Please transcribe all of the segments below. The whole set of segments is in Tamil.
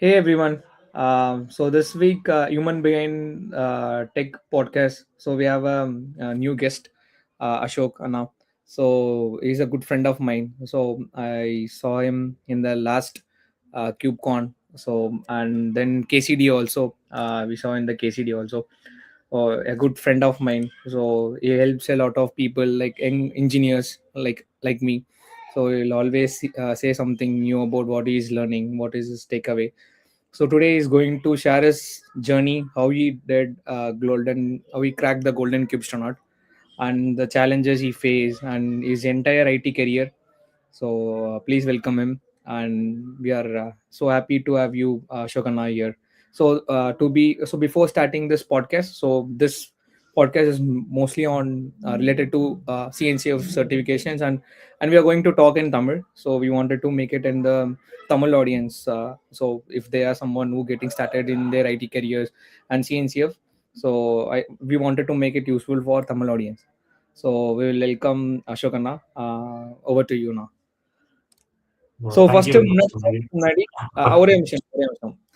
Hey everyone. So this week, Human Behind Tech podcast. So we have a new guest, Ashok Anna. So he's a good friend of mine. So I saw him in the last KubeCon. So and then KCD also. We saw in the KCD also. A good friend of mine. So he helps a lot of people like engineers like me. So he'll always say something new about what he is learning, what is his takeaway. So today is going to share his journey, how he did how he cracked the golden cube astronaut, and the challenges he faced, and his entire IT career. So please welcome him, and we are so happy to have you, Shokana, here. So before starting this podcast, so this podcast is mostly on related to CNCF certifications, and we are going to talk in Tamil. So we wanted to make it in the Tamil audience. So if they are someone who getting started in their IT careers and CNCF, we wanted to make it useful for Tamil audience. So we will welcome Ashokana. Over to you now. So thank you first very much. முன்னாடி ஒரே நிமிஷம்.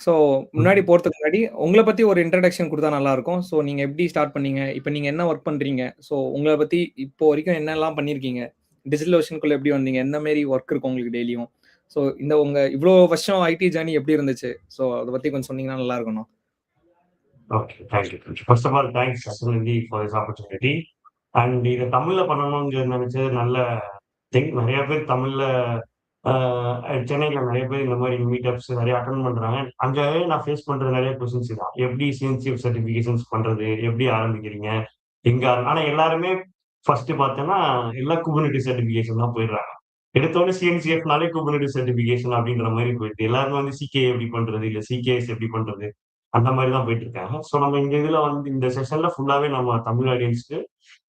ஸோ முன்னாடி போறதுக்கு முன்னாடி உங்களை பத்தி ஒரு இன்ட்ரடக்ஷன் கொடுத்தா நல்லா இருக்கும். ஸோ நீங்க எப்படி ஸ்டார்ட் பண்ணீங்க? இப்போ நீங்க என்ன ஒர்க் பண்றீங்க? ஸோ உங்களை பத்தி இப்போ வரைக்கும் என்னெல்லாம் பண்ணிருக்கீங்க? டிஜிட்டல் ஓஷனுக்குள்ள எப்படி வந்தீங்க? என்ன மாரி ஒர்க் இருக்கும் உங்களுக்கு டெய்லியும்? ஸோ இந்த உங்க இவ்வளோ வருஷம் ஐடி ஜர்னி எப்படி இருந்துச்சு? ஸோ அதை பத்தி கொஞ்சம் சொன்னீங்கன்னா நல்லா இருக்கணும். Okay, thank you. First of all thanks Ashwini for this opportunity. And இதை தமிழ்ல பண்ணணும்னு நினைச்சது நல்ல திங். நிறைய பேர் தமிழ்ல சென்னையில நிறைய பேர் இந்த மாதிரி மீட்டப்ஸ் நிறைய அட்டன் பண்றாங்க. அங்கவே நான் ஃபேஸ் பண்ற நிறைய கொஸ்டின்ஸ் தான். எப்படி சிஎன்சிஎஃப் சர்டிபிகேஷன்ஸ் பண்றது, எப்படி ஆரம்பிக்கிறீங்க, ஆனா எல்லாருமே ஃபர்ஸ்ட் பார்த்தோன்னா எல்லா குபர்நெட்டி சர்டிபிகேஷன் தான் போயிடுறாங்க. எடுத்தோடனே சிஎன்சிஎஃப்னாலே குபர்நெட்டி சர்டிபிகேஷன் அப்படின்ற மாதிரி போயிடுது. எல்லாருமே வந்து சிகே எப்படி பண்றது, இல்ல சிகேஎஸ் எப்படி பண்றது, அந்த மாதிரி தான் போயிட்டு இருக்காங்க. ஸோ நம்ம இந்த இதுல வந்து இந்த செஷன்ல ஃபுல்லாவே நம்ம தமிழ் ஆடியன்ஸ்க்கு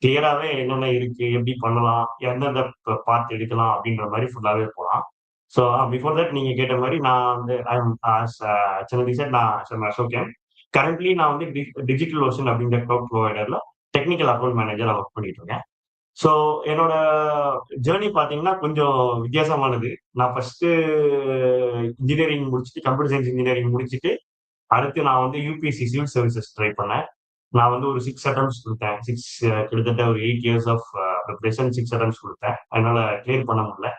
கிளியராவே என்னென்ன இருக்கு, எப்படி பண்ணலாம், எந்தெந்த பார்ட் எடுக்கலாம் அப்படின்ற மாதிரி ஃபுல்லாவே போகலாம். ஸோ பிஃபோர் தட் நீங்க கேட்ட மாதிரி நான் வந்து சின்னதி சார் நான் அசோகன். கரண்ட்லி நான் வந்து டிஜிட்டல் ஓஷன் அப்படின்ற க்ளவுட் ப்ரொவைடர்ல டெக்னிக்கல் அக்கௌண்ட் மேனேஜரா ஒர்க் பண்ணிட்டு இருக்கேன். ஸோ என்னோட ஜேர்னி பார்த்தீங்கன்னா கொஞ்சம் வித்தியாசமானது. நான் ஃபர்ஸ்ட் இன்ஜினியரிங் முடிச்சுட்டு கம்ப்யூட்டர் சயின்ஸ் இன்ஜினியரிங் முடிச்சுட்டு அடுத்து நான் வந்து யூபிஎஸ்சி சிவில் சர்வீசஸ் ட்ரை பண்ணேன். நான் வந்து ஒரு 6 அட்டம்ப்ட்ஸ் குடுத்தேன். கிட்டத்தட்ட ஒரு 8 இயர்ஸ் ஆஃப் ப்ரிப்பரேஷன் 6 அட்டம்ப்ட்ஸ் குடுத்தேன். என்னால கிளியர் பண்ண முடியல.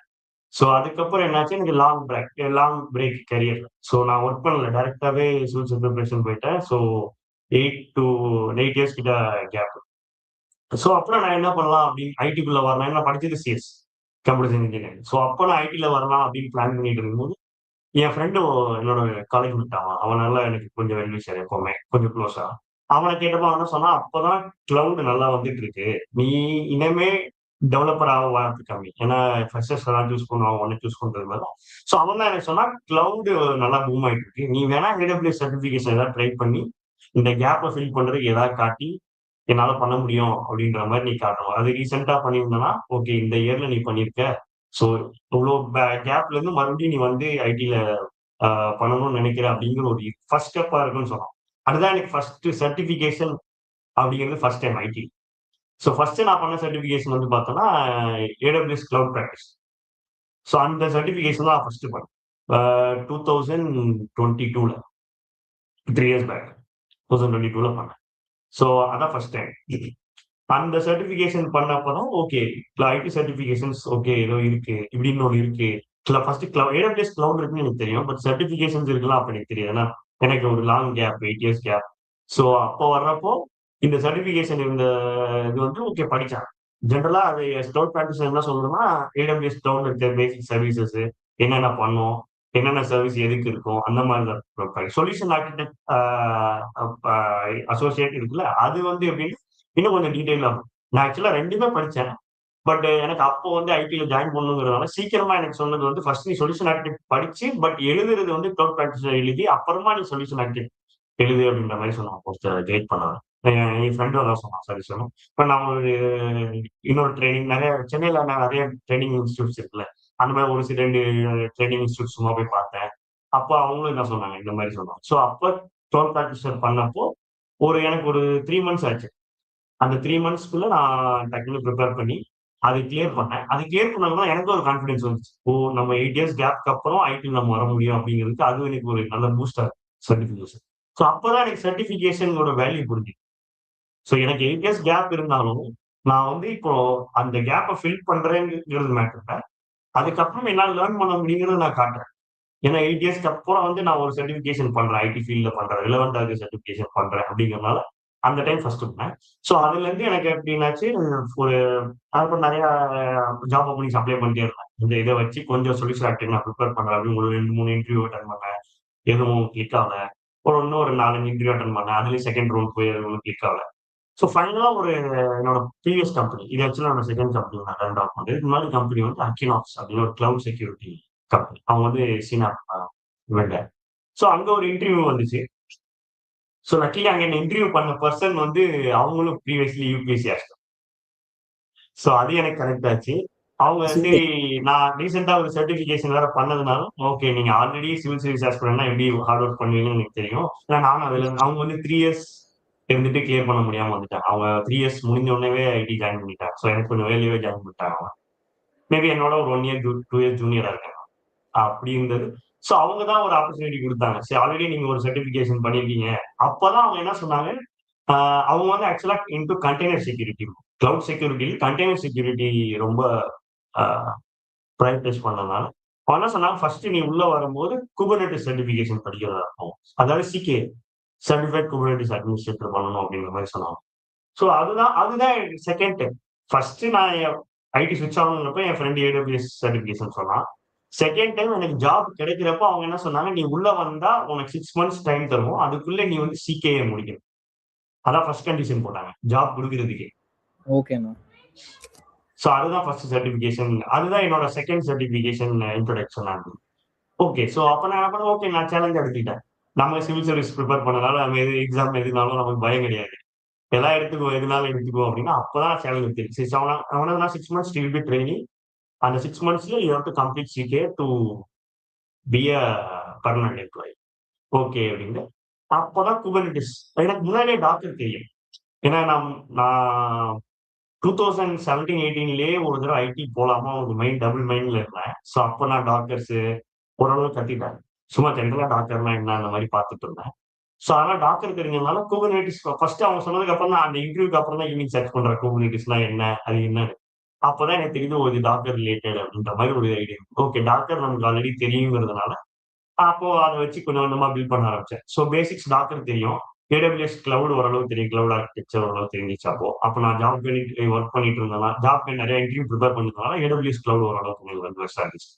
ஸோ அதுக்கப்புறம் என்னாச்சு, எனக்கு லாங் பிரேக் கரியர்ல. ஸோ நான் ஒர்க் பண்ணல. டைரக்டாவே சிவில் ப்ரிப்பரேஷன் போயிட்டேன். ஸோ 8 to 8 இயர்ஸ் கிட்ட கேப். ஸோ அப்புறம் நான் என்ன பண்ணலாம் அப்படின்னு ஐடிக்குள்ள வரலாம். நான் படிச்சது CS, computer science engineering. So அப்போ நான் ஐடில வரலாம் அப்படின்னு பிளான் பண்ணிட்டு இருக்கும்போது என் ஃப்ரெண்டு என்னோட காலேஜ் மேட் அவன். அவன் நல்லா எனக்கு கொஞ்சம் வெல் விஷர், எப்பவுமே கொஞ்சம் க்ளோஸா. அவனை கேட்டப்போ அவன் என்ன சொன்னா, அப்பதான் கிளவுட் நல்லா வந்துட்டு இருக்கு, நீ இனிமே டெவலப்பர் ஆக வாய்ப்பு கம்மி. ஏன்னா ஃப்ரெஷர்ஸ் எல்லாம் சூஸ் பண்ணுவாங்க, ஒன்னு சூஸ் பண்றது மாதிரி தான். ஸோ அவன் தான் எனக்கு சொன்னா, கிளவுட் நல்லா பூம் ஆயிட்டு இருக்கு, நீ வேணா ஏடபிள்யூஎஸ் சர்டிபிகேஷன் ஏதாவது ட்ரை பண்ணி இந்த கேப்பை ஃபில் பண்றதுக்கு ஏதாவது காட்டி என்னால பண்ண முடியும் அப்படின்ற மாதிரி நீ காட்டணும். அது ரீசெண்டா பண்ணியிருந்தனா ஓகே, இந்த இயர்ல நீ பண்ணிருக்க. ஸோ இவ்வளோ கேப்ல இருந்து மறுபடியும் நீ வந்து ஐடில பண்ணணும்னு நினைக்கிற அப்படிங்கிற ஒரு ஃபர்ஸ்ட் ஸ்டெப்பா இருக்குன்னு சொன்னோம். அதுதான் எனக்கு ஃபர்ஸ்ட் சர்டிபிகேஷன் அப்படிங்கிறது first time IT. So first நான் பண்ண சர்டிபிகேஷன் வந்து பார்த்தோன்னா ஏடபிள்யூஎஸ் கிளவுட் ப்ராக்டிஸ். ஸோ அந்த சர்டிபிகேஷன் தான் ஃபர்ஸ்ட் பண்ணேன் 2022ல, 3 இயர்ஸ் பேக் 2022ல பண்ணேன். ஸோ அதான் ஃபர்ஸ்ட் டைம். அந்த சர்டிபிகேஷன் பண்ணப்பதான் ஓகே, ஐடி சர்டிபிகேஷன்ஸ் ஓகே ஏதோ இருக்கு, இப்படின்னு ஒன்று இருக்கு. ஃபர்ஸ்ட் ஏடபிள்யூஎஸ் கிளவுட் இருக்குன்னு எனக்கு தெரியும், பட் சர்டிபிகேஷன்ஸ் இருக்கலாம் அப்ப எனக்கு தெரியாது. ஏன்னா எனக்கு ஒரு long gap, 8 years gap. So அப்போ வர்றப்போ இந்த சர்டிபிகேஷன் இந்த இது வந்து ஓகே படிச்சேன். ஜென்ரலா அது கிளவுட் ப்ராக்டிஸ் என்ன சொல்லணும்னா, ஏடபிள்யூஎஸ் கிளவுட் இருக்க பேசிக் சர்வீசஸ் என்னென்ன பண்ணும், என்னென்ன சர்வீஸ் எதுக்கு இருக்கும், அந்த மாதிரி தான். சொல்யூஷன் ஆர்கிடெக்ட் அசோசியேட் இருக்குல்ல, அது வந்து எப்படின்னு இன்னும் கொஞ்சம் டீடைலா. நான் ஆக்சுவலா ரெண்டுமே படிச்சேன். பட் எனக்கு அப்போ வந்து ஐடில ஜாயின் பண்ணணுங்கிறதுனால சீக்கிரமா எனக்கு சொன்னது வந்து ஃபர்ஸ்ட் நீ சொல்யூஷன் ஆர்கிடெக்ட் படிச்சு, பட் எழுதுறது வந்து கிளவுட் ப்ராக்டிஸ் எழுதி அப்புறமா நீ சொல்யூஷன் ஆர்கிடெக்ட் எழுது அப்படின்ற மாதிரி சொன்னான். ஒருத்தர் கைட் பண்ணாங்க. என் ஃப்ரெண்டும் அதான் சொன்னான், சொல்யூஷனும். இப்போ நான் ஒரு இன்னொரு ட்ரைனிங் நிறைய சென்னையில நிறைய ட்ரைனிங் இன்ஸ்டியூட்ஸ் இருக்குல்ல, அந்த மாதிரி ஒரு சில 2 ட்ரைனிங் இன்ஸ்டியூட் சும்மா போய் பார்த்தேன். அப்போ அவங்களும் என்ன சொன்னாங்க, இந்த மாதிரி சொன்னாங்க. ஸோ அப்போ கிளவுட் ப்ராக்டிஸ் பண்ணப்போ எனக்கு ஒரு 3 மந்த்ஸ் ஆச்சு. அந்த 3 மந்த்ஸ்க்குள்ள நான் டக்குனு ப்ரிப்பேர் பண்ணி அது கிளியர் பண்ணேன். அது கிளியர் பண்ணதுதான் எனக்கு ஒரு கான்ஃபிடன்ஸ் வந்துச்சு. ஓ! நம்ம 8 இயர்ஸ் கேப்க்கு அப்புறம் ஐடில நம்ம வர முடியும் அப்படிங்கிறதுக்கு அது எனக்கு ஒரு நல்ல பூஸ்டர் சர்டிஃபிகேஷன். ஸோ அப்பதான் எனக்கு சர்டிஃபிகேஷனோட வேல்யூ புரிஞ்சுது. ஸோ எனக்கு 8 இயர்ஸ் கேப் இருந்தாலும், நான் வந்து இப்போ அந்த கேப்ப ஃபில் பண்றேங்கிறது மேட்டர் இல்ல. அதுக்கப்புறம் என்னால லேர்ன் பண்ண முடியுங்கிறத நான் காட்டுறேன். ஏன்னா 8 இயர்ஸ்க்கு அப்புறம் வந்து நான் ஒரு சர்டிஃபிகேஷன் பண்றேன். ஐடி ஃபீல்ட்ல பண்றேன். ரிலவென்ட்டா இருக்க சர்டிஃபிகேஷன் பண்றேன் அப்படிங்கிறனால, அந்த டைம் ஃபர்ஸ்ட் பண்ணேன். ஸோ அதுலேருந்து எனக்கு எப்படின்னாச்சு, ஒரு அதுக்கப்புறம் நெறைய ஜாப் ஓப்பனிங்ஸ் அப்ளை பண்ணிட்டே இருந்தேன். இந்த இத வச்சு கொஞ்சம் சொல்யூஷன் ஆர்கிடெக்ட் நான் பிரிப்பேர் பண்றேன் அப்படின்னு ஒரு 2, 3 இன்டர்வியூ அட்டெண்ட் பண்ணேன். எதுவும் கிளிக் ஆகல. இன்னும் ஒரு 4, 5 இன்டர்வியூ அட்டெண்ட் பண்ணேன். அதுலயும் செகண்ட் ரவுண்ட் போய் எதுவும் கிளிக் ஆகல. ஸோ ஃபைனலா ஒரு என்னோட ப்ரீவியஸ் கம்பெனி. இது ஆக்சுவலா என்னோட செகண்ட் கம்பெனி நான் ரன் ஆஃப் பண்றது. இதுக்கு முன்னாடி கம்பெனி வந்து அக்கினாக்ஸ் அப்படின்னு ஒரு கிளவுட் செக்யூரிட்டி கம்பெனி. அவங்க வந்து சீனா வெண்டர். ஸோ அங்க ஒரு இன்டர்வியூ வந்துச்சு. ஸோ லக்கிலி அங்க என்ன இன்டர்வியூ பண்ண பெர்சன் வந்து அவங்களும் ப்ரீவியஸ்லி யுபிஎஸ்சி ஆஸ்டர். ஸோ அது எனக்கு கனெக்ட் ஆச்சு. அவங்க சரி சூப்பர். நான் ரீசென்ட்டா ஒரு சர்டிஃபிகேஷன் வேற பண்ணதுனால, ஓகே நீங்க ஆல்ரெடி சிவில் சர்வீஸ் ஆஸ்பிரண்ட்னா எப்படி ஹார்ட் ஒர்க் பண்ணுவீங்கன்னு எனக்கு தெரியும். ஏன்னா நானும் அதுல அவங்க வந்து 3 இயர்ஸ் இருந்துட்டு கிளியர் பண்ண முடியாம வந்துட்டாங்க. அவங்க 3 இயர்ஸ் முடிஞ்ச உடனேவே ஐடி ஜாயின் பண்ணிட்டாங்க. ஸோ எனக்கு கொஞ்சம் வேலையவே ஜாயின் பண்ணிட்டாங்க அவங்க. மேபி என்னோட ஒரு 1 இயர் 2 இயர்ஸ் ஜூனியரா இருக்காங்க. அப்படி இருந்தது. ஸோ அவங்க தான் ஒரு ஆப்பர்ச்சுனிட்டி குடுத்தாங்க. சரி ஆல்ரெடி நீங்க ஒரு சர்டிஃபிகேஷன் பண்ணியிருக்கீங்க. அப்பதான் அவங்க என்ன சொன்னாங்க, ஆ அவங்க வந்து ஆக்சுவலா இன்டூ கண்டெய்னர் செக்யூரிட்டி. கிளவுட் செக்யூரிட்டில கண்டெய்னர் செக்யூரிட்டி ரொம்ப ஆ பிரைவேடைஸ் பண்ணனால, அவங்க என்ன சொன்னாங்க, "ஃபர்ஸ்ட் நீ உள்ள வரும்போது குபர்நெட்டிஸ் சர்டிஃபிகேஷன் படிக்கிறதா இருக்கும். அதாவது சிகே சர்டிஃபைட் குபர்நெட்டிஸ் அட்மினிஸ்ட்ரேட்டர் பண்ணணும்." அப்படிங்கிற மாரி சொன்னாங்க. ஸோ அதுதான் அதுதான் எனக்கு செகண்ட் டைம். ஃபர்ஸ்ட் நான் ஐடி ஸ்விட்ச் ஆகணும்ன்றப்ப என் ஃப்ரெண்ட் ஏடபிள்யூஎஸ் சர்டிஃபிகேஷன் சொன்னான். செகண்ட் டைம் எனக்கு ஜாப் கிடைக்கிறப்போ அவங்க என்ன சொன்னாங்க, "நீ உள்ள வந்தா உனக்கு 6 மந்த்ஸ் டைம் தருவோம். அதுக்குள்ள நீ வந்து சிகேஏ முடிக்கணும்." அதான் ஃபர்ஸ்ட் கண்டிஷன் போட்டாங்க. ஜாப் குடுக்குறதுக்கே. ஓகேண்ணா. ஸோ அதுதான் ஃபர்ஸ்ட் சர்டிஃபிகேஷன். அதுதான் என்னோட செகண்ட் சர்டிஃபிகேஷன் இன்ட்ரோடக்ஷன் ஆனது. ஓகே. ஸோ அப்ப நான் என்ன பண்ணேன், ஓகே நான் சேலஞ்ச் எடுத்துக்கிட்டேன். நம்ம சிவில் சர்வீஸ் ப்ரிப்பேர் பண்ணனால நம்ம எது எக்ஸாம் எதுனாலும் நமக்கு பயம் கிடையாது. எல்லாம் எடுத்துக்குவோம், எதுனாலும் எடுத்துக்குவோம் அப்படின்னா, அப்பதான் சேலஞ்ச் எடுத்துச்சு. சரி அவன 6 மந்த்ஸ் வில் பி ட்ரெய்னிங். அந்த 6 மந்த்ஸ்ல you have to complete CK to be a permanent employee. Okay அப்படின்னு. அப்பதான் குபர்நெட்டிஸ் எனக்கு முன்னாடியே டாக்கர் தெரியும். ஏன்னா நான் 2017, 18லயே ஒரு தடவ ஐடி போலாமா ஒரு டபுள் மைண்ட்ல இருந்தேன். ஸோ அப்ப நான் டாக்கர்ஸ் ஓரளவு கத்துக்கிட்டேன். சும்மா ஜெனரலா டாக்கர்னா என்ன அந்த மாரி பார்த்துட்டு இருந்தேன். ஸோ அதனால டாக்கர் தெரிஞ்சதுனால குபர்நெட்டிஸ் ஃபர்ஸ்ட் அவங்க சொன்னதுக்கு அப்புறம் தான் அந்த இன்டர்வியூக்கு அப்புறம் தான் ஈவினிங் சர்ச் பண்றேன். குபர்நெட்டிஸ்னா என்ன? அது என்னன்னு. அப்பதான் எனக்கு தெரியுது ஓ! இது டாக்கர் ரிலேட்டட் அப்படின்ற மாரி ஒரு ஐடியா. ஓகே டாக்கர் நமக்கு ஆல்ரெடி தெரியுங்கிறதுனால, அப்போ அத வச்சு கொஞ்சம் கொஞ்சமா பில்ட் பண்ண ஆரம்பிச்சேன். ஸோ பேசிக்ஸ் டாக்கர் தெரியும். ஏடபிள்யூஎஸ் கிளவுட் ஓரளவு தெரியும். கிளவுட் ஆர்க்கிடெக்சர் ஓரளவு தெரிஞ்சுச்சு அப்போ. அப்ப நான் ஜாப் பண்ணிட்டு ஒர்க் பண்ணிட்டு இருந்தேனா, ஜாப்க்கு நெறைய இன்டர்வியூ பிரிப்பேர் பண்ணதுனால ஏடபிள்யூஎஸ் கிளவுட் ஓரளவுக்கு எனக்கு வந்து வருஷம் இருந்துச்சு.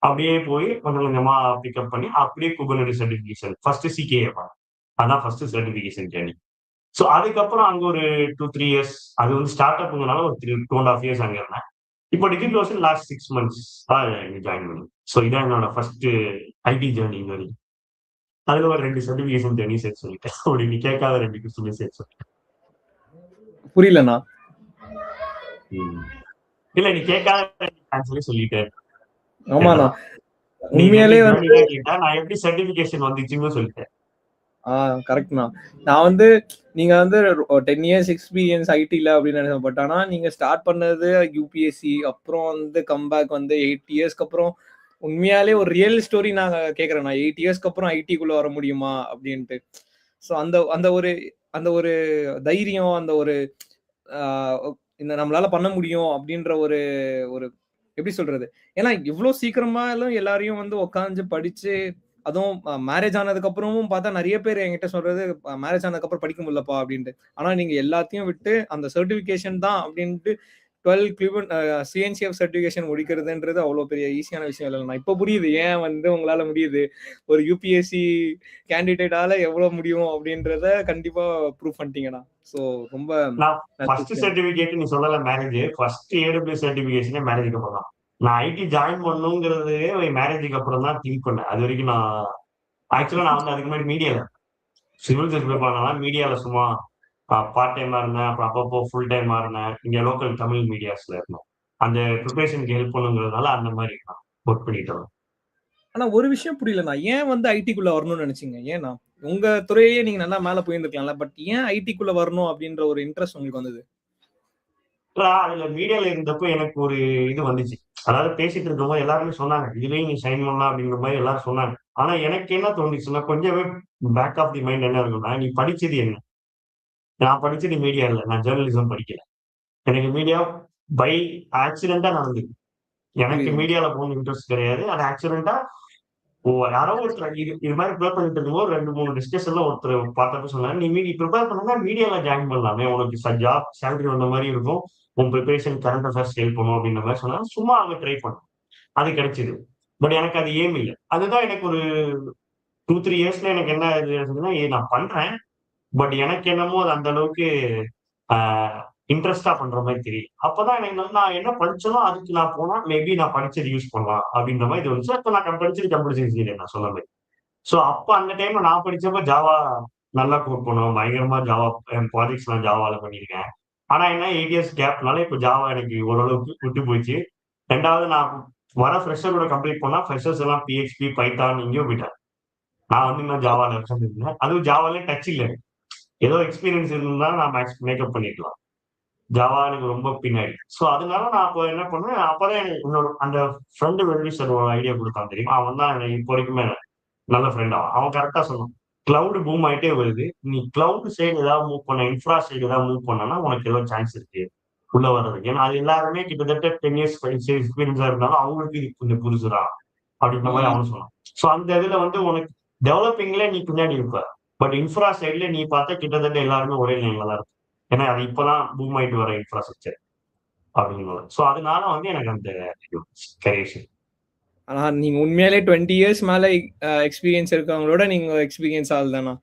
அப்படியே போய் கொஞ்சம் கொஞ்சமா பிக்கப் பண்ணி அப்படியே குபர்நெட்டிஸ் சர்டிஃபிகேஷன். ஃபர்ஸ்ட் சிகேஏ பண்ணேன். அதான் ஃபர்ஸ்ட் சர்டிஃபிகேஷன் ஜர்னி. ஸோ அதுக்கப்புறம் அங்க ஒரு 2, 3 இயர்ஸ் அது வந்து ஸ்டார்ட் அப்ங்கிறனால ஒரு 2 1/2 இயர்ஸ் அங்க இருந்தேன். இப்போ டிகிரி கோர்ஸ் லாஸ்ட் 6 மந்த்ஸ் தான் இங்க ஜாயின் பண்ணேன். ஸோ இதான் என்னோட ஃபர்ஸ்ட் ஐடி ஜர்னி இங்க வரைக்கும். அதுல ஒரு 2 சர்டிஃபிகேஷன் ஜர்னி சேர்த்து சொல்லிட்டேன். அப்படி நீ கேட்காத 2 கொஸ்டின் சேர்த்து சொல்லிட்டேன். புரியலண்ணா. இல்ல நீ கேட்காத ஆன்சரே சொல்லிட்டேன். ஆமாண்ணா. நீ உண்மையாலே ஜர்னி வந்து தான் கேட்டா, நான் எப்படி சர்டிஃபிகேஷன் வந்துச்சுன்னு சொல்லிட்டேன். கரெக்ட்ண்ணா. நான் வந்து நீங்க வந்து 10 இயர்ஸ் எக்ஸ்பீரியன்ஸ் ஐடில அப்படின்னு நினைச்சேன். பட் ஆனா நீங்க ஸ்டார்ட் பண்ணது யுபிஎஸ்சி, அப்புறம் வந்து கம்பேக் வந்து 8 இயர்ஸ்க்கு அப்புறம் உண்மையாலே ஒரு ரியல் ஸ்டோரி நான் கேட்கறேன். 8 இயர்ஸ்க்கு அப்புறம் ஐடிக்குள்ள வர முடியுமா அப்படின்ட்டு. ஸோ அந்த அந்த ஒரு அந்த ஒரு தைரியம், அந்த ஒரு இந்த நம்மளால பண்ண முடியும் அப்படின்ற ஒரு ஒரு எப்படி சொல்றது? ஏன்னா இவ்ளோ சீக்கிரமாலாம் எல்லாரையும் வந்து உட்கார்ந்து படிச்சு, அதுவும் மேரேஜ் ஆனதுக்கு அப்புறமும் பார்த்தா நெறைய பேர் என்கிட்ட சொல்றது, மேரேஜ் ஆனதுக்கு அப்புறம் படிக்க முடியலப்பா அப்படின்ட்டு. ஆனா நீங்க எல்லாத்தையும் விட்டு அந்த சர்டிஃபிகேஷன் தான் அப்படின்ட்டு 12 கிளிவன் சிஎன்சிஎஃப் சர்டிஃபிகேஷன் முடிக்கிறதுன்றது அவ்வளோ பெரிய ஈஸியான விஷயம் இல்லைண்ணா. இப்ப புரியுது ஏன் வந்து உங்களால முடியுது. ஒரு யுபிஎஸ்சி கேண்டிடேட்டால எவ்வளோ முடியும் அப்படின்றத கண்டிப்பா ப்ரூவ் பண்ணிட்டீங்கண்ணா. ஸோ ரொம்ப நான் நல்ல ஃபர்ஸ்ட் விஷயம். சர்டிஃபிகேட் நீ சொல்லல மேரேஜ். ஃபர்ஸ்ட் ஏடபிள்யூஎஸ் சர்டிஃபிகேஷனே மேரேஜ்க்கு அப்புறம் தான். நான் ஐடி ஜாயின் பண்ணணுங்கிறது மேரேஜ்க்கு அப்புறம் தான் திங்க் பண்ணேன். அது வரைக்கும் நான் ஆக்சுவலா நான் வந்து அதுக்கு முன்னாடி மீடியால சிவில் சர்வீஸ் பண்ணலாம். மீடியால சும்மா பார்ட் டைமா இருந்தேன். அப்புறம் அப்பப்போ ஃபுல் டைமா இருந்தேன். இங்க லோக்கல் தமிழ் மீடியாஸ்ல இருந்தோம். அந்த ப்ரிப்பரேஷனுக்கு ஹெல்ப் பண்ணுங்கிறதுனால அந்த மாதிரி நான் ஒர்க் பண்ணிட்டு இருந்தேன். ஆனா ஒரு விஷயம் புரியலண்ணா. ஏன் வந்து ஐடிக்குள்ள வரணும்னு நினைச்சீங்க? ஏன்னா? உங்க துறையே நீங்க நல்லா மேல போயிருந்திருக்கலாம்ல. பட் ஏன் ஐடிக்குள்ள வரணும் அப்படின்ற ஒரு இன்ட்ரெஸ்ட் உங்களுக்கு வந்தது? அதுல மீடியால இருந்தப்போ எனக்கு ஒரு இது வந்துச்சு. அதாவது பேசிட்டு இருக்கும்போது எல்லாருமே சொன்னாங்க, இதுலயும் நீ ஷைன் பண்ணலாம் அப்படிங்கிற மாதிரி எல்லாரும் சொன்னாங்க. ஆனா எனக்கு என்ன தோணுச்சுன்னா, கொஞ்சமே பேக் ஆஃப் தி மைண்ட் என்ன இருக்குன்னா, நீ படிச்சது என்ன? நான் படிச்சது மீடியா இல்ல. நான் ஜெர்னலிசம் படிக்கல. எனக்கு மீடியா பை ஆக்சிடென்ட்டா நடந்தது. எனக்கு புரியுதுண்ணா. மீடியால போகணும்னு இன்ட்ரெஸ்ட் கிடையாது. அது ஆக்சிடென்ட்டா யாரோ ஒருத்தர் இது மாதிரி ப்ரிப்பேர் பண்ணிட்டு இருக்கும்போது 2, 3 டிஸ்கஷன்ல ஒருத்தர் பார்த்தப்ப சொன்னாரு, "நீ ப்ரிப்பேர் பண்ணா மீடியால ஜாயின் பண்ணலாமே! உனக்கு ஜாப் சேலரி வந்த மாரி இருக்கும். உன் பிரிப்பரேஷன் கரண்ட் அஃபேர்ஸ் ஹெல்ப் பண்ணும்." அப்படின்ற மாரி சொன்னாரு. சும்மா அங்க ட்ரை பண்ணேன். அது கிடைச்சது. பட் எனக்கு அது எய்ம் இல்ல. அதுதான் எனக்கு ஒரு 2, 3 இயர்ஸ்ல எனக்கு என்ன இது இருந்ததுன்னா, நான் பண்றேன். பட் எனக்கு என்னமோ அது அந்த அளவுக்கு ஆ இன்ட்ரெஸ்ட்டா பண்ற மாரி தெரியல. அப்பதான் எனக்கு நான் என்ன படிச்சேனோ அதுக்கு நான் போனா, மேபி நான் படிச்சது யூஸ் பண்ணலாம் அப்படின்ற மாரி தோணுச்சு. அப்ப நான் படிச்சது கம்ப்யூட்டர் சயன்ஸ் இன்ஜினியர் நான் சொன்ன மாரி. சோ அப்ப அந்த டைம்ல நான் படிச்சப்ப ஜாவா நல்லா கோட் பண்ணுவேன். பயங்கரமா ஜாவா என் ப்ராஜெக்ட்ஸ் நான் ஜாவால பண்ணியிருக்கேன். ஆனா என்ன 8 இயர்ஸ் கேப்னால இப்ப ஜாவா எனக்கு ஓரளவுக்கு விட்டு போச்சு. 2வது நான் வர ஃப்ரெஷரோட கம்ப்ளீட் பண்ணா ஃப்ரெஷர்ஸ் எல்லாம் PHP, பைத்தான் எங்கேயோ போயிட்டாங்க. நான் வந்து இன்னும் ஜாவால உட்கார்ந்துருந்தேன். அதுவும் ஜாவாலயே டச் இல்ல எனக்கு. ஏதோ எக்ஸ்பீரியன்ஸ் இருந்தா நான் மேக்கப் பண்ணிக்கலாம். ஜாவா எனக்கு ரொம்ப பின்னாடி. சோ அதனால நான் அப்ப என்ன பண்ணேன், அப்பதான் எனக்கு என்னோட அந்த ஃப்ரெண்ட் வெல்வி சார் ஒரு ஐடியா குடுத்தான் தெரியுமா? அவன் தான் எனக்கு இப்போ வரைக்குமே நல்ல ஃப்ரெண்ட் அவன். அவன் கரெக்ட்டா சொன்னான். கிளவுட் பூம் ஆயிட்டே வருது. நீ கிளவுட் சைடு ஏதாவது மூவ் பண்ண, இன்ஃப்ரா சைடு ஏதாவது மூவ் பண்ணனா உனக்கு ஏதோ சான்ஸ் இருக்கு. உள்ள வர்றதுக்கு. ஏன்னா அது எல்லாருமே கிட்டத்தட்ட 10 இயர்ஸ் எக்ஸ்பீரியன்ஸா இருந்தாலும் அவங்களுக்கு இது கொஞ்சம் புதுசுதான். அப்படின்ற மாரி ம். அவனும் சொன்னான். சோ அந்த இதுல வந்து உனக்கு டெவலப்பிங்ல நீ பின்னாடி இருப்ப. பட் இன்ஃப்ரா சைடுல நீ பார்த்தா கிட்டத்தட்ட எல்லாருமே ஒரே லைன்ல தான் இருப்பாங்க. ஏன்னா அது இப்பதான் பூம் ஆயிட்டு வர இன்ஃப்ராஸ்ட்ரக்சர் அப்படிங்கும்போது. சோ அதனால வந்து எனக்கு அந்த கரியர் ஷிஃப்ட். ஆனா நீங்க உண்மையாலே 20 இயர்ஸ் மேல எக்ஸ்பீரியன்ஸ் இருக்கவங்களோட நீங்க எக்ஸ்பீரியன்ஸ் ஆள் தானா?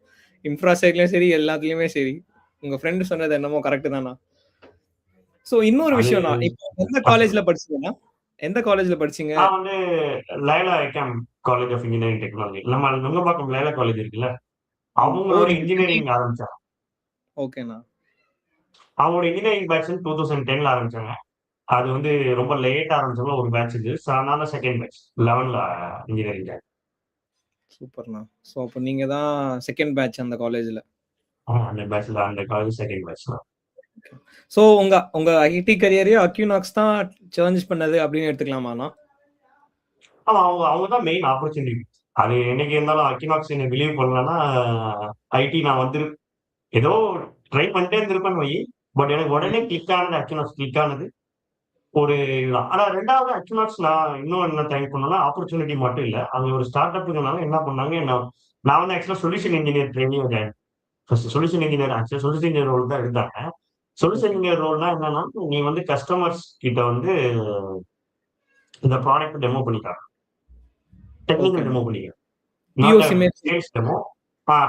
இன்ஃப்ரா சைட்லயும் சரி, எல்லாத்துலயுமே சரி. உங்க ஃப்ரெண்ட் சொன்னது என்னமோ கரெக்ட் தானா? சோ இன்னொரு அது விஷயம்னா, இப்போ எந்த சொல்லு. காலேஜ்ல படிச்சீங்கண்ணா? எந்த காலேஜ்ல படிச்சீங்க? நான் வந்து Loyola ICAM college of engineering technology. நம்ம நுங்கம்பாக்கம் லயலா காலேஜ் இருக்குல்ல, ஓ! அவங்களோட நீங்க சென்னை. இன்ஜினியரிங் ஆரம்பிச்சாங்க. ஓகேண்ணா. அவங்களோட இன்ஜினியரிங் பேட்ச் 2010ல ஆரம்பிச்சாங்க. அது வந்து ரொம்ப லேட்டா ஆரம்பிச்சவங்க ஒரு பேட்ச் இது. நான் தான் செகண்ட் பேட்ச். 11ல இன்ஜினியரிங் ஜாயின். சூப்பர்ண்ணா. சோ அப்ப நீங்க தான் செகண்ட் பேட்ச் அந்த காலேஜ்ல. அந்த பேட்ச்ல அந்த காலேஜ் செகண்ட் பேட்ச் தான். சோ உங்க உங்க ஐடி கரியரையும் அக்யூனாக்ஸ் தான் சேலஞ்ச் பண்ணது அப்படின்னு எடுத்துக்கலாமாண்ணா? ஆமா அவங்க அவங்க தான் மெயின் ஆப்பர்ச்சுனிட்டி. அது என்னைக்கு இருந்தாலும் அக்கினாக்ஸ் என்ன பிலீவ் பண்ணலன்னா, ஐடி நான் வந்து ஏதோ ட்ரை பண்ணிட்டே இருந்திருப்பேன்னு வையி. பட் எனக்கு உடனே கிளிக் ஆனது அக்கினாக்ஸ் கிளிக் ஆனது ஒரு இதுதான். ஆனா 2வது அக்கினாக்ஸ் நான் இன்னும் என்ன தேங்க் பண்ணேன்னா, ஆப்பர்ச்சுனிட்டி மட்டும் இல்ல. அது ஒரு ஸ்டார்ட் அப்ங்கிறனால என்ன பண்ணாங்க, நான் வந்து ஆக்சுவலா சொல்யூஷன் இன்ஜினியர் ட்ரெய்னியா ஜாயின் ஃபர்ஸ்ட் சொல்யூஷன் இன்ஜினியர் ஆக்சுவலா சொல்யூஷன் இன்ஜினியர் ரோல் தான் எடுத்தாங்க. Solution okay. இன்ஜினியர் ரோல்னா என்னன்னா, நீ வந்து கஸ்டமர்ஸ் கிட்ட வந்து இந்த ப்ராடக்ட் டெமோ பண்ணி காட்டணும். டெக்னிக்கல் ஓகேண்ணா. டெமோ பண்ணி காட்டணும். நாட் அ பிஓசி மாரி. Sales demo.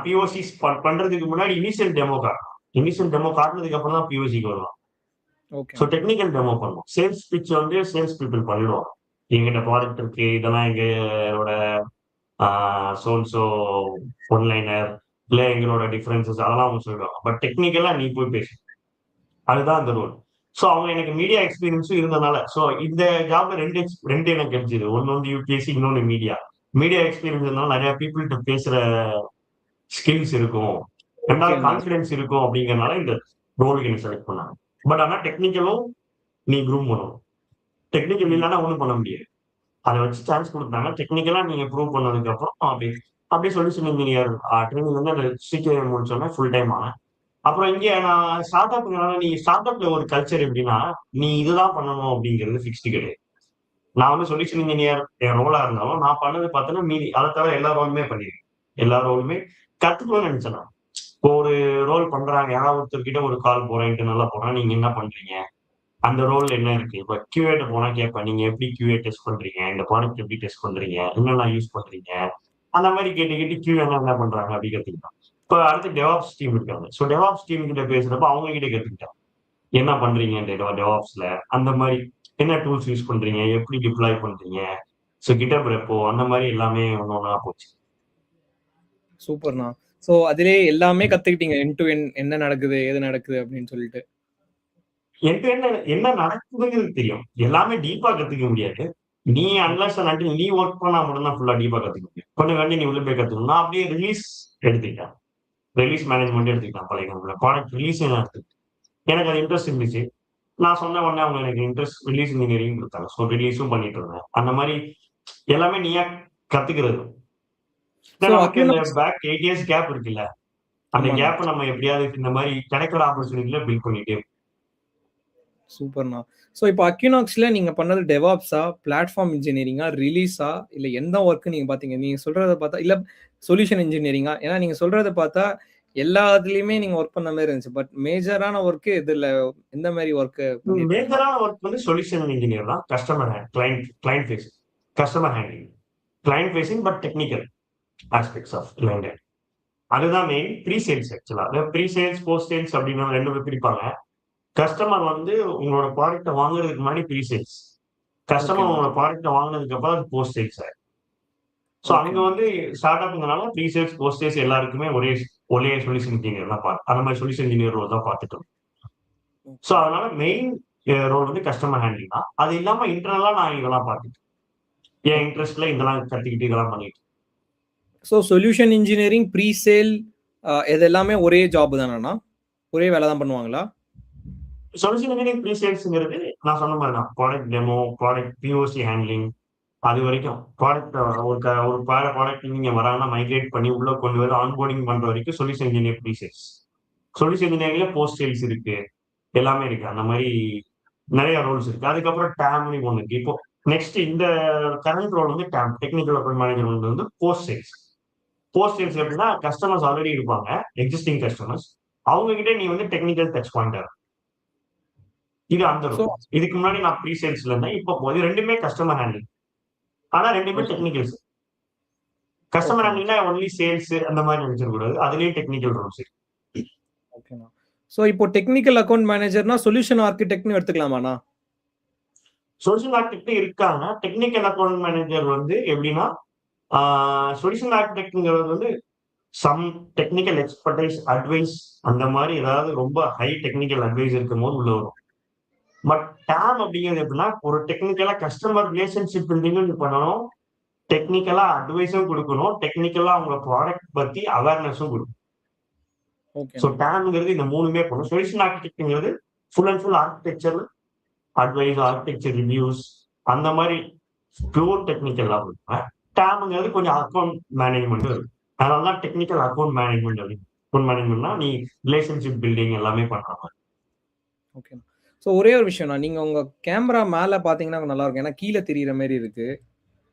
பிஓசிஸ் பண்றதுக்கு முன்னாடி இனிஷியல் டெமோ காட்டணும். இனிஷியல் டெமோ காட்டுனதுக்கு அப்புறம் தான் பிஓசிக்கு வருவாங்க. ஸோ ஓகேண்ணா. டெக்னிக்கல் டெமோ பண்ணணும். சேல்ஸ் பிட்ச் வந்து சேல்ஸ் பீப்பிள் பண்ணிடுவாங்க. எங்கிட்ட ப்ராடக்ட் இருக்கு. இதெல்லாம் எங்களோட so and so one liner இல்ல எங்களோட டிஃபரன்சஸ் அதெல்லாம் அவங்க சொல்லிடுவாங்க. பட் டெக்னிக்கலா நீ போய் பேசு. அதுதான் அந்த ரோல். சோ அவங்க எனக்கு மீடியா எக்ஸ்பீரியன்ஸும் இருந்தனால, சோ இந்த ஜாப்ல 2 எனக்கு கிடைச்சது. ஒண்ணு வந்து யூபிஎஸ்சி, இன்னொன்னு மீடியா. மீடியா எக்ஸ்பீரியன்ஸ் இருந்தாலும் நெறைய பீப்பிள்ட்ட பேசுற ஸ்கில்ஸ் இருக்கும். 2வது ஓகேண்ணா. கான்ஃபிடன்ஸ் இருக்கும் அப்படிங்கிறனால இந்த ரோலுக்கு என்ன செலக்ட் பண்ணாங்க. பட் ஆனா டெக்னிக்கலும் நீ க்ரூம் பண்ணணும். டெக்னிக்கல் ம். இல்லன்னா ஒண்ணும் பண்ண முடியாது. அத வச்சு சான்ஸ் குடுத்தாங்க. டெக்னிக்கலா நீங்க ப்ரூவ் பண்ணதுக்கு அப்புறம் அப்படியே அப்படியே சொல்யூஷன் இன்ஜினியர் ட்ரெய்னிங் வந்து அந்த சிடிஐ முடிச்சோனே ஃபுல் டைம் ஆனேன். அப்புறம் இங்க நான் ஸ்டார்ட் அப்னால நீ ஸ்டார்ட் அப்ல ஒரு கல்ச்சர் எப்படின்னா, நீ இதுதான் பண்ணணும் அப்படிங்கிறது ஃபிக்ஸ்டு கிடையாது. நான் வந்து சொல்யூஷன் இன்ஜினியர் என் ரோலா இருந்தாலும், நான் பண்ணது பார்த்தீங்கன்னா மீதி அத தவிர எல்லா ரோலுமே பண்ணிருக்கேன். எல்லா ரோலுமே கத்துக்கணும்னு நெனச்சேன் நான். இப்போ ஒரு ரோல் பண்றாங்க. யாராவது ஒருத்தர்கிட்ட ஒரு கால் போறேன், இன்டர்னலா போறேன். நீங்க என்ன பண்றீங்க? அந்த ரோல் என்ன இருக்கு? இப்ப QA போனா கேட்பேன். நீங்க எப்படி QA டெஸ்ட் பண்றீங்க? இந்த ப்ராடக்ட் எப்படி டெஸ்ட் பண்றீங்க? என்னெல்லாம் யூஸ் பண்றீங்க? அந்த மாரி கேட்டு, கேட்டு QA என்ன பண்றாங்க? அப்படி கத்துக்கிட்டோம். இப்ப அடுத்து டெவாப்ஸ் டீம் இருக்காங்க. சோ டெவாப்ஸ் டீம் கிட்ட பேசுறப்ப அவங்க கிட்ட கத்துக்கிட்டேன். என்ன பண்றீங்க டெவாப்ஸ்ல? அந்த மாரி என்ன டூல்ஸ் யூஸ் பண்றீங்க? எப்படி டிப்ளாய் பண்றீங்க? சோ GitHub ரெப்போ அந்த மாரி எல்லாமே ஒண்ணு ஒண்ணா போச்சு. சூப்பர்ண்ணா. சோ அதிலேயே எல்லாமே கத்துக்கிட்டீங்க. எண்ட் டூ எண்ட் என்ன நடக்குது, ஏது நடக்குது அப்படின்னு சொல்லிட்டு. என்ட்ட என்ன என்ன நடக்குதுங்கிறது தெரியும். எல்லாமே டீப்பா கத்துக்க முடியாது. நீ அன்லெஸ் அண்ட் அன்டில் நீ வொர்க் பண்ணா மட்டும் தான் ஃபுல்லா டீப்பா கத்துக்க முடியும். கொஞ்சம் காண்டி நீ உள்ள போய் கத்துக்கணும். நான் அப்படியே ரிலீஸ் எடுத்துக்கிட்டேன். ரிலீஸ் மேனேஜ்மென்ட் எடுத்துக்கிட்டேன் பழைய கம்பெனில. ப்ராடக்ட் ரிலீஸ் நான் எடுத்துக்கிட்டேன். எனக்கு அது இன்ட்ரெஸ்ட் இருந்துச்சு. நான் சொன்ன உடனே அவங்க எனக்கு இன்ட்ரெஸ்ட் ரிலீஸ் இன்ஜினியரிங் கொடுத்தாங்க. ஸோ ரிலீஸும் பண்ணிட்டு இருந்தேன். அந்த மாதிரி எல்லாமே நீயா கத்துக்கிறது. ஸோ நமக்கு இந்த அக்யூனாக்ஸ் பேக் 8 இயர்ஸ் கேப் இருக்குல்ல, அந்த ஆமாண்ணா. கேப் நம்ம எப்படியாவது இந்த மாதிரி கிடைக்கிற ஆப்பர்ச்சுனிட்டில பில்ட் பண்ணிட்டே சூப்பர்ண்ணா. ஸோ இப்போ அக்யூனாக்ஸ்ல நீங்க பண்ணது டெவாப்ஸா, பிளாட்ஃபார்ம் இன்ஜினியரிங்கா, ரிலீஸா இல்ல எந்த ஒர்க் நீங்க பார்த்தீங்க? நீங்க சொல்றத பார்த்தா இல்ல சொல்யூஷன் இன்ஜினியரிங்கா? ஏன்னா நீங்க சொல்றத பார்த்தா எல்லா இதுலயுமே நீங்க ஒர்க் பண்ண மாரி இருந்துச்சு. பட் மேஜரான ஒர்க் எதுல எந்த மாரி ஒர்க் பண்ணியிருக்கீங்க? மேஜரான ஒர்க் வந்து சொல்யூஷன் இன்ஜினியர் தான். Customer client client facing, customer handling, client facing but technical aspects of client. அதுதான் மெயின். ப்ரீ சேல்ஸ் ஆக்சுவலா. ப்ரீ சேல்ஸ், போஸ்ட் சேல்ஸ் அப்படின்னு 2 பேர் பிரிப்பாங்க. கஸ்டமர் வந்து உங்களோட ப்ராடக்ட்ட வாங்குறதுக்கு முன்னாடி ப்ரீ சேல்ஸ். கஸ்டமர் ஓகேண்ணா. உங்களோட ப்ராடக்ட்ட வாங்குனதுக்கு அப்புறம் அது போஸ்ட் சேல்ஸ் ஆயிடும். ஸோ அங்க ஓகேண்ணா. வந்து ஸ்டார்ட் அப்ங்கிறனால ப்ரீ சேல்ஸ், போஸ்ட் சேல்ஸ் எல்லாருக்குமே ஒரே சொல்யூஷன் இன்ஜினியர் தான் அந்த மாதிரி சொல்யூஷன் இன்ஜினியர் ரோல் தான் பார்த்துட்டு இருக்கோம். So okay. அதனால மெயின் ரோல் வந்து கஸ்டமர் ஹேண்ட்லிங் தான். அது இல்லாம இன்டர்னலா நான் இதெல்லாம் பார்த்துட்டு என் ஓகே. இன்ட்ரெஸ்ட்ல இதெல்லாம் கத்துக்கிட்டு இதெல்லாம் பண்ணிட்டு so solution engineering, pre sale இது எல்லாமே ஒரே ஜாப் தானாண்ணா? ஒரே வேலை தான் பண்ணுவாங்களா? சொல்யூஷன் இன்ஜினியரிங் ப்ரீ சேல்ஸ்ங்கிறது நான் சொன்ன மாதிரி தான். Product demo, product POC handling, அது வரைக்கும் ப்ராடக்ட் ஒரு ப்ராடக்ட் நீங்க வராங்கன்னா மைக்ரேட் பண்ணி உள்ள கொண்டு வந்து ஆன்போர்டிங் பண்ற வரைக்கும் solution engineer pre sales. Solution இன்ஜினியரிங்ல போஸ்ட் சேல்ஸ் இருக்கு, எல்லாமே இருக்கு. அந்த மாதிரி நிறைய ரோல்ஸ் இருக்கு. அதுக்கப்புறம் டேம்னு ஒண்ணு இருக்கு. இப்போ நெக்ஸ்ட் இந்த கரண்ட் ரோல் வந்து டேம், டெக்னிக்கல் அக்கௌண்ட் மேனேஜர் வந்து போஸ்ட் சேல்ஸ். போஸ்ட் சேல்ஸ் எப்படின்னா கஸ்டமர்ஸ் ஆல்ரெடி இருப்பாங்க, எக்ஸிஸ்டிங் கஸ்டமர்ஸ். அவங்க கிட்ட நீ வந்து டெக்னிக்கல் டச் பாயிண்ட். இது அந்த ஸோ ரோல். இதுக்கு முன்னாடி நான் ப்ரீ சேல்ஸ்ல இருந்தேன். இப்போ இது ரெண்டுமே கஸ்டமர் ஹேண்ட்லிங். ஆனா ரெண்டுமே ஓகே. டெக்னிக்கல்ஸ். கஸ்டமர் ஓகேண்ணா. ஹேண்ட்லிங்னா ஒன்லி சேல்ஸ் அந்த மாதிரி நினைச்சிடக்கூடாது. அதுலயும் டெக்னிக்கல் ரோல்ஸ் இருக்கு. ஓகேண்ணா. ஸோ இப்போ டெக்னிக்கல் அக்கவுண்ட் மேனேஜர்னா சொல்யூஷன் ஆர்கிடெக்ட்னு எடுத்துக்கலாமாண்ணா? சொல்யூஷன் ஆர்கிடெக்ட் இருக்காங்க. டெக்னிக்கல் அக்கௌண்ட் மேனேஜர் வந்து எப்படின்னா, சொல்யூஷன் ஆர்கிடெக்ட்ங்கிறது வந்து சம் டெக்னிக்கல் எக்ஸ்பர்டைஸ், அட்வைஸ் அந்த மாதிரி ஏதாவது ரொம்ப ஹை டெக்னிக்கல் அட்வைஸ் இருக்கும்போது உள்ள வரும். பட் டேம் அப்படிங்கிறது எப்படின்னா, ஒரு டெக்னிக்கலா கஸ்டமர் ரிலேஷன்ஷிப் பில்டிங்கும் பண்ணணும், டெக்னிக்கலா அட்வைஸும் குடுக்கணும், டெக்னிக்கலா உங்க ப்ராடக்ட் பத்தி அவேர்னஸும் குடுக்கணும். ஸோ ஓகேண்ணா. டேம்ங்கிறது இந்த 3மே பண்ணும். சொல்யூஷன் ஆர்கிடெக்ட்ங்கிறது full and full architecture advice, architecture reviews அந்த மாதிரி பியூர் டெக்னிக்கலா இருக்கும். டேம்ங்கிறது கொஞ்சம் அக்கௌண்ட் மேனேஜ்மெண்ட் இருக்கும். அதனால தான் டெக்னிக்கல் அக்கௌண்ட் மேனேஜ்மெண்ட் அப்படின்னு. அக்கௌண்ட் மேனேஜ்மெண்ட்னா நீ ரிலேஷன்ஷிப் பில்டிங் எல்லாமே பண்ற மாதிரி. ஓகேண்ணா. ஸோ ஒரே ஒரு விஷயம்ண்ணா. நீங்க உங்க கேமரா மேல பார்த்தீங்கன்னா நல்லா இருக்கும். ஏன்னா கீழ தெரியிற மாரி இருக்கு.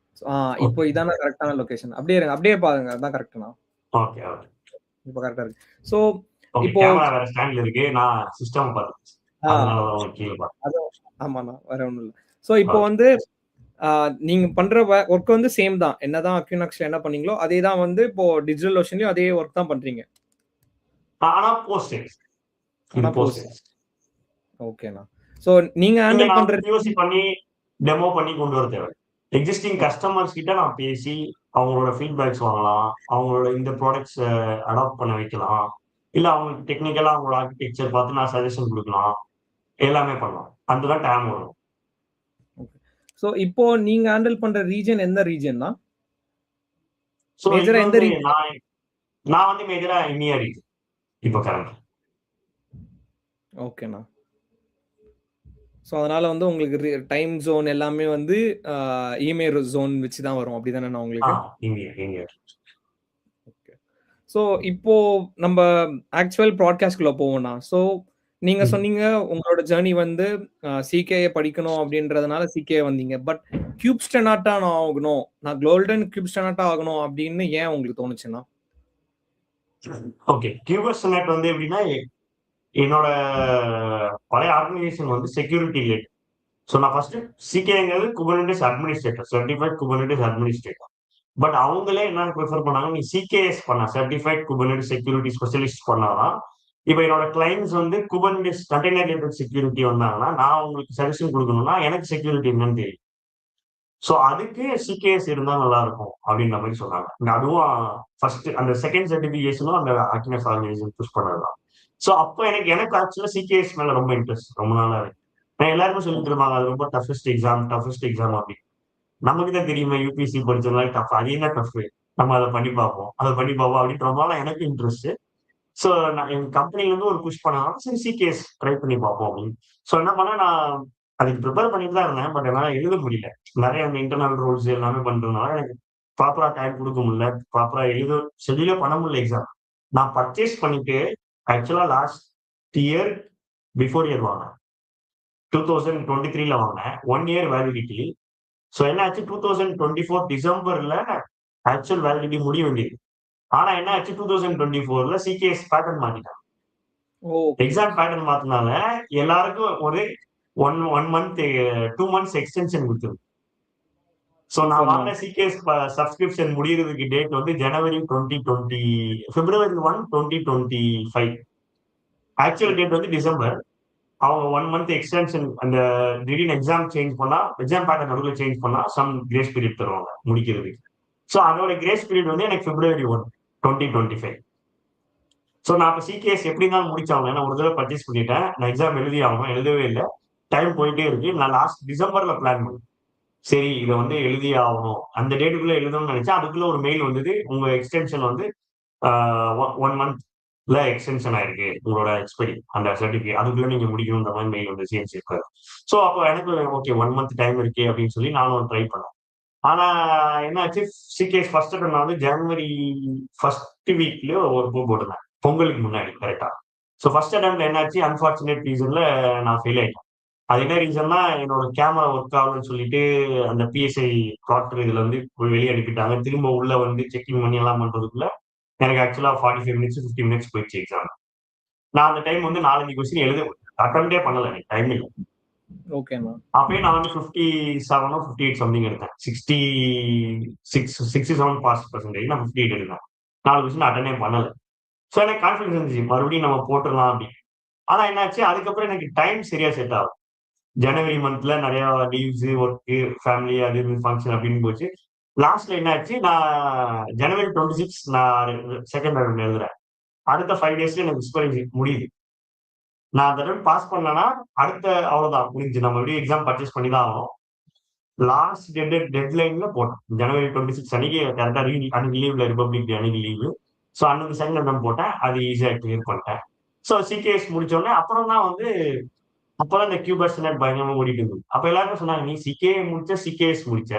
இப்போ ஓகே இதான கரெக்ட்டான லொகேஷன். அப்படியே இருங்க. அப்படியே பாருங்க. அதான் கரெக்ட்ண்ணா. ஓகே ஓகே இப்போ கரெக்ட்டா இருக்கு. So okay. இப்போ கேமரா வேற ஸ்டாண்ட்ல இருக்கு. நான் சிஸ்டம் பார்த்துட்டேன். ஆ அதனால தான் உங்களுக்கு கீழ பார்த்தேன். அது ஆமாண்ணா. வேற ஒண்ணும் இல்ல. ஸோ இப்போ ஓகே. வந்து ஆ நீங்க பண்ற ஒர்க் வந்து சேம் தான். என்னதான் அக்யூனாக்ஸ்ல என்ன பண்ணீங்களோ, அதே தான் வந்து இப்போ டிஜிட்டல் ஓஷன்லயும் அதே ஒர்க் தான் பண்றீங்க. ஆனா போஸ்ட் சேல்ஸ். இது ஆனா போஸ்ட் போஸ்ட் சேல்ஸ். ஓகேண்ணா. ஸோ நீங்க இங்க ஹேண்டில் நான் பண்ற வந்து பிஓசி பண்ணி, டெமோ பண்ணி கொண்டு வர தேவை. Existing okay. கஸ்டமர்ஸ் கிட்ட நான் பேசி, அவங்களோட ஃபீட்பேக்ஸ் வாங்கலாம். அவங்களோட இந்த ப்ராடக்ட்ஸ அடாப்ட் பண்ண வைக்கலாம். இல்ல அவங்களுக்கு டெக்னிக்கலா அவங்களோட ஆர்க்கிடெக்சர் பார்த்து நான் சஜஷன் குடுக்கலாம். எல்லாமே பண்ணலாம். அதுதான் டேம் வரும். ஓகே. ஸோ இப்போ நீங்க ஹேண்டில் பண்ற ரீஜன் எந்த ரீஜன்ண்ணா? ஸோ இது மேஜரா எந்த வந்து ரீஜன்? நான் நான் வந்து மேஜரா இந்தியா ரீஜன். இப்ப கரண்ட். ஓகேண்ணா. ஸோ அதனால வந்து உங்களுக்கு டைம் ஜோன் எல்லாமே வந்து இமெயில் ஜோன் வச்சு தான் வரும். அப்படிதானேண்ணா உங்களுக்கு? இந்தியா. ஓகே. ஸோ இப்போ நம்ப ஆக்சுவல் ப்ராட்காஸ்ட்குள்ள போவோம்ண்ணா. ஸோ நீங்க ம். சொன்னீங்க உங்களோட ஜர்னி வந்து சிகேஏ படிக்கணும் அப்படின்றதுனால சிகேஏ வந்தீங்க. பட் கியூப் ஸ்டெனாட்டா நான் ஆகணும். நான் கோல்டன் கியூப் ஸ்டெனாட்டா ஆகணும் அப்படின்னு ஏன் உங்களுக்கு தோணுச்சுண்ணா? ஓகே. கியூபர்ஸ் நெட் வந்து எப்படின்னா, என்னோட பழைய ஆர்கனைசேஷன் வந்து செக்யூரிட்டி ரிலேட்டட். ஸோ நான் ஃபர்ஸ்ட் சிகேங்கிறது Kubernetes administrator, certified Kubernetes administrator. But அவங்களே என்ன ப்ரிஃபர் பண்ணாங்க, நீ சிகேஎஸ் பண்ண சர்டிஃபைட் குபர்னெட்டிஸ் செக்யூரிட்டி ஸ்பெஷலிஸ்ட் பண்ணாதான். இப்போ என்னோட கிளைண்ட்ஸ் வந்து குபர்னெட்டிஸ் கண்டெய்னர் ரிலேட்டட் செக்யூரிட்டி வந்தாங்கன்னா, நான் உங்களுக்கு சஜஷன் கொடுக்கணும்னா எனக்கு செக்யூரிட்டி என்னன்னு தெரியும். ஸோ அதுக்கு சிகேஎஸ் இருந்தா நல்லா இருக்கும் அப்படின்ற மாதிரி சொன்னாங்க. அதுவும் ஃபர்ஸ்ட் அந்த செகண்ட் சர்டிஃபிகேஷனும் அந்த அக்னஸ் ஆர்கனைசேஷன் சூஸ் பண்ணதுதான். ஸோ அப்போ எனக்கு எனக்கு ஆக்சுவலா சிகேஎஸ் மேல ரொம்ப இன்ட்ரெஸ்ட் ரொம்ப நாளாவே. நான் எல்லாருமே சொல்லிட்டு இருந்தாங்க அது ரொம்ப டஃபஸ்ட் எக்ஸாம் அப்படி. நமக்கு தான் தெரியுமா யூபிஎஸ்சி படிச்சதுனால டஃப், அது என்ன டஃப், நம்ம அதை பண்ணி பார்ப்போம் அப்படின்னு ரொம்ப நாளா எனக்கு இன்ட்ரெஸ்ட். ஸோ நான் எங்க கம்பெனிலேருந்து ஒரு புஷ் பண்ணாங்க. சரி சிகேஎஸ் ட்ரை பண்ணி பார்ப்போம் அப்படின்னு. ஸோ என்ன பண்ணேன், நான் அதுக்கு ப்ரிப்பேர் பண்ணிட்டு தான் இருந்தேன். பட் என்னால எழுத முடியல. நெறைய அந்த இன்டர்னல் ரூல்ஸ் எல்லாமே பண்றதுனால எனக்கு ப்ராப்பரா டைம் குடுக்க முடியல. ப்ராப்பரா ஷெட்யூலே பண்ண முடியல எக்ஸாம். நான் பர்ச்சேஸ் பண்ணிட்டு ஆக்சுவலா லாஸ்ட் இயர் பிஃபோர் இயர் வாங்குனேன். 2023ல வாங்குனேன். 1 இயர் வேலிடிட்டி. ஸோ என்ன ஆச்சு 2024 டிசம்பர்ல ஆக்சுவல் வேலிடிட்டி முடிய வேண்டியது. ஆனா என்ன ஆச்சு 2024ல சிகேஎஸ் பேட்டர்ன் மாத்திட்டாங்க. ஓகே. எக்ஸாம் பேட்டர்ன் மாத்துனால எல்லாருக்கும் ஒரு 1 மந்த் 2 மந்த்ஸ் எக்ஸ்டென்ஷன் குடுத்துருக்கு. ஸோ நான் சூப்பர்ண்ணா. வாங்குன சிகேஎஸ் சப்ஸ்கிரிப்ஷன் முடியறதுக்கு டேட் வந்து ஜனவரி 2020 பிப்ரவரி 1, 2025. ஆக்சுவல் டேட் வந்து டிசம்பர். அவங்க 1 மந்த் எக்ஸ்டென்ஷன் அந்த திடீர்னு எக்ஸாம் சேஞ்ச் பண்ணா, எக்ஸாம் பேட்டர்ன் நடுவுல சேஞ்ச் பண்ணா சம் கிரேஸ் பீரியட் தருவாங்க முடிக்கிறதுக்கு. ஸோ அதோட கிரேஸ் பீரியட் வந்து எனக்கு பிப்ரவரி 1, 2025. ஸோ நான் அப்ப சிகேஎஸ் எப்படி இருந்தாலும் முடிச்சாகணும். ஏன்னா ஒரு தடவை பர்ச்சேஸ் பண்ணிட்டேன். நான் எக்ஸாம் எழுதி ஆகணும். எழுதவே இல்ல. டைம் போயிட்டே இருக்கு. நான் லாஸ்ட் டிசம்பர்ல பிளான் பண்ணேன். சரி இத வந்து எழுதியே ஆகணும். அந்த டேட்டுக்குள்ள எழுதணும்னு நினைச்சேன். அதுக்குள்ள ஒரு மெயில் வந்தது. உங்க எக்ஸ்டென்ஷன் வந்து ஆ 1 மந்த்ல எக்ஸ்டென்ஷன் ஆயிருக்கு. உங்களோட எக்ஸ்பைரி அந்த சர்டிபிகேட். அதுக்குள்ள நீங்க முடிக்கணும்ன்ற மாரி மெயில் வந்து சிஎம்சிக்கு. ஸோ அப்போ எனக்கு ஓகே 1 மந்த் டைம் இருக்கே அப்படின்னு சொல்லி நானும் ட்ரை பண்ணேன். ஆனா என்னாச்சு சிகேஎஸ் ஃபர்ஸ்ட் அட்டெம்ப்ட் நான் வந்து ஜனவரி ஃபர்ஸ்ட் வீக்லயோ ஒரு போட்டிருந்தேன். பொங்கலுக்கு முன்னாடி கரெக்ட்டா. ஸோ ஃபர்ஸ்ட் அட்டெம்ப்ட்ல என்னாச்சு அன்பார்ச்சுனேட் ரீசன்ல நான் ஃபெயில் ஆயிட்டேன். அது என்ன ரீசன்னா என்னோட கேமரா ஒர்க் ஆகலன்னு சொல்லிட்டு அந்த பிஎஸ்ஐ ப்ராக்டர் இதுல வந்து வெளிய அனுப்பிட்டாங்க. திரும்ப உள்ள வந்து செக்கிங் பண்ணி எல்லாம் பண்றதுக்குள்ள எனக்கு ஆக்சுவலா 45 மினிட்ஸ் 50 மினிட்ஸ் போயிடுச்சு எக்ஸாம். நான் அந்த டைம் வந்து 4, 5 கொஸ்டின் அட்டெம்ப்டே பண்ணல. எனக்கு டைம் இல்ல. ஓகேண்ணா. அப்பயே நான் வந்து 57 58 சம்திங் எடுத்தேன். 67 பாஸ் பெர்சன்டேஜ் நான் 58 எடுத்தேன். 4 கொஸ்டின் அட்டெண்டே பண்ணல. சோ எனக்கு கான்ஃபிடன்ஸ் இருந்துச்சு. மறுபடியும் நம்ம போட்டுறலாம் அப்படின்னு. ஆனா என்னாச்சு அதுக்கப்புறம் எனக்கு டைம் சரியா செட் ஆகல. ஜனவரி மந்த்ல நிறைய லீவ்ஸ், ஒர்க், ஃபேமிலி அது இது ஃபங்ஷன் அப்படின்னு போச்சு. லாஸ்ட்ல என்ன ஆச்சு நான் ஜனவரி 26 நான் செகண்ட் அட்டெம்ப்ட் எழுதுறேன். அடுத்த 5 டேஸ்ல எனக்கு விஸ்பரிங் முடியுது. நான் அந்த அட்டெம்ப்ட் பாஸ் பண்ணேன்னா அடுத்த அவ்வளவுதான் முடிஞ்சு. நம்ம எப்படியும் எக்ஸாம் பர்ச்சேஸ் பண்ணி தான் ஆகணும். லாஸ்ட் டெட்லைன்ல போட்டேன். ஜனவரி 26 அன்னைக்கு கரெக்டா அன்னைக்கு லீவ்ல ரிபப்ளிக் டே அன்னைக்கு லீவு. ஸோ அன்னைக்கு செகண்ட் அட்டெம்ப்ட் போட்டேன். அது ஈஸியா கிளியர் பண்ணிட்டேன். ஸோ சிகேஎஸ் முடிச்ச உடனே அப்புறம் தான் வந்து அப்பதான் இந்த கியூபர்ஸ் நெட் பயங்கரமா ஓடிட்டு இருந்தது. அப்ப எல்லாரும் சொன்னாங்க, "நீ சிகேஏ முடிச்ச, சிகேஎஸ் முடிச்ச.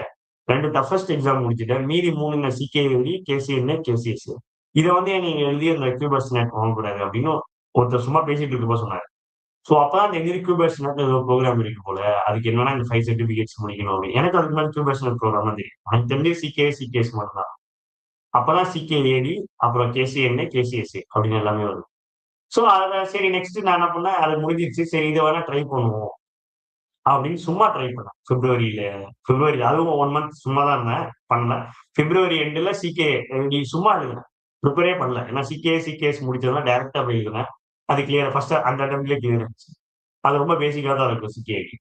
2 டஃபஸ்ட் எக்ஸாம் முடிச்சுட்ட. மீதி 3 என்ன சிகே எழுதி, கேசிஎன், கேசிஎஸ். இத வந்து நீங்க எழுதி அந்த கியூபர்ஸ் நெட் வாங்கக்கூடாது." அப்படின்னு ஒருத்தர் சும்மா பேசிட்டு இருக்கப்போ சொன்னாரு. சோ அப்பதான் தெரிஞ்சது கியூபர்ஸ் நெட் ஏதோ ப்ரோகிராம் இருக்கு போல. அதுக்கு என்னன்னா இந்த 5 சர்டிபிகேட்ஸ் முடிக்கணும் அப்படின்னு. எனக்கு அதுக்கு முன்னாடி கியூபர்ஸ் நெட் ப்ரோகிராம் தான் தெரியும். எனக்கு தெரிஞ்சு சிகே, சிகேஎஸ் மட்டும் தான். அப்பதான் சிகேஏடி, அப்புறம் கேசிஎன், கேசிஎஸ் அப்படின்னு எல்லாமே வருது. சோ அத சரி நெக்ஸ்ட் நான் என்ன பண்ணேன், அது முடிஞ்சிருச்சு. சரி இத வேணா ட்ரை பண்ணுவோம். அப்படின்னு சும்மா ட்ரை பண்ணேன். பிப்ரவரி அதுவும் 1 மந்த் சும்மா தான் இருந்தேன். பண்ணல. பிப்ரவரி எண்டுல சிகே எழுதி சும்மா எழுதினேன். ப்ரிப்பேரே பண்ணல. ஏன்னா சிகே, சிகேஎஸ் முடிச்சதுனால டைரக்ட்டா போய் எழுதினேன். அது கிளியர் ஃபர்ஸ்ட் அந்த அட்டெம்ப்ட்லயே கிளியர் ஆயிடுச்சு. அது ரொம்ப பேசிக்கா தான் இருக்கும் சிகேடி.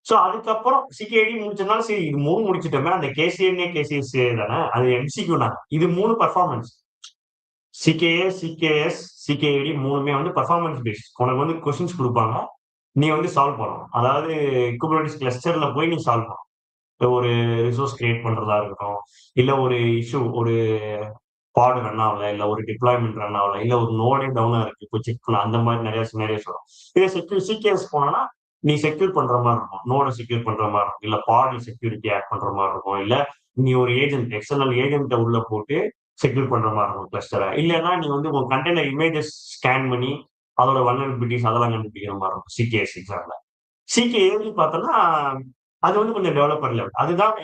சோ அதுக்கப்புறம் சிகேடி முடிச்சதுனால சரி இது 3 முடிச்சுட்டோமே. அந்த கேசிஎன்ஏ, கேசிஎஸ் தானே. அது எம்சிக்யூ தானே. இது 3 பெர்ஃபார்மன்ஸ். சிகேஏ, சிகேஎஸ், சிகேடி 3மே வந்து பெர்ஃபார்மன்ஸ் பேஸ்ட். உனக்கு வந்து கொஸ்டின்ஸ் குடுப்பாங்க. நீ வந்து சால்வ் பண்ணணும். அதாவது குபர்நெட்டிஸ் கிளஸ்டர்ல போய் நீ சால்வ் பண்ணணும். ஒரு ரிசோர்ஸ் கிரியேட் பண்றதா இருக்கட்டும், இல்ல ஒரு இஷ்யூ ஒரு பாட் ரன் ஆகல, இல்ல ஒரு டிப்ளாய்மென்ட் ரன் ஆகல, இல்ல ஒரு நோடே டவுனா இருக்கு. போய் செக் பண்ண அந்த மாதிரி நிறைய சினாரியோஸ் வரும். இதே சிகேஎஸ் போனோம்னா நீ செக்யூர் பண்ற மாதிரி இருக்கும். நோட செக்யூர் பண்ற மாதிரி இருக்கும். இல்ல பாட் செக்யூரிட்டி ஆட் பண்ற மாதிரி இருக்கும். இல்ல நீ ஒரு ஏஜென்ட் எக்ஸ்டர்னல் ஏஜென்ட்ட உள்ள போட்டு செக்யூர் பண்ற மாதிரி இருக்கும் கிளஸ்டரை. இல்லைன்னா நீ வந்து உங்க கண்டெய்னர் இமேஜஸ் ஸ்கேன் பண்ணி அதோட வல்னரபிலிட்டிஸ் அதெல்லாம் கண்டுபிடிக்கிற மாதிரி இருக்கும் சிகேஎஸ் எக்ஸாம்ல. சிகேஏன்னு பார்த்தோம்னா அது வந்து கொஞ்சம் டெவலப்பர் லெவல். அதுதான்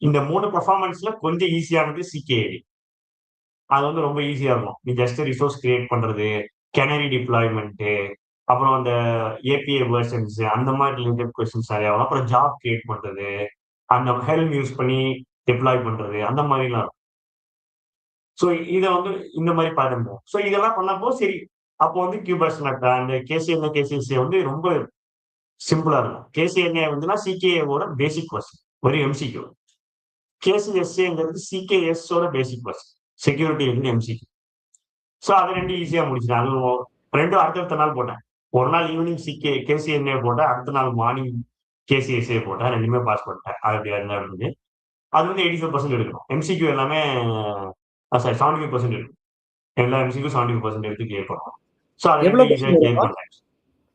இந்த 3 பெர்ஃபார்மன்ஸ்ல கொஞ்சம் ஈஸியானது சிகேஏடி. அது வந்து ரொம்ப ஈஸியா இருக்கும். நீ ஜஸ்ட் ரிசோர்ஸ் கிரியேட் பண்றது, கேனரி டிப்ளாய்மென்ட், அப்புறம் அந்த ஏபிஐ வெர்ஷன்ஸ் அந்த மாதிரி ரிலேட்டட் கொஸ்டின்ஸ் நிறைய வரும். அப்புறம் ஜாப் கிரியேட் பண்றது, அந்த ஹெல்ம் யூஸ் பண்ணி டிப்ளாய் பண்றது அந்த மாதிரிலாம் இருக்கும். ஸோ இத வந்து இந்த மாதிரி பேட்டர்ன் போகும். ஸோ இதெல்லாம் பண்ணப்போ சரி, அப்போ வந்து கியூபர்ஸ் நட் அந்த கேசிஎன்ஏ, கேசிஎஸ்ஏ வந்து ரொம்ப சிம்பிளா இருக்கும். கேசிஎன்ஏ வந்துன்னா சிகேஏவோட பேசிக் கொஸ்டின். வெறும் எம்சிக்யூ. கேசிஎஸ்ஏங்கிறது சிகேஎஸ் ஓட பேசிக் கொஸ்டின். செக்யூரிட்டி வந்து எம்சிக்யூ. சோ அது 2 ஈஸியா முடிச்சுட்டேன். அதுவும் 2ம் அடுத்தடுத்த நாள் போட்டேன். ஒரு நாள் ஈவினிங் கேசிஎன்ஏ போட்டேன். அடுத்த நாள் மார்னிங் கேசிஎஸ்ஏ போட்டேன். 2மே பாஸ் பண்ணிட்டேன். அது என்ன இருந்தது. அது வந்து 85% எடுக்கணும். எம்சிக்யூ எல்லாமே சாரி 75% எடுக்கணும். எல்லா எம்சிக்கும் 75% எடுத்து கிளியர் பண்ணுவோம். ஸோ அதை எவ்வளவு ஈஸியா கொஸ்டின் கிளியர் வரும்ப்பா? பண்ணேன்.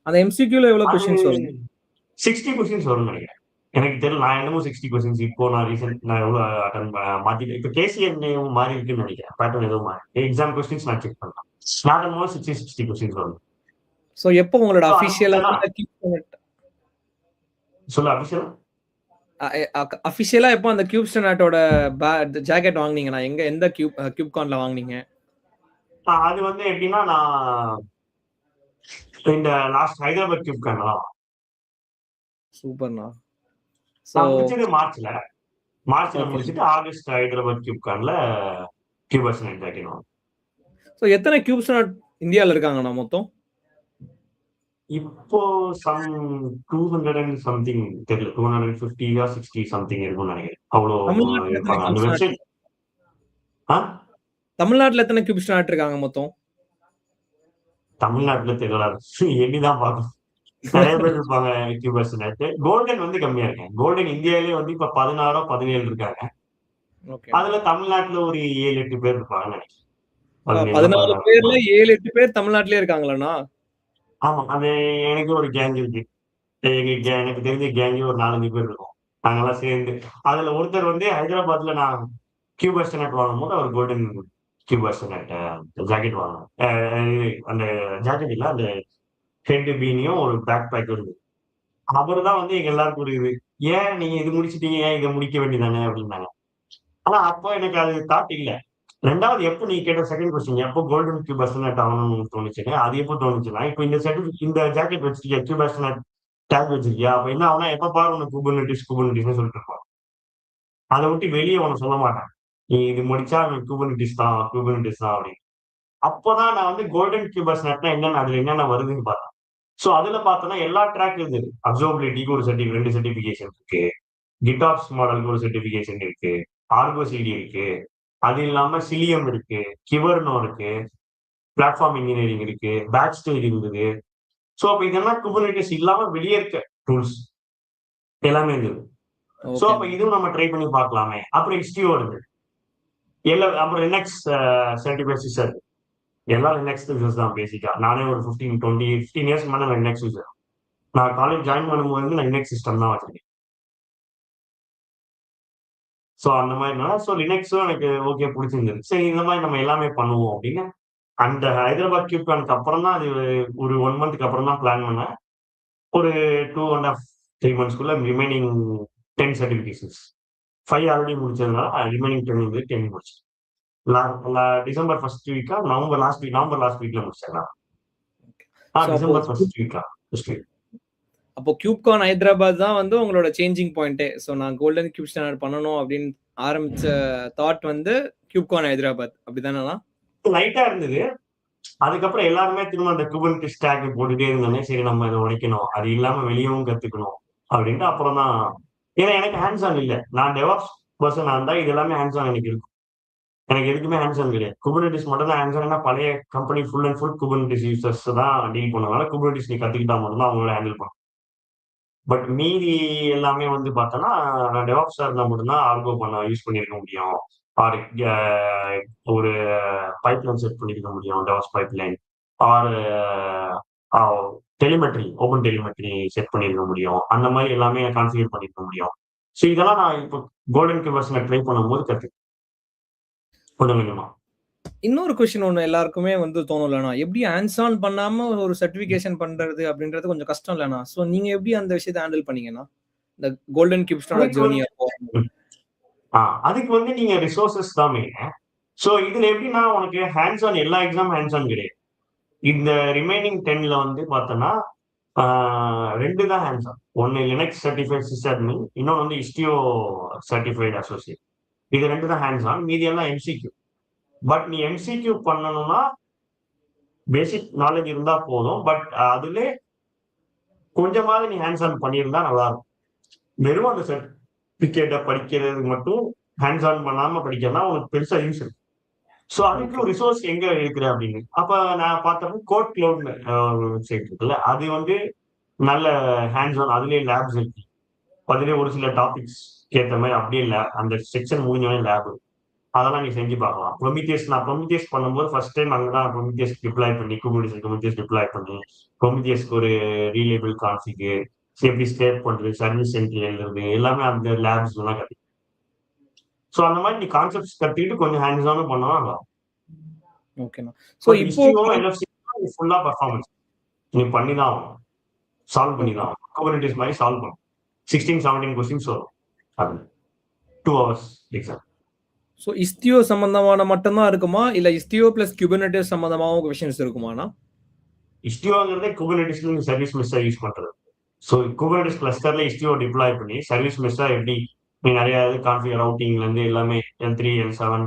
அந்த எம்சிக்யூல எவ்வளவு அது கொஸ்டின்ஸ் வரும்? 60 கொஸ்டின்ஸ் வரும்னு நினைக்கிறேன். எனக்கு தெரியல. நான் என்னமோ 60 கொஸ்டின்ஸ் இப்போ நான் எவ்வளவு அட்டன் மாத்திட்டேன். இப்போ கேசிஎன் மாறி இருக்குன்னு நினைக்கிறேன். பேட்டர்ன் எதுவும் மாறி. எக்ஸாம் கொஸ்டின்ஸ் நான் செக் பண்ணேன். நான் என்னமோ 60 கொஸ்டின்ஸ் வரும். சோ எப்போ உங்களோட So, அபிஷியலா சொல்ல அபிஷியலா அபிஷியலா எப்போ அந்த கியூப்ஸ்டன் ஆட்டோட ஜாக்கெட் வாங்குனீங்கண்ணா? எங்க எந்த கியூப்கான்ல வாங்குனீங்க? அது வந்து எப்படின்னா நான் இந்த லாஸ்ட் ஹைதராபாத் கியூப் தான். சூப்பர்ண்ணா. நான் முடிச்சது மார்ச்ல ஓகே. முடிச்சிட்டு ஆகஸ்ட் ஹைதராபாத் கியூப்கான்ல கியூபர்ஸ் ஜாக்கெட் வாங்க. சோ எத்தனை கியூப்ஸ்டன் இந்தியால இருக்காங்கண்ணா மொத்தம்? இப்போ சம் 200 and something தெரியல. 250 or 60 சம்திங் இருக்கும்னு நினைக்கிறேன். அவ்வளோ தமிழ்நாட்டுல எத்தனை இருப்பாங்க அந்த கியூப்ஸ்டன் வெப்சைட். தமிழ்நாட்டுல எத்தனை கியூப்ஸ்டன் ஆட் இருக்காங்க மொத்தம்? தமிழ்நாட்டுல தெரியல. எண்ணிதான் பார்க்கணும். நிறைய பேர் இருப்பாங்க கியூபர்ஸ் நெட். கோல்டன் வந்து கம்மியா இருக்கேன். கோல்டன் இந்தியாவிலேயே வந்து இப்ப 16 17 இருக்காங்க. ஓகே. அதுல தமிழ்நாட்டுல ஒரு 7-8 பேர் இருப்பாங்கன்னு நினைக்கிறேன். 14 பேர்ல 7-8 பேர் தமிழ்நாட்டிலே இருக்காங்களாண்ணா? ஆமா. அது எனக்கு ஒரு கேங் இருக்கு. எனக்கு தெரிஞ்ச கேங்கே ஒரு 4-5 பேர் இருக்கும். நாங்கெல்லாம் சேர்ந்து அதுல ஒருத்தர் வந்து ஹைதராபாத்ல நான் கியூபர்ஸ் நெட் வாங்கும்போது அவர் கோல்டன் கியூபர்ஸ் நெட் ஜாக்கெட் வாங்கணும். அந்த ஜாக்கெட் இல்ல, அந்த ஹெட் பீனியும் ஒரு பேக் பேக் இருந்தது. அவரு தான் வந்து எங்க எல்லாருக்கும் ஒரு இது. ஏன் நீங்க இது முடிச்சிட்டீங்க, ஏன் இதை முடிக்க வேண்டியதானே அப்படின்னாங்க. ஆனா அப்போ எனக்கு அது தாட் இல்ல. 2வது எப்போ நீ கேட்ட செகண்ட் கொஸ்டின் எப்போ கோல்டன் கியூபர்ஸ் நெட் ஆகணும்னு தோணுச்சுங்க. அது எப்போ தோணுச்சுன்னா, இப்போ இந்த ஜாக்கெட் வச்சிருக்கியா, கியூபர்ஸ் நெட் டேக் வச்சிருக்கியா, அப்ப என்ன ஆகும்னா எப்ப பாரு உனக்கு குபர்னெட்டிஸ்னு சொல்லிட்டு இருப்பான். அதை விட்டு வெளியே உனக்கு சொல்ல மாட்டான். நீ இது முடிச்சா குபர்னெட்டிஸ் தான் அப்படின்னு. அப்போதான் நான் வந்து கோல்டன் கியூபர்ஸ் நெட்னா என்னன்னு அதுல என்னென்ன வருதுன்னு பார்த்தேன். சோ அதுல பார்த்தோன்னா எல்லா ட்ராக் இருந்தது. அப்சர்வபிலிட்டிக்கு ஒரு 2 சர்டிபிகேஷன் இருக்கு. கிட்டாப்ஸ் மாடலுக்கு ஒரு சர்டிபிகேஷன் இருக்கு. ஆர்கோ சிடி இருக்கு. அது இல்லாம சிலியம் இருக்கு. கிவர்னோ இருக்கு. பிளாட்ஃபார்ம் இன்ஜினியரிங் இருக்கு. பேக் ஸ்டேஜ் இருந்தது. சோ அப்ப இதெல்லாம் குபர்னெட்டிஸ் இல்லாம வெளியே இருக்க டூல்ஸ் எல்லாமே இருந்தது. சோ அப்ப இதுவும் நம்ம ட்ரை பண்ணி பார்க்கலாமே. அப்புறம் HTO வருது. அப்புறம் லினக்ஸ் சர்டிஃபைட் சிஸ்டர். எல்லாம் லினக்ஸ் யூசர்ஸ் தான் பேசிக்கா. நானே ஒரு 15 இயர்ஸ் மேல நான் லினக்ஸ் யூசர். நான் காலேஜ் ஜாயின் பண்ணும்போது நான் லினக்ஸ் சிஸ்டம் தான் வச்சிருக்கேன். சோ அந்த மாதிரினால லினக்ஸும் எனக்கு ஓகே பிடிச்சிருந்தது. சரி இந்த மாதிரி நம்ம எல்லாமே பண்ணுவோம் அப்படின்னு அந்த ஹைதராபாத் கியூப்கானுக்கு அப்புறம் தான் அது ஒரு 1 மந்த்க்கு அப்புறம் தான் பிளான் பண்ணேன். ஒரு 2.5 3 மந்த்ஸ்க்குள்ள ரிமைனிங் 10 சர்டிபிகேஷன்ஸ் 5 ஆல்ரெடி முடிச்சதுனால ரிமைனிங் 10 வந்து 10 முடிச்சேன். டிசம்பர் ஃபர்ஸ்ட் வீக்கா நவம்பர் லாஸ்ட் வீக்ல முடிச்சேன். டிசம்பர் ஃபர்ஸ்ட் வீக்கா ஃபர்ஸ்ட் வீக். அப்போ கியூப்கான் ஹைதராபாத் தான் வந்து உங்களோட சேஞ்சிங் பாயிண்டே. ஸோ நான் கோல்டன் கியூப் ஸ்டாண்டர்ட் பண்ணணும் அப்படின்னு ஆரம்பிச்ச தாட் வந்து கியூப்கான் ஹைதராபாத் அப்படிதானா? லைட்டா இருந்தது. அதுக்கப்புறம் எல்லாருமே திரும்ப அந்த குபர்னெட்டிஸ் டேக் போட்டுட்டே இருந்தாங்க. சரி நம்ம இதை உடைக்கணும், அது இல்லாம வெளியவும் கத்துக்கணும் அப்படின்ட்டு அப்புறம் தான். ஏன்னா எனக்கு ஹேண்ட்ஸ் ஆன் இல்ல. நான் டெவாப்ஸ் பர்சன் இருந்தா இது எல்லாமே ஹேண்ட்ஸ் ஆன் எனக்கு இருக்கும். எனக்கு எதுக்குமே ஹேண்ட்ஸ் ஆன் கிடையாது. குபர்னெட்டிஸ் மட்டும் தான் ஹேண்ட்ஸ் ஆன். பழைய company full and full Kubernetes users தான் டீல் பண்ணுவாங்க. குபர்னெட்டிஸ் நீ கத்துக்கிட்டா மட்டும் தான் அவங்கள ஹேண்டில் பண்ணும். பட் மீதி எல்லாமே வந்து பார்த்தோன்னா நான் டெவாப்ஸா இருந்தா மட்டும்தான் ஆர்கோ யூஸ் பண்ணியிருக்க முடியும். ஆர் ஒரு பைப்லைன் செட் பண்ணிருக்க முடியும். DevOps pipeline or telemetry, open telemetry set பண்ணிருக்க முடியும். அந்த மாதிரி எல்லாமே கான்ஃபிகர் பண்ணிருக்க முடியும். ஸோ இதெல்லாம் நான் இப்போ கோல்டன் கியூபர்ஸ்ல ட்ரை பண்ணும்போது கொஞ்சம் கொஞ்சமா. இன்னொரு கொஸ்டின் ஒண்ணு எல்லாருக்குமே வந்து தோணும் இல்லைண்ணா, எப்படி ஹேண்ட்ஸ் ஆன் பண்ணாம ஒரு சர்டிபிகேஷன் பண்றது அப்படின்றது கொஞ்சம் கஷ்டம் இல்லைண்ணா? ஸோ நீங்க எப்படி அந்த விஷயத்தை ஹேண்டில் பண்ணீங்கன்னா இந்த கோல்டன் கியூப் ஸ்டாண்டர்ட் ஜேர்னி அப்போ? அதுக்கு வந்து நீங்க ரிசோர்சஸ் தான் மெயின். ஸோ இதுல எப்படின்னா உனக்கு ஹேண்ட்ஸ் ஆன் எல்லா எக்ஸாம் ஹேண்ட்ஸ் ஆன் கிடையாது. இந்த ரிமைனிங் 10ல வந்து பார்த்தோன்னா 2 தான் ஹேண்ட்ஸ் ஆன். ஒன்னு லினக்ஸ் சர்டிஃபைட் சிஸ்அட்மின், இன்னொன்று வந்து HTO சர்டிஃபைட் அசோசியேட். இது 2 தான் ஹேண்ட்ஸ் ஆன். மீதி எல்லாம் MCQ. பட் நீ MCQ பண்ணணும்னா பேசிக் நாலேஜ் இருந்தா போதும். பட் அதுல கொஞ்சமாவது நீ ஹேண்ட்ஸ் ஆன் பண்ணியிருந்தா நல்லா இருக்கும். வெறும் அந்த சர்டிபிகேட்டை படிக்கிறது மட்டும் ஹேண்ட்ஸ் ஆன் பண்ணாம படிக்கிறதுனா உனக்கு பெருசா யூஸ் இருக்கு. ஸோ அதுக்கு ரிசோர்ஸ் எங்க இருக்கிற அப்படின்னு அப்ப நான் பார்த்தப்போ கோட் கிளவுட் வெப்சைட் இருக்குல்ல, அது வந்து நல்ல ஹேண்ட்ஸ் ஆன். அதுலயே லேப்ஸ் இருக்கு. அதுலயே ஒரு சில டாபிக்ஸ் ஏற்ற மாதிரி அப்படியே அந்த செக்ஷன் முடிஞ்சோடனே லேப். அதெல்லாம் நீ செஞ்சு பார்க்கலாம். நான் ப்ரொமித்தியஸ் பண்ணும்போது ஃபர்ஸ்ட் டைம் அங்கதான் ப்ரொமித்தியஸ் டிப்ளாய் பண்ணி குபர்நெட்டிஸ் டிப்ளாய் பண்ணி ப்ரொமித்தியஸ்க்கு ஒரு ரீலேபிள் கான்ஃபிகு எப்படி ஸ்டேட் பண்றது, சர்வீஸ் சென்டர் எழுதுறது எல்லாமே அந்த லேப்ஸ் எல்லாம் கத்து. ஸோ அந்த மாதிரி நீ கான்செப்ட்ஸ் கத்துக்கிட்டு கொஞ்சம் ஹேண்ட்ஸ் ஆனும் பண்ணலாம். ஓகேண்ணா. ஸோ இப்போ ஃபுல்லா பர்ஃபார்மன்ஸ் நீ பண்ணி தான் ஆகணும், சால்வ் பண்ணி தான் ஆகணும். குபர்நெட்டிஸ் மாதிரி சால்வ் பண்ணும். 16-17 கொஸ்டின்ஸ் வரும், அது 2 hours எக்ஸாம். ஸோ இஸ்டியோ சம்பந்தமான மட்டும்தான் இருக்குமா, இல்ல இஸ்டியோ பிளஸ் குபர்நெட்டிஸ் சம்பந்தமாக கொஸ்டின்ஸ் இருக்குமாண்ணா? இஸ்டியோங்கிறதே குபர்நெட்டிஸ்ல நீ சர்வீஸ் மெஷ்ஷா யூஸ் பண்றது. ஸோ குபர்நெட்டிஸ் கிளஸ்டர்ல இஸ்டியோ டிப்ளாய் பண்ணி சர்வீஸ் மெஷ்ஷா எப்படி நீ நிறைய கான்ஃபிகர் ரவுட்டிங்ல இருந்து எல்லாமே L3 L7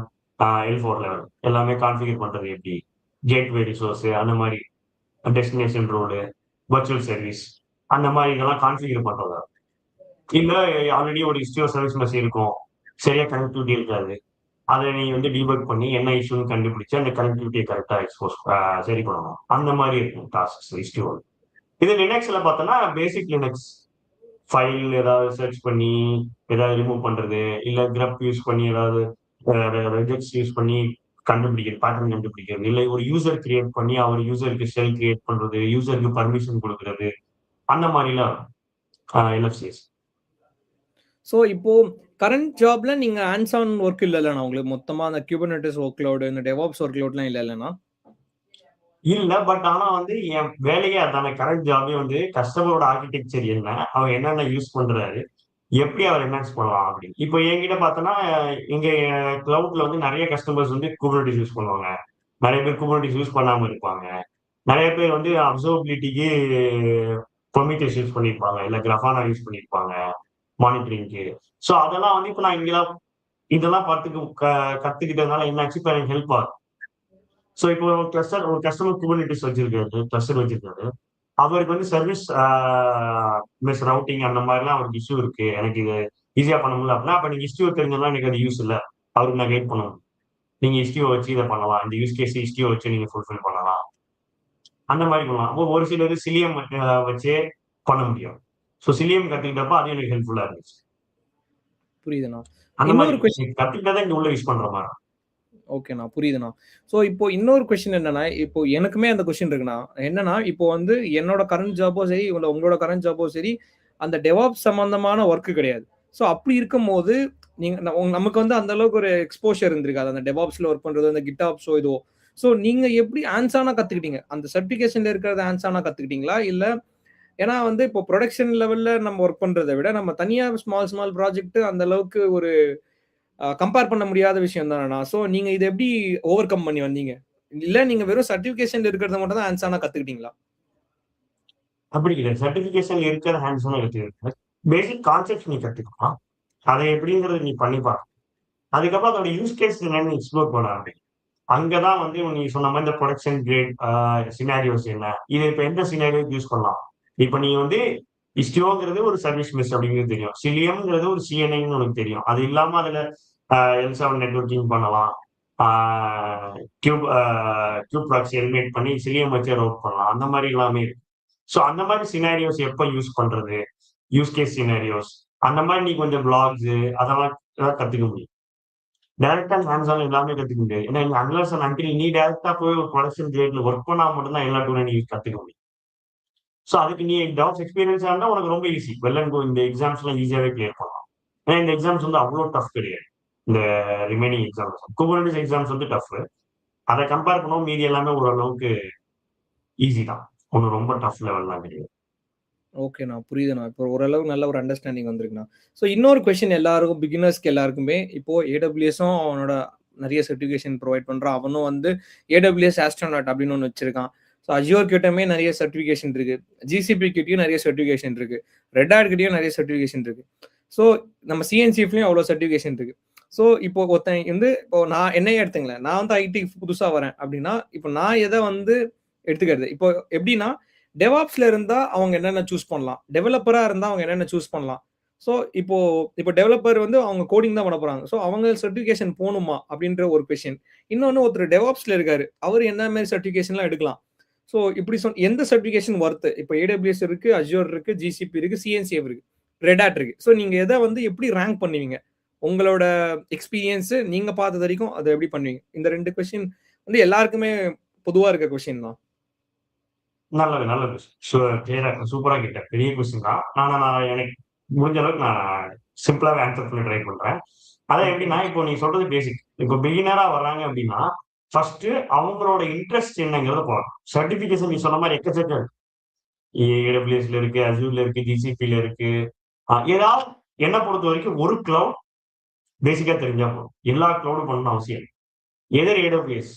L4 லெவல் எல்லாமே கான்ஃபிகர் பண்றது எப்படி, கேட்வே ரிசோர்ஸ் அந்த மாதிரி, டெஸ்டினேஷன் ரோடு, வர்ச்சுவல் சர்வீஸ் அந்த மாதிரி இதெல்லாம் கான்ஃபிகர் பண்றதா. இல்ல ஆல்ரெடி ஒரு இஸ்டியோ சர்வீஸ் மெஷ் இருக்கும், சரியா கனெக்டிவிட்டி இருக்காது, அதை நீ டீபக் பண்ணி என்ன இஷ்யூன்னு கண்டுபிடிச்சு அந்த கனெக்டிவிட்டியை கரெக்டா சரி பண்ணணும். அந்த மாதிரி இருக்கும் டாஸ்க் இஸ்டியோ. இது லினக்ஸ்ல பார்த்தோம்னா பேசிக் லினக்ஸ் ஃபைல் ஏதாவது சர்ச் பண்ணி ஏதாவது ரிமூவ் பண்றது, இல்ல கிரப் யூஸ் பண்ணி ஏதாவது ரெஜெக்ட்ஸ் யூஸ் பண்ணி கண்டுபிடிக்கிறது, பேட்டர்ன் கண்டுபிடிக்கிறது, இல்லை ஒரு யூசர் கிரியேட் பண்ணி அவர் யூசருக்கு ஷெல் கிரியேட் பண்றது, யூசருக்கு பர்மிஷன் கொடுக்கறது, அந்த மாதிரிலாம் எல்எஃப்சிஎஸ். ஸோ இப்போ கரண்ட் ஜாப்ல நீங்க ஹேண்ட்ஸ் ஆன் ஒர்க் இல்லைண்ணா உங்களுக்கு மொத்தமா அந்த குபர்நெட்டிஸ் ஒர்க் லோடு இந்த டெவாப்ஸ் ஒர்க் லோட்லாம் இல்லைண்ணா? இல்ல, பட் ஆனா என் வேலையே அதான. கரண்ட் ஜாபே கஸ்டமரோட ஆர்கிடெக்சர் என்ன, அவர் என்னென்ன யூஸ் பண்றாரு, எப்படி அவர் என்ஹான்ஸ் பண்ணலாம் அப்படின்னு. இப்போ என்கிட்ட பார்த்தோன்னா எங்க கிளவுட்ல நிறைய கஸ்டமர்ஸ் குபர்நெட்டிஸ் யூஸ் பண்ணுவாங்க, நிறைய பேர் குபர்நெட்டிஸ் யூஸ் பண்ணாம இருப்பாங்க, நிறைய பேர் அப்சர்வபிலிட்டிக்கு ப்ரொமித்தியஸ் யூஸ் பண்ணியிருப்பாங்க, இல்ல கிராஃபானா யூஸ் பண்ணியிருப்பாங்க மானிட்டரிங்க்கு. ஸோ அதெல்லாம் இப்போ நான் இங்கெல்லாம் இதெல்லாம் கத்துக்கிட்டதுனால என்னாச்சு, இப்போ எனக்கு ஹெல்ப் ஆகும். ஸோ இப்போ ஒரு கஸ்டமர் குபர்நெட்டிஸ் வச்சிருக்காரு, கிளஸ்டர் வச்சிருக்காரு, அவருக்கு சர்வீஸ் மிஸ் ரவுட்டிங் அந்த மாதிரிலாம் அவருக்கு இஷ்யூ இருக்கு, எனக்கு இது ஈஸியா பண்ண முடியல அப்படின்னா, அப்ப நீங்க இஷ்யூ தெரிஞ்சதுலாம் எனக்கு அது யூஸ் இல்லை, அவருக்கு நான் கைட் பண்ணணும். நீங்க இஷ்யூ வச்சு இதை பண்ணலாம், இந்த யூஸ் கேஸ் இஷ்யூ வச்சு நீங்க ஃபுல்ஃபில் பண்ணலாம், அந்த மாதிரி பண்ணலாம். அப்போ ஒரு சிலர் சிலியம் வச்சே பண்ண முடியும். ஸோ சிலியம் கத்துக்கிட்டப்ப அது எனக்கு ஹெல்ப்ஃபுல்லா இருந்துச்சு. புரியுதுண்ணா. அந்த மாதிரி கத்துக்கிட்டதான் இங்க உள்ள யூஸ் பண்ற மாதிரி. ஓகேண்ணா, புரியுதுண்ணா. ஸோ இப்போ இன்னொரு கொஸ்டின் என்னன்னா, இப்போ எனக்குமே அந்த கொஸ்டின் இருக்குண்ணா. என்னன்னா இப்போ என்னோட கரண்ட் ஜாபோ சரி, உங்களோட கரண்ட் ஜாபோ சரி, அந்த டெவாப்ஸ் சம்பந்தமான ஒர்க் கிடையாது. ஸோ அப்படி இருக்கும்போது நீங்க நமக்கு அந்த அளவுக்கு ஒரு எக்ஸ்போஷர் இருந்திருக்காது அந்த டெவாப்ஸ்ல ஒர்க் பண்றது, அந்த கிட்டாப்ஸோ இதோ. ஸோ நீங்க எப்படி ஹேண்ட்ஸானா கத்துக்கிட்டீங்க? அந்த சர்டிபிகேஷன்ல இருக்கிறத ஹேண்ட்ஸானா கத்துக்கிட்டீங்களா? இல்ல ஏன்னா இப்போ ப்ரொடக்ஷன் லெவல்ல நம்ம ஒர்க் பண்றதை விட நம்ம தனியா ஸ்மால் ப்ராஜெக்ட் அந்த அளவுக்கு ஒரு கம்பேர் பண்ண முடியாத விஷயம் தானேண்ணா. ஸோ நீங்க இதை எப்படி ஓவர் கம் பண்ணி வந்தீங்க? இல்ல நீங்க வெறும் சர்டிபிகேஷன் இருக்கிறத மட்டும் தான் ஹேண்ட்ஸ் ஆனா கத்துக்கிட்டீங்களா? அப்படி இல்லை, சர்டிபிகேஷன் இருக்கிற ஹேண்ட்ஸ் ஆனா கத்துக்கிட்டு பேசிக் கான்செப்ட் நீ கத்துக்கலாம், அதை எப்படிங்கிறது நீ பண்ணிப்பா. அதுக்கப்புறம் அதோட யூஸ் கேஸ் என்னன்னு எக்ஸ்ப்ளோர் பண்ண ஆரம்பிக்கும். அங்கதான் நீ சொன்ன மாதிரி இந்த ப்ரொடக்ஷன் கிரேட் சினாரியோஸ் என்ன, இதை இப்ப எந்த சினாரியோக்கு யூஸ் பண்ணலாம். இப்ப நீ இஸ்டியோங்கிறது ஒரு சர்வீஸ் மெஷ் அப்படிங்கிறது தெரியும், சிலியம்ங்கிறது ஒரு சிஎன்ஐன்னு உனக்கு தெரியும். அது இல்லாம அதுல L7 நெட்வொர்க்கிங் பண்ணலாம், கியூப் ப்ராக்ஸி எலிமினேட் பண்ணி சிலியம் வச்சு ரவுட் பண்ணலாம், அந்த மாதிரி எல்லாமே இருக்கு. ஸோ அந்த மாதிரி சினாரியோஸ் எப்போ யூஸ் பண்றது, யூஸ் கேஸ் சினாரியோஸ், அந்த மாதிரி நீ கொஞ்சம் பிளாக்ஸ் அதெல்லாம் கத்துக்க முடியும். டைரக்டா ஹேண்ட்ஸ் ஆன் எல்லாமே கத்துக்க முடியாது. ஏன்னா அன்லஸ் அண்ட் அன்டில் நீ டைரக்டா போய் ஒரு ப்ரொடக்ஷன் கிரேட்ல ஒர்க் பண்ணா மட்டும்தான் எல்லா டூலும் நீ கத்துக்க முடியும். ஸோ அதுக்கு நீ டெவாப்ஸ் எக்ஸ்பீரியன்ஸா இருந்தா உனக்கு ரொம்ப ஈஸி, வெல் அண்ட் கோ. இந்த எக்ஸாம்ஸ் எல்லாம் ஈஸியாவே கிளியர் பண்ணலாம். ஏன்னா இந்த எக்ஸாம்ஸ் அவ்வளோ டஃப் கிடையாது. இந்த ரிமைனிங் எக்ஸாம்ஸ், குபர்நெட்டிஸ் எக்ஸாம்ஸ் டஃப். அதை கம்பேர் பண்ணுவோம், மீதி எல்லாமே ஓரளவுக்கு ஈஸி தான், ஒன்றும் ரொம்ப டஃப் லெவல்லாம் கிடையாது. ஓகேண்ணா, புரியுதுண்ணா. இப்போ ஓரளவுக்கு நல்ல ஒரு அண்டர்ஸ்டாண்டிங் வந்திருக்குண்ணா. ஸோ இன்னொரு கொஸ்டின் எல்லாருக்கும், பிகினர்ஸ்க்கு எல்லாருக்குமே, இப்போ ஏடபிள்யூஎஸும் அவனோட நிறைய சர்டிஃபிகேஷன் ப்ரொவைட் பண்றான். அவனும் ஏடபிள்யூஎஸ் ஆஸ்ட்ரோநாட் அப்படின்னு ஒன்று வச்சிருக்கான். ஸோ அஜியோர் கிட்டமே நிறைய சர்டிஃபிகேஷன் இருக்கு, ஜிசிபி கிட்டயும் நிறைய சர்டிஃபிகேஷன் இருக்கு, ரெட் ஹேட் கிட்டயும் நிறைய சர்டிஃபிகேஷன் இருக்கு. ஸோ நம்ம சிஎன்சிஎஃப்லயும் அவ்வளோ சர்டிஃபிகேஷன் இருக்கு. ஸோ இப்போ ஒருத்தன் இப்போ நான் என்னையே எடுத்துங்களேன், நான் ஐடி புதுசா வரேன் அப்படின்னா, இப்போ நான் எதை எடுத்துக்கிறது? இப்போ எப்படின்னா, டெவாப்ஸ்ல இருந்தா அவங்க என்னென்ன சூஸ் பண்ணலாம், டெவலப்பரா இருந்தா அவங்க என்னென்ன சூஸ் பண்ணலாம். ஸோ இப்போ டெவலப்பர் அவங்க கோடிங் தான் பண்ண போறாங்க. ஸோ அவங்க சர்டிஃபிகேஷன் போகணுமா அப்படின்ற ஒரு கொஸ்டின். இன்னொன்னு, ஒருத்தர் டெவாப்ஸ்ல இருக்காரு, அவர் என்ன மாதிரி சர்டிஃபிகேஷன்லாம் எடுக்கலாம். ஸோ இப்படி எந்த சர்டிஃபிகேஷன் ஒர்த்து? இப்போ ஏடபிள்யூஎஸ் இருக்கு, அஜியோர் இருக்கு, ஜிசிபி இருக்கு, சிஎன்சிஎஃப் இருக்கு, ரெட் ஹேட் இருக்கு. ஸோ நீங்க எதை எப்படி ரேங்க் பண்ணுவீங்க? உங்களோட எக்ஸ்பீரியன்ஸ் நீங்க பார்த்தது வரைக்கும் அதை எப்படி பண்ணுவீங்க? இந்த 2 கொஸ்டின் வந்து எல்லாருக்குமே பொதுவா இருக்க கொஸ்டின் தான். நல்லது, நல்லது. கிளியரா சூப்பரா கேட்டேன். பெரிய கொஸ்டின் தான். நான் எனக்கு முடிஞ்ச அளவுக்கு நான் சிம்பிளாவே ஆன்சர் பண்ண ட்ரை பண்றேன். அதான் ஓகே. எப்படின்னா, இப்போ நீங்க சொல்றது பேசிக். இப்போ பிகினரா வர்றாங்க அப்படின்னா, ஃபர்ஸ்ட் அவங்களோட இன்ட்ரெஸ்ட் என்னங்கிறத பார்க்கணும். சர்டிபிகேஷன் நீ சொன்ன மாரி எக்கச்சக்கம் இருக்கு. AWSல இருக்கு, Azureல இருக்கு, GCPல இருக்கு. ஏதாவது என்ன பொறுத்தவரைக்கும் ஒரு கிளவுட் பேசிக்கா தெரிஞ்சா போதும். எல்லா கிளவுடும் பண்ணணும்னு அவசியம் இல்ல. Either AWS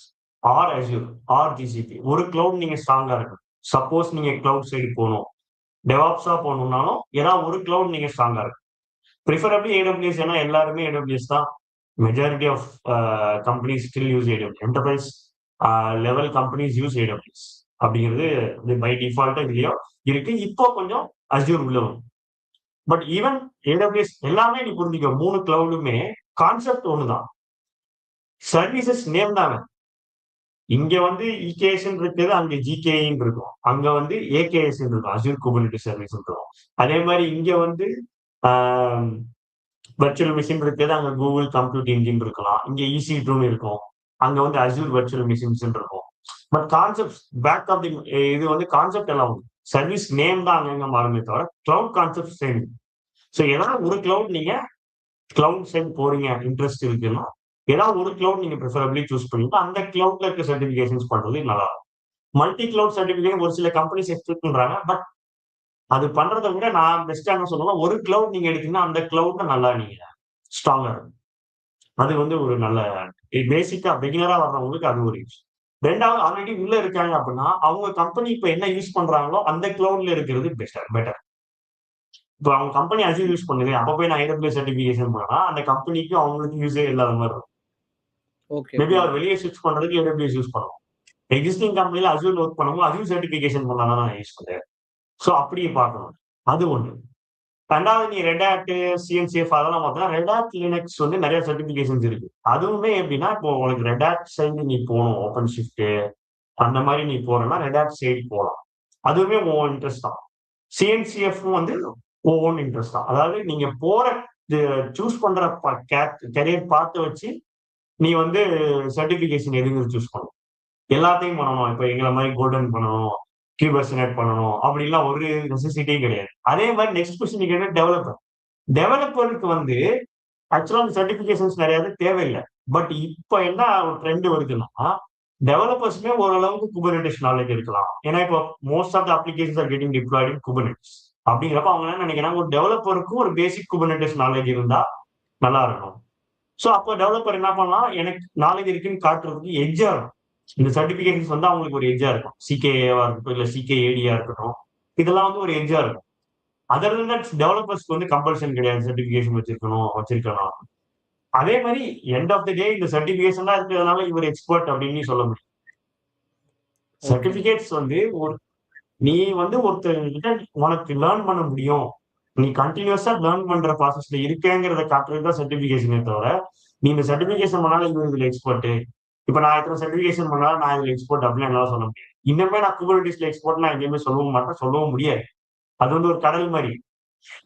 or Azure or GCP ஒரு கிளவுட் நீங்க ஸ்ட்ராங்கா இருக்கணும். சப்போஸ் நீங்க கிளவுட் சைடு போணும். டெவாப்ஸா போகணும்னாலும் ஏதாவது ஒரு கிளவுட் நீங்க ஸ்ட்ராங்கா இருக்கும். ப்ரிஃபரபிளி AWS ஏன்னா எல்லாருமே AWS தான். Majority of companies still use AWS. Enterprise level companies use AWS அப்படிங்கிறது பை டிஃபால்ட்டா இதுலயோ இருக்கு. இப்போ கொஞ்சம் அஸ்யூர் உள்ள வரும். பட் ஈவன் AWS எல்லாமே நீ புரிஞ்சுக்க 3 கிளவுடுமே கான்செப்ட் ஒண்ணுதான். சர்வீசஸ் நேம் தாங்க. இங்க வந்து EKS இருக்குது, அங்க GKE இருக்கும். அங்க வந்து AKS இருக்கும். அஸ்யூர் குபர்னெட்டிஸ் சர்வீஸ் இருக்கும். அதே மாதிரி இங்க வந்து வர்ச்சுவல் மிஷின் இருக்குது, அங்க கூகுள் கம்ப்யூட் இன்ஜின் இருக்கலாம். இங்க EC2 இருக்கும். அங்க வந்து அஸ்யூர் வர்ச்சுவல் மிஷின்ஸ் இருக்கும். But concept back of the இது வந்து கான்செப்ட் எல்லாம் உண்டு. சர்வீஸ் நேம் தான் அங்கங்க மாறுமே தவிர கிளவுட் கான்செப்ட் சேம். ஸோ ஏதாவது ஒரு கிளவுட் நீங்க கிளவுட் சைட் போறீங்க இன்ட்ரெஸ்ட் இருக்குன்னா ஏதாவது ஒரு கிளவுட் நீங்க ப்ரிஃபரபிளி சூஸ் பண்ணிட்டு அந்த கிளவுட்ல இருக்க சர்டிபிகேஷன்ஸ் பண்றது நல்லா இருக்கும். மல்டி கிளவுட் சர்டிபிகேஷன் ஒரு சில கம்பெனிஸ் எக்ஸ்பெக்ட் பண்றாங்க. பட் அது பண்றதை விட நான் பெஸ்டா என்ன சொல்லுவேன்னா ஒரு கிளவுட் நீங்க எடுத்தீங்கன்னா அந்த கிளவுட்ல நல்லா நீங்க ஸ்ட்ராங்கா இருக்கும். அது வந்து ஒரு நல்ல பேசிக்கா பிகினரா வர்றவங்களுக்கு அது ஒரு யூஸ். ரெண்டாவது ஆல்ரெடி உள்ள இருக்காங்க அப்படின்னா அவங்க கம்பெனி இப்ப என்ன யூஸ் பண்றாங்களோ அந்த கிளவுட்ல இருக்கிறது பெட்டர். இப்போ அவங்க கம்பெனி அஜூர் யூஸ் பண்ணுது. அப்ப போய் நான் AWS சர்டிபிகேஷன் பண்ணா அந்த கம்பெனிக்கும் அவங்களுக்கும் யூஸே இல்லாத மாதிரி இருக்கும். ஓகே. மேபி அவர் வெளியே ஸ்விட்ச் பண்றதுக்கு AWS யூஸ் பண்ணுவோம். எக்ஸிஸ்டிங் கம்பெனில அஜூர் ஒர்க் பண்ணும்போது அஜூர் சர்டிபிகேஷன் பண்ணாதான் நான் யூஸ் பண்ணுறேன். ஸோ அப்படியே பார்க்கணும். அது ஒண்ணு. ரெண்டாவது நீ ரெட் ஹேட், CNCF அதெல்லாம் பார்த்தா ரெட் ஹேட் லினக்ஸ் வந்து நிறைய சர்டிபிகேஷன்ஸ் இருக்கு. அதுவுமே எப்படின்னா இப்போ உனக்கு ரெட் ஹேட் சைடு நீ போகணும், ஓப்பன் ஷிஃப்ட் அந்த மாதிரி நீ போறேன்னா ரெட் ஹேட் சைடு போகலாம். அதுவுமே உன் இன்ட்ரெஸ்ட் தான். CNCF வந்து ஓன் இன்ட்ரெஸ்ட் தான். அதாவது நீங்க போற சூஸ் பண்ற கெரியர் பார்த்து வச்சு நீ வந்து சர்டிபிகேஷன் எதுங்கிறது சூஸ் பண்ணணும். எல்லாத்தையும் பண்ணணும். இப்ப எங்களை மாதிரி கோல்டன் பண்ணணும், கியூபர்சினேட் பண்ணணும் அப்படிலாம் ஒரு நெசசிட்டியும் கிடையாது. அதே மாதிரி நெக்ஸ்ட் கொஸ்டின் கேட்ட டெவலப்பர். டெவலப்பருக்கு வந்து ஆக்சுவலா சர்டிபிகேஷன்ஸ் நிறைய தேவையில்லை. பட் இப்ப என்ன ஒரு ட்ரெண்ட் வருதுன்னா டெவலப்பர்ஸ்மே ஓரளவுக்கு குபர்னெட்டிஸ் நாலேஜ் இருக்கலாம். ஏன்னா இப்போ most of the applications are getting deployed in Kubernetes. அப்படிங்கிறப்ப அவங்க என்ன நினைக்கிறாங்க, ஒரு டெவலப்பருக்கும் ஒரு பேசிக் குபர்னெட்டிஸ் நாலேஜ் இருந்தா நல்லா இருக்கும். ஸோ அப்போ டெவலப்பர் என்ன பண்ணலாம், எனக்கு நாலேஜ் இருக்குன்னு காட்டுறதுக்கு எட்ஜா இருக்கும். இந்த சர்டிபிகேஷன்ஸ் வந்து அவங்களுக்கு ஒரு எட்ஜா இருக்கும். CKA-வா இருக்கட்டும், இல்ல CKAD-யா இருக்கட்டும், இதெல்லாம் வந்து ஒரு எட்ஜா இருக்கும். அதர் தன் டெவலப்பர்ஸ்க்கு வந்து கம்பல்ஷன் கிடையாது சர்டிபிகேஷன் வச்சிருக்கணும். அதே மாதிரி எண்ட் ஆஃப் த டே இந்த சர்டிபிகேஷன் தான் இருக்கிறதுனால இவர் எக்ஸ்பர்ட் அப்படின்னு சொல்ல முடியும். சர்டிபிகேட்ஸ் வந்து நீ வந்து ஒருத்தர்கிட்ட உனக்கு லேர்ன் பண்ண முடியும், நீ கண்டினியூஸா லேர்ன் பண்ற ப்ராசஸ்ல இருக்கேங்கிறத காட்டுறது தான் சர்டிபிகேஷனே தவிர நீ இந்த சர்டிபிகேஷன் பண்ணாலும் இவங்க இதுல எக்ஸ்பர்ட். இப்ப நான் இத்தனை சர்டிபிகேஷன் பண்ணாலும் நான் இதுல எக்ஸ்பர்ட் அப்படின்னு என்னால சொல்ல முடியாது. இன்னுமே நான் குபர்னெட்டிஸ்ல எக்ஸ்பர்ட் நான் எங்கேயுமே சொல்லவும் மாட்டேன், சொல்லவும் முடியாது. அது வந்து ஒரு கடல் மாதிரி.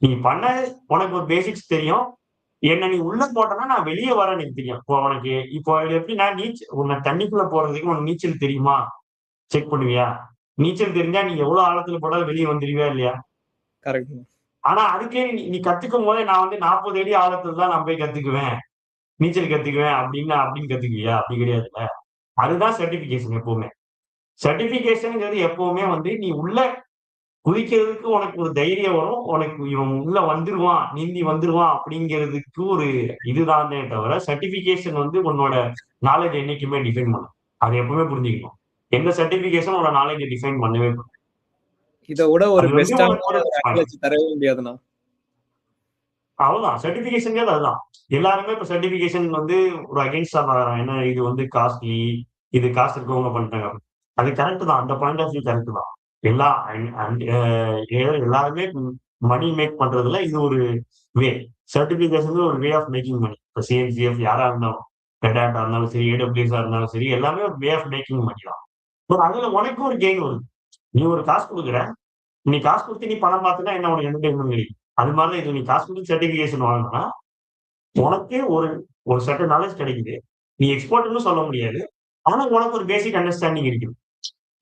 நீ பண்ண உனக்கு ஒரு பேசிக்ஸ் தெரியும். என்ன நீ உள்ள போட்டனா நான் வெளியே வர எனக்கு தெரியும். இப்போ உனக்கு இப்போ எப்படின்னா உன்னை தண்ணிக்குள்ள போறதுக்கு உனக்கு நீச்சல் தெரியுமா செக் பண்ணுவியா? நீச்சல் தெரிஞ்சா நீ எவ்வளவு ஆழத்துல போட்டாலும் வெளியே வந்துருவியா இல்லையா? கரெக்ட். ஆனா அதுக்கே நீ கத்துக்கும் போதே நான் வந்து 40 அடி ஆழத்துல தான் நான் போய் கத்துக்குவேன், நீச்சல் கத்துக்குவேன் அப்படின்னு கத்துக்குவியா? அப்படி கிடையாதுல்ல. அதுதான் சர்டிபிகேஷன் எப்பவுமே. சர்டிபிகேஷன்ங்கிறது எப்பவுமே வந்து நீ உள்ள குதிக்கிறதுக்கு உனக்கு ஒரு தைரியம் வரும். உனக்கு இவன் உள்ள வந்துருவான், நீந்தி வந்துருவான் அப்படிங்கிறதுக்கு ஒரு இதுதானே தவிர, சர்டிபிகேஷன் வந்து உன்னோட நாலேஜ் என்னைக்குமே டிஃபைன் பண்ணும். அதை எப்பவுமே புரிஞ்சுக்கணும். எந்த சர்டிபிகேஷன் உன்னோட நாலேஜ் டிஃபைன் பண்ணவே கூடாது. இதை விட ஒரு அது வந்து பெஸ்டான உனக்கு ஒரு நாலேஜ் தரவே முடியாதுண்ணா. அவ்வளவுதான் சர்டிபிகேஷன் அதுதான். எல்லாருமே இப்ப சர்டிபிகேஷன் வந்து ஒரு அகைன்ஸ்டா என்ன இது வந்து காஸ்ட்லி, இது காசு இருக்கவங்க பண்றாங்க. அது கரெக்ட் தான். அந்த பாயிண்ட் ஆஃப் வியூ கரெக்ட் தான். எல்லா எல்லாருமே மணி மேக் பண்றதுல இது ஒரு வே. சர்டிபிகேஷன் ஒரு வே ஆஃப் மேக்கிங் மணி. இப்ப CNCF யாரா இருந்தாலும், ரெட் ஹேட்டா இருந்தாலும் சரி, AWS இருந்தாலும் சரி, எல்லாமே ஒரு வே ஆஃப் மேக்கிங் மணி தான். பட் அதுல உனக்கும் ஒரு கெயின் வருது. நீ ஒரு காசு கொடுக்குற, நீ காசு கொடுத்து நீ பணம் பார்த்துனா என்ன உனக்கு என்டர்டைன்மெண்ட் கிடைக்கும். அது மாதிரிதான் இது. நீ காசு கொடுத்து சர்டிபிகேஷன் வாங்கினா உனக்கே ஒரு ஒரு சர்டன் நாலேஜ் கிடைக்குது. நீ எக்ஸ்பர்ட்ன்னு சொல்ல முடியாது. ஆனா உனக்கு ஒரு பேசிக் அண்டர்ஸ்டாண்டிங் இருக்குது.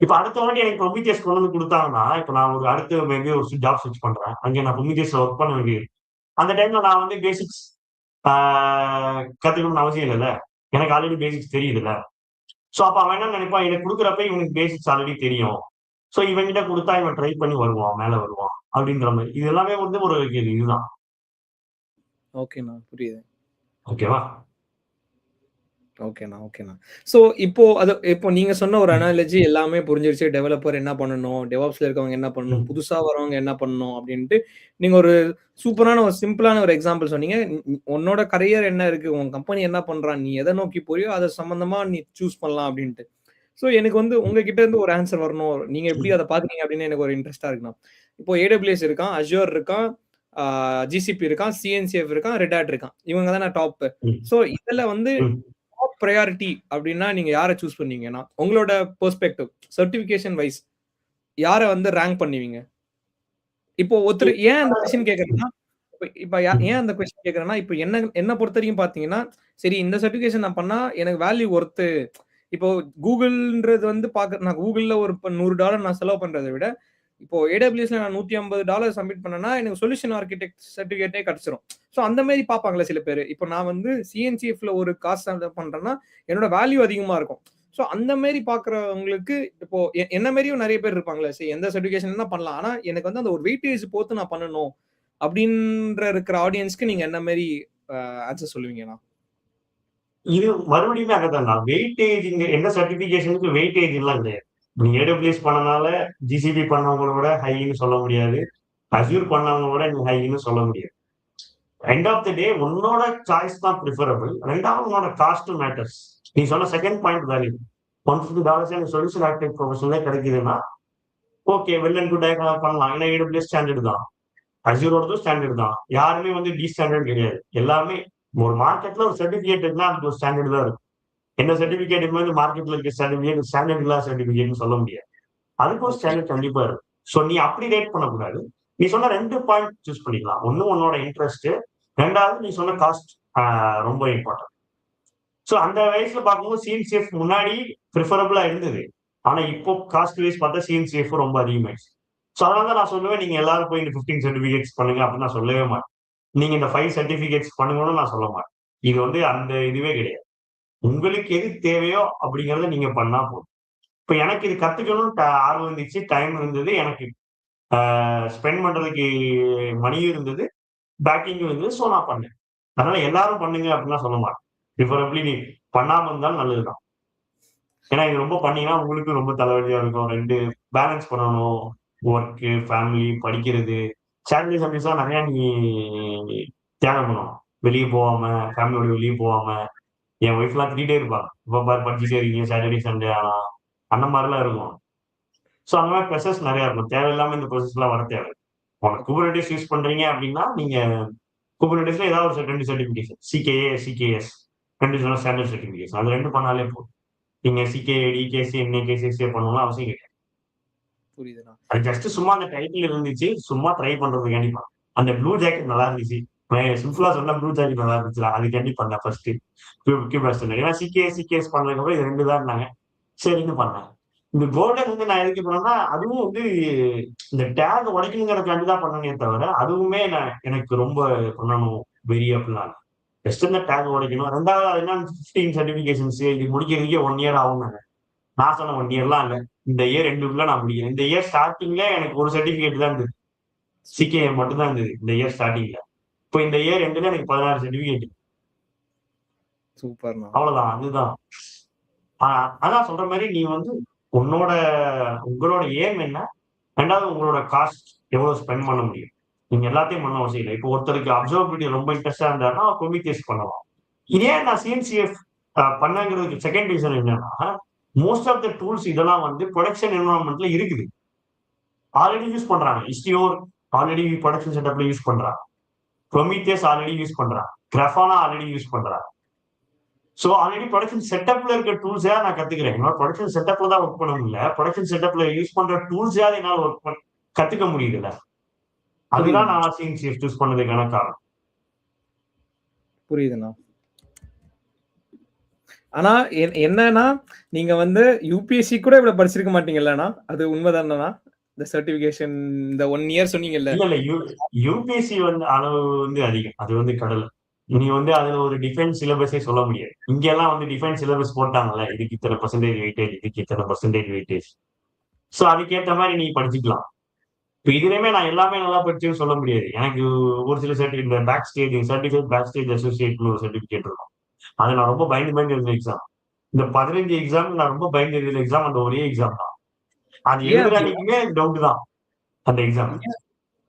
இப்ப அடுத்த வாட்டி எனக்கு ப்ரொமீத்தியஸ் கொண்டு வந்து குடுத்தாங்கன்னா, இப்ப நான் ஒரு அடுத்து மேபி ஒரு ஜாப் ஸ்விட்ச் பண்றேன். அங்க நான் ப்ரொமீத்தியஸ்ல ஒர்க் பண்ண வேண்டியது. அந்த டைம்ல நான் வந்து பேசிக்ஸ் ஆ கத்துக்கணும்னு அவசியம் இல்லல்ல. எனக்கு ஆல்ரெடி பேசிக்ஸ் தெரியுதுல்ல. சோ அப்ப அவன் என்ன நினைப்பான், எனக்கு குடுக்குறப்ப இவனுக்கு பேசிக்ஸ் ஆல்ரெடி தெரியும். சோ இவன்கிட்ட குடுத்தா இவன் ட்ரை பண்ணி வருவான், மேல வருவான். அப்படின்ற மாரி. இது எல்லாமே வந்து ஒரு இதுதான். ஓகேண்ணா. புரியுது. ஓகேவா? ஓகேண்ணா, ஓகேண்ணா. ஸோ இப்போ நீங்க சொன்ன ஒரு அனாலஜி எல்லாமே புரிஞ்சிருச்சு. டெவலப்பர் என்ன பண்ணணும்? டெவாப்ஸ்ல இருக்கவங்க என்ன பண்ணணும்? ம். புதுசா வரவங்க என்ன பண்ணணும்? அப்படின்ட்டு நீங்க ஒரு சூப்பரான ஒரு சிம்பிளான ஒரு எக்ஸாம்பிள் சொன்னீங்க. உன்னோட கரியர் என்ன இருக்கு? உன் கம்பெனி என்ன பண்றான்? நீ எத நோக்கி போறியோ, அத சம்மந்தமா நீ சூஸ் பண்ணலாம் அப்படின்ட்டு. ஸோ எனக்கு வந்து உங்ககிட்ட இருந்து ஒரு ஆன்சர் வரணும். நீங்க எப்படி ம். அத பார்க்குறீங்க அப்படின்னு எனக்கு ஒரு இன்ட்ரெஸ்ட்டா இருக்குண்ணா. இப்போ AWS இருக்கான், Azure இருக்கான், ஆ GCP இருக்கான், CNCF இருக்கான், Red Hat இருக்கான். இவங்க தானே டாப்பு. ம். ஸோ இதுல வந்து ம். டாப் பிரையாரிட்டி அப்டின்னா நீங்க யார சூஸ் பண்ணுவீங்கன்னா, உங்களோட பெர்ஸ்பெக்டிவ் சர்டிஃபிகேஷன் வைஸ் யார வந்து ரேங்க் பண்ணுவீங்க? இப்போ ஒருத்தர் ஏன் அந்த கொஸ்டின் கேட்கிறேன்னா, இப்ப இப்ப ஏன் அந்த கொஸ்டின் கேட்கிறேன்னா, இப்ப என்ன என்ன பொறுத்தவரைக்கும் பார்த்தீங்கன்னா, சரி இந்த சர்டிஃபிகேஷன் நான் பண்ணா எனக்கு வேல்யூ ஒர்த்து. இப்போ கூகுள்ன்றது வந்து நான் கூகுள்ல ஒரு இப்ப $100 நான் செலவு பண்றத விட, இப்போ AWSல நான் $150 சப்மிட் பண்ணேன்னா, எனக்கு சொல்யூஷன் ஆர்க்கிடெக்ட் சர்டிஃபிகேட்டே கிடைச்சிரும். ஸோ அந்த மாரி பார்ப்பாங்கல்ல சில பேரு. இப்போ நான் வந்து CNCFல ஒரு காசு செலவு பண்றேன்னா, என்னோட வேல்யூ அதிகமா இருக்கும். ஸோ அந்த மாரி பார்க்குறவங்களுக்கு இப்போ என்ன மாரியும் நெறைய பேர் இருப்பாங்கல்ல. சரி எந்த சர்டிஃபிகேஷன் வேணா பண்ணலாம். ஆனா எனக்கு வந்து அந்த ஒரு வெயிட்டேஜ் போட்டு நான் பண்ணணும். இருக்கிற ஆடியன்ஸ்க்கு நீங்க என்ன மாரி ஆன்சர் சொல்லுவீங்கண்ணா? இது மறுபடியுமே அங்கதான் நான் வெயிட்டேஜ் எந்த சர்டிபிகேஷனுக்கு வெயிட்டேஜ் எல்லாம் கிடையாது. நீங்க AWS பண்ணனால GCP பண்ணவங்கள விட ஹைன்னு சொல்ல முடியாது. Azure பண்ணவங்கள விட நீ ஹைன்னு சொல்ல முடியாது. எண்ட் ஆஃப் த டே உன்னோட சாய்ஸ் தான் பிரிஃபரபிள். 2வது உன்னோட காஸ்ட் மேட்டர்ஸ். நீ சொன்ன செகண்ட் பாயிண்ட் வேலிட். $150 எனக்கு சொல்யூஷன் ஆர்க்கிடெக்ட் ப்ரொஃபஷனலே கிடைக்குதுன்னா, ஓகே வெல் அண்ட் குட் பண்ணலாம். ஏன்னா AWS ஸ்டாண்டர்ட் தான். அஸ்யூரோடதும் ஸ்டாண்டர்ட் தான். யாருமே வந்து டி ஸ்டாண்டர்ட் கிடையாது. எல்லாமே ஒரு மார்க்கெட்ல ஒரு சர்டிபிகேட் இருக்குன்னா அதுக்கு ஒரு ஸ்டாண்டர்ட் தான் இருக்கும். எந்த சர்டிபிகேட் மாதிரி மார்க்கெட்ல இருக்க சர்டிபிகேட் ஸ்டாண்டர்ட் இல்லாத சர்டிபிகேட்னு சொல்ல முடியாது. அதுக்கு ஒரு ஓகே. ஸ்டாண்டர்ட் கண்டிப்பா இருக்கும். சோ நீ அப்படி ரேட் பண்ணக்கூடாது. நீ சொன்ன 2 பாயிண்ட் சூஸ் பண்ணிக்கலாம். ஒண்ணு உன்னோட இன்ட்ரெஸ்ட். 2வது நீ சொன்ன காஸ்ட் ரொம்ப இம்பார்ட்டன்ட். சோ அந்த வயசுல பார்க்கும்போது CNCF முன்னாடி பிரிஃபரபிளா இருந்தது. ஆனா இப்போ காஸ்ட் வைஸ் பார்த்தா CNCF ரொம்ப அதிகமாயிடுச்சு. சோ அதனால தான் நான் சொல்லுவேன், நீங்க எல்லாரும் போய் இந்த 15 சர்டிபிகேட்ஸ் பண்ணுங்க அப்படின்னு நான் சொல்லவே மாட்டேன். நீங்க இந்த 5 சர்டிபிகேட்ஸ் பண்ணுங்கன்னு நான் சொல்ல மாட்டேன். இது வந்து அந்த இதுவே கிடையாது. உங்களுக்கு எது தேவையோ அப்படிங்கிறத நீங்க பண்ணா போதும். இப்ப எனக்கு இது கத்துக்கணும்னு ஆர்வம் இருந்துச்சு, டைம் இருந்தது. எனக்கு ஸ்பெண்ட் பண்றதுக்கு மணியும் இருந்தது, பேக்கிங்கும் இருந்தது. சோ நான் பண்ணேன். அதனால எல்லாரும் பண்ணுங்க அப்படின்லாம் சொல்ல மாட்டேன். பிரிஃபரபிளி நீ பண்ணாம இருந்தாலும் நல்லதுதான். ஏன்னா இது ரொம்ப பண்ணீங்கன்னா உங்களுக்கும் ரொம்ப தலைவலியா இருக்கும். 2 பேலன்ஸ் பண்ணணும். ஒர்க், ஃபேமிலி, படிக்கிறது. சாட்டர்டே, சண்டேஸ்லாம் நெறைய நீ தியாகம் பண்ணணும். வெளிய போகாம, ஃபேமிலியோட வெளிய போகாம, என் ஒய்ஃப்லாம் திட்டிட்டே இருப்பாங்க. எப்ப பாரு படிச்சுட்டே இருக்கீங்க சாட்டர்டே, சண்டே ஆனா. அந்த மாரிலாம் இருக்கும். சோ அந்த மாரி ப்ரெஷர்ஸ் நெறைய இருக்கும். தேவையில்லாம இந்த ப்ரெஷர்ஸ்லாம் வர தேவை இல்ல. உனக்கு குபர்நெட்டிஸ் யூஸ் பண்றீங்க அப்டின்னா, நீங்க குபர்நெட்டிஸ்ல ஏதாவது ஒரு 2 certification. CKA, CKS 2 standard certification. அது 2 பண்ணாலே போதும். நீங்க CKAD, KCNA, KCSA பண்ணணும்னு அவசியம் கிடையாது. புரியுதுண்ணா. அது ஜஸ்ட் சும்மா அந்த டைட்டில் இருந்துச்சு. சும்மா ட்ரை பண்றதுக்காண்டி பண்ணேன். அந்த ப்ளூ ஜாக்கெட் நல்லா இருந்துச்சு. சிம்பிளா சொன்னா ப்ளூ ஜாக்கெட் நல்லா இருந்துச்சுடா. அதுக்காண்டி பண்ணேன் ஃபர்ஸ்ட். ஏன்னா சிகேஎஸ் பண்ணதுக்கப்புறம் இது 2 தான் இருந்தாங்க. சரின்னு பண்ணேன். இந்த கோல்டன் வந்து நான் எதுக்கு பண்ணேன்னா, அதுவும் வந்து இந்த டேக் உடைக்கணுங்கிறதுக்காண்டி தான் பண்ணனே தவிர, அதுவுமே எனக்கு ரொம்ப பண்ணணும் வெறி அப்படிலாம் இல்ல. ஜஸ்ட் இந்த டேக் உடைக்கணும். 2வது அது என்ன 15 சர்டிபிகேஷன்ஸ் இது முடிக்கிறதுக்கே 1 இயர் ஆகும்னாங்க. நான் சொன்னேன் 1 இயர்லாம் இல்ல. இந்த இயர் எண்டுக்குள்ள நான் முடிக்கிறேன். இந்த இயர் ஸ்டார்ட்டிங்ல எனக்கு ஒரு சர்டிபிகேட் தான் இருந்தது. சிகேஏ சூப்பர்ண்ணா. மட்டும் தான் இருந்தது. இந்த இயர் ஸ்டார்ட்டிங்ல. இப்போ இந்த இயர் எண்டுல எனக்கு 16 சர்டிபிகேட். சூப்பர்ண்ணா. அவ்வளவுதான். அதுதான். ஆ அதான் சொல்ற மாரி நீ வந்து உன்னோட உங்களோட எய்ம் என்ன? 2வது உங்களோட காஸ்ட் எவ்வளவு ஸ்பெண்ட் பண்ண முடியும்? நீங்க எல்லாத்தையும் பண்ண அவசியம் இல்ல. இப்போ ஒருத்தருக்கு அப்சர்வபிலிட்டி ரொம்ப இன்ட்ரெஸ்ட்டா இருந்தாருன்னா, ப்ரொமித்தியஸ் பண்ணலாம். இது ஏன் நான் CNCF பண்ணேங்கிறதுக்கு செகண்ட் ரீசன் என்னன்னா, மோஸ்ட் ஆஃப் த டூல்ஸ் இதெல்லாம் வந்து புரொடக்ஷன் என்வைரன்மென்ட்ல இருக்குது. ஆல்ரெடி யூஸ் பண்றாங்க. Istio ஆல்ரெடி புரொடக்ஷன் செட்டப்ல யூஸ் பண்றாங்க. ப்ரொமித்தியஸ் ஆல்ரெடி யூஸ் பண்றாங்க. Grafana ஆல்ரெடி யூஸ் பண்றாங்க. சோ ஆல்ரெடி புரொடக்ஷன் செட்டப்ல இருக்க டூல்ஸே நான் கத்துக்கிறேன். என்னால புரொடக்ஷன் செட்டப்ல தான் ஒர்க் பண்ண முடியல. புரொடக்ஷன் செட்டப்ல யூஸ் பண்ற டூல்ஸாவது என்னால கத்துக்க முடியுதுல்ல. அதுதான் புரியுதுண்ணா. நான் CNCF சூஸ் பண்ணதுக்கான காரணம். புரியுதுண்ணா. ஆனா என்னன்னா, நீங்க வந்து யுபிஎஸ்சி கூட இவ்வளவு படிச்சிருக்க மாட்டீங்கல்லண்ணா? அது உண்மைதானண்ணா? இந்த சர்டிஃபிகேஷன் இந்த 1 இயர் சொன்னீங்கல்ல? இல்ல இல்ல யூபிஎஸ்சி வந்து அளவு வந்து அதிகம். அது வந்து கடல். நீ வந்து அதுல ஒரு டிஃபைன் சிலபஸே சொல்ல முடியாது. இங்க எல்லாம் வந்து டிஃபைன் சிலபஸ் போட்டாங்கல்ல, இதுக்கு இத்தனை பெர்சன்டேஜ் வெயிட்டேஜ், இதுக்கு இத்தனை பெர்சன்டேஜ் வெயிட்டேஜ். சோ அதுக்கேத்த மாதிரி நீ படிச்சுக்கலாம். இப்ப இதுலயுமே நான் எல்லாமே நல்லா படிச்சேன்னு சொல்ல முடியாது. எனக்கு ஒரு சில சர்டிஃபிகேட், இந்த Backstage certificate, Backstage அசோசியேட்னு ஒரு சர்டிஃபிகேட் இருக்கும். அது நான் ரொம்ப பயந்து பயந்து எழுதின எக்ஸாம். இந்த 15 எக்ஸாம் நான் ரொம்ப பயந்து எழுதின எக்ஸாம் அந்த ஒரே எக்ஸாம் தான். அது ஏன் எழுதுற அப்படின்னா? அன்னைக்குமே டவுட் தான் அந்த எக்ஸாம். ஏன்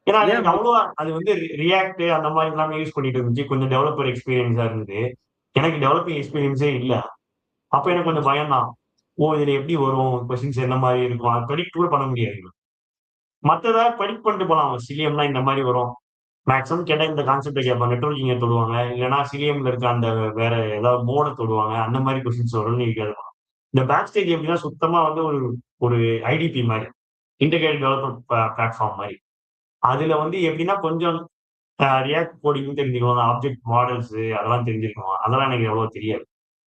ஏன்னா ஏன் எனக்கு அப்படி? அவ்வளவா அது வந்து ரியாக்ட் அந்த மாதிரி எல்லாமே யூஸ் பண்ணிட்டு இருந்துச்சு. கொஞ்சம் டெவலப்பர் எக்ஸ்பீரியன்ஸா இருந்தது. எனக்கு டெவலப்பிங் எக்ஸ்பீரியன்ஸே இல்ல. அப்ப எனக்கு கொஞ்சம் பயம் தான். ஓ இதுல எப்படி வரும்? கொஸ்டின்ஸ் என்ன மாதிரி இருக்கும்? அது ப்ரெடிக்ட் கூட பண்ண முடியாது. மத்ததா ப்ரெடிக்ட் பண்ணிட்டு போலாம். சிலியம்னா இந்த மாதிரி வரும். மேக்ஸிமம் கேட்டா இந்த கான்செப்ட கேட்பாங்க. நெட்வொர்க்கிங்க தொடுவாங்க. இல்லைன்னா சிலியம்ல இருக்க அந்த வேற ஏதாவது மோட தொடுவாங்க. அந்த மாதிரி கொஸ்டின்ஸ் வரும்னு நீங்க கேட்கலாம். இந்த பேக் ஸ்டேஜ் எப்படின்னா சுத்தமா வந்து ஒரு ஒரு ஐடிபி மாதிரி. இன்டிகிரேட்டட் டெவலப்மெண்ட் பிளாட்ஃபார்ம் மாதிரி. அதுல வந்து எப்படின்னா கொஞ்சம் ரியாக்ட் கோடிங் தெரிஞ்சுக்கணும். ஆப்ஜெக்ட் மாடல்ஸ் அதெல்லாம் தெரிஞ்சிருக்கணும். அதெல்லாம் எனக்கு எவ்வளவு தெரியாது.